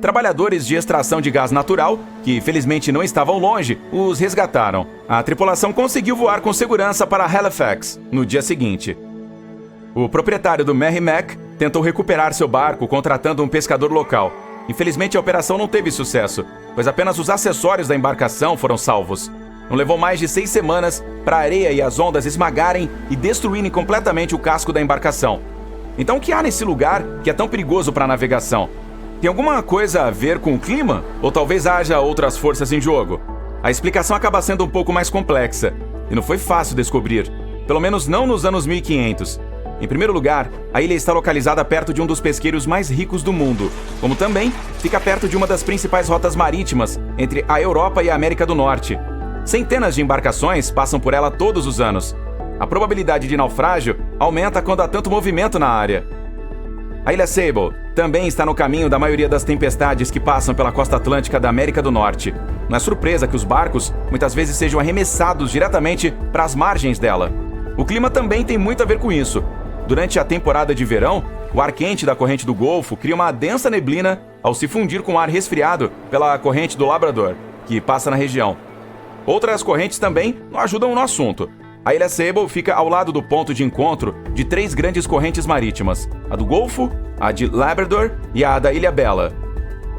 Trabalhadores de extração de gás natural, que felizmente não estavam longe, os resgataram. A tripulação conseguiu voar com segurança para Halifax no dia seguinte. O proprietário do Merrimack tentou recuperar seu barco contratando um pescador local. Infelizmente, a operação não teve sucesso, pois apenas os acessórios da embarcação foram salvos. Não levou mais de 6 semanas para a areia e as ondas esmagarem e destruírem completamente o casco da embarcação. Então, o que há nesse lugar que é tão perigoso para a navegação? Tem alguma coisa a ver com o clima? Ou talvez haja outras forças em jogo? A explicação acaba sendo um pouco mais complexa, e não foi fácil descobrir, pelo menos não nos anos 1500. Em primeiro lugar, a ilha está localizada perto de um dos pesqueiros mais ricos do mundo, como também fica perto de uma das principais rotas marítimas entre a Europa e a América do Norte. Centenas de embarcações passam por ela todos os anos. A probabilidade de naufrágio aumenta quando há tanto movimento na área. A Ilha Sable também está no caminho da maioria das tempestades que passam pela costa atlântica da América do Norte. Não é surpresa que os barcos muitas vezes sejam arremessados diretamente para as margens dela. O clima também tem muito a ver com isso. Durante a temporada de verão, o ar quente da corrente do Golfo cria uma densa neblina ao se fundir com o ar resfriado pela corrente do Labrador, que passa na região. Outras correntes também não ajudam no assunto. A Ilha Sable fica ao lado do ponto de encontro de 3 grandes correntes marítimas, a do Golfo, a de Labrador e a da Ilha Bela.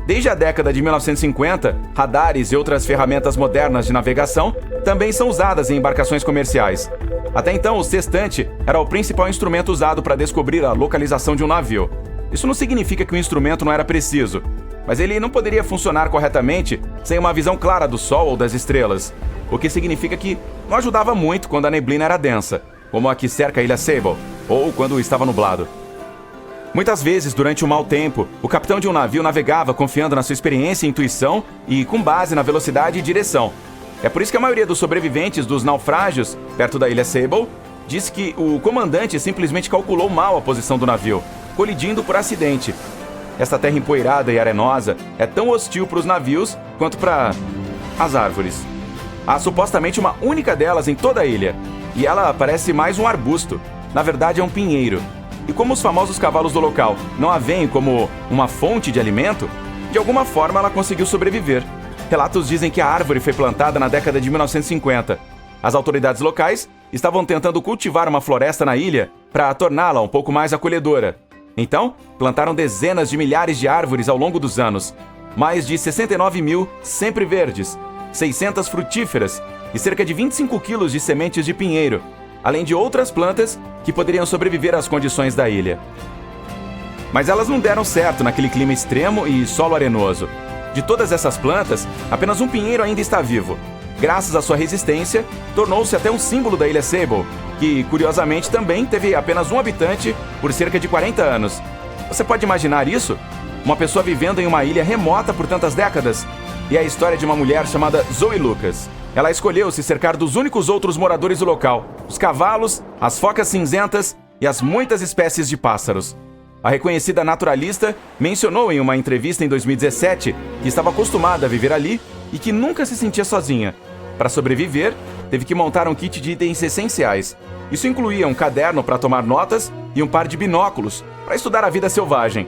Desde a década de 1950, radares e outras ferramentas modernas de navegação também são usadas em embarcações comerciais. Até então, o sextante era o principal instrumento usado para descobrir a localização de um navio. Isso não significa que o instrumento não era preciso, mas ele não poderia funcionar corretamente sem uma visão clara do Sol ou das estrelas, o que significa que não ajudava muito quando a neblina era densa, como a que cerca a Ilha Sable, ou quando estava nublado. Muitas vezes, durante o mau tempo, o capitão de um navio navegava confiando na sua experiência e intuição e com base na velocidade e direção. É por isso que a maioria dos sobreviventes dos naufrágios perto da Ilha Sable diz que o comandante simplesmente calculou mal a posição do navio, colidindo por acidente. Esta terra empoeirada e arenosa é tão hostil para os navios quanto para as árvores. Há supostamente uma única delas em toda a ilha, e ela parece mais um arbusto. Na verdade, é um pinheiro. E como os famosos cavalos do local não a veem como uma fonte de alimento, de alguma forma ela conseguiu sobreviver. Relatos dizem que a árvore foi plantada na década de 1950. As autoridades locais estavam tentando cultivar uma floresta na ilha para torná-la um pouco mais acolhedora. Então, plantaram dezenas de milhares de árvores ao longo dos anos. Mais de 69 mil sempre verdes, 600 frutíferas e cerca de 25 quilos de sementes de pinheiro, além de outras plantas que poderiam sobreviver às condições da ilha. Mas elas não deram certo naquele clima extremo e solo arenoso. De todas essas plantas, apenas um pinheiro ainda está vivo. Graças à sua resistência, tornou-se até um símbolo da Ilha Sable, que, curiosamente, também teve apenas um habitante por cerca de 40 anos. Você pode imaginar isso? Uma pessoa vivendo em uma ilha remota por tantas décadas? E é a história de uma mulher chamada Zoe Lucas. Ela escolheu se cercar dos únicos outros moradores do local, os cavalos, as focas cinzentas e as muitas espécies de pássaros. A reconhecida naturalista mencionou em uma entrevista em 2017 que estava acostumada a viver ali e que nunca se sentia sozinha. Para sobreviver, teve que montar um kit de itens essenciais. Isso incluía um caderno para tomar notas e um par de binóculos para estudar a vida selvagem.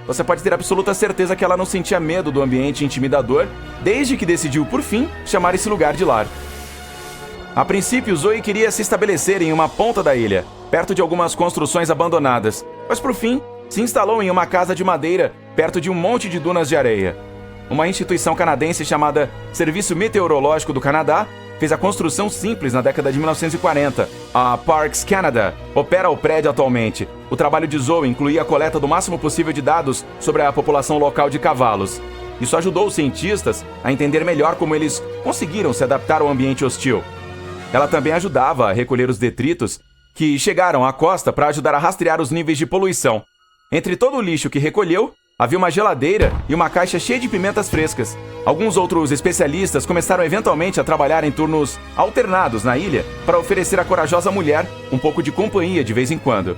Você pode ter absoluta certeza que ela não sentia medo do ambiente intimidador desde que decidiu, por fim, chamar esse lugar de lar. A princípio, Zoe queria se estabelecer em uma ponta da ilha, perto de algumas construções abandonadas, mas por fim, se instalou em uma casa de madeira perto de um monte de dunas de areia. Uma instituição canadense chamada Serviço Meteorológico do Canadá fez a construção simples na década de 1940. A Parks Canada opera o prédio atualmente. O trabalho de Zoe incluía a coleta do máximo possível de dados sobre a população local de cavalos. Isso ajudou os cientistas a entender melhor como eles conseguiram se adaptar ao ambiente hostil. Ela também ajudava a recolher os detritos que chegaram à costa para ajudar a rastrear os níveis de poluição. Entre todo o lixo que recolheu, havia uma geladeira e uma caixa cheia de pimentas frescas. Alguns outros especialistas começaram eventualmente a trabalhar em turnos alternados na ilha para oferecer à corajosa mulher um pouco de companhia de vez em quando.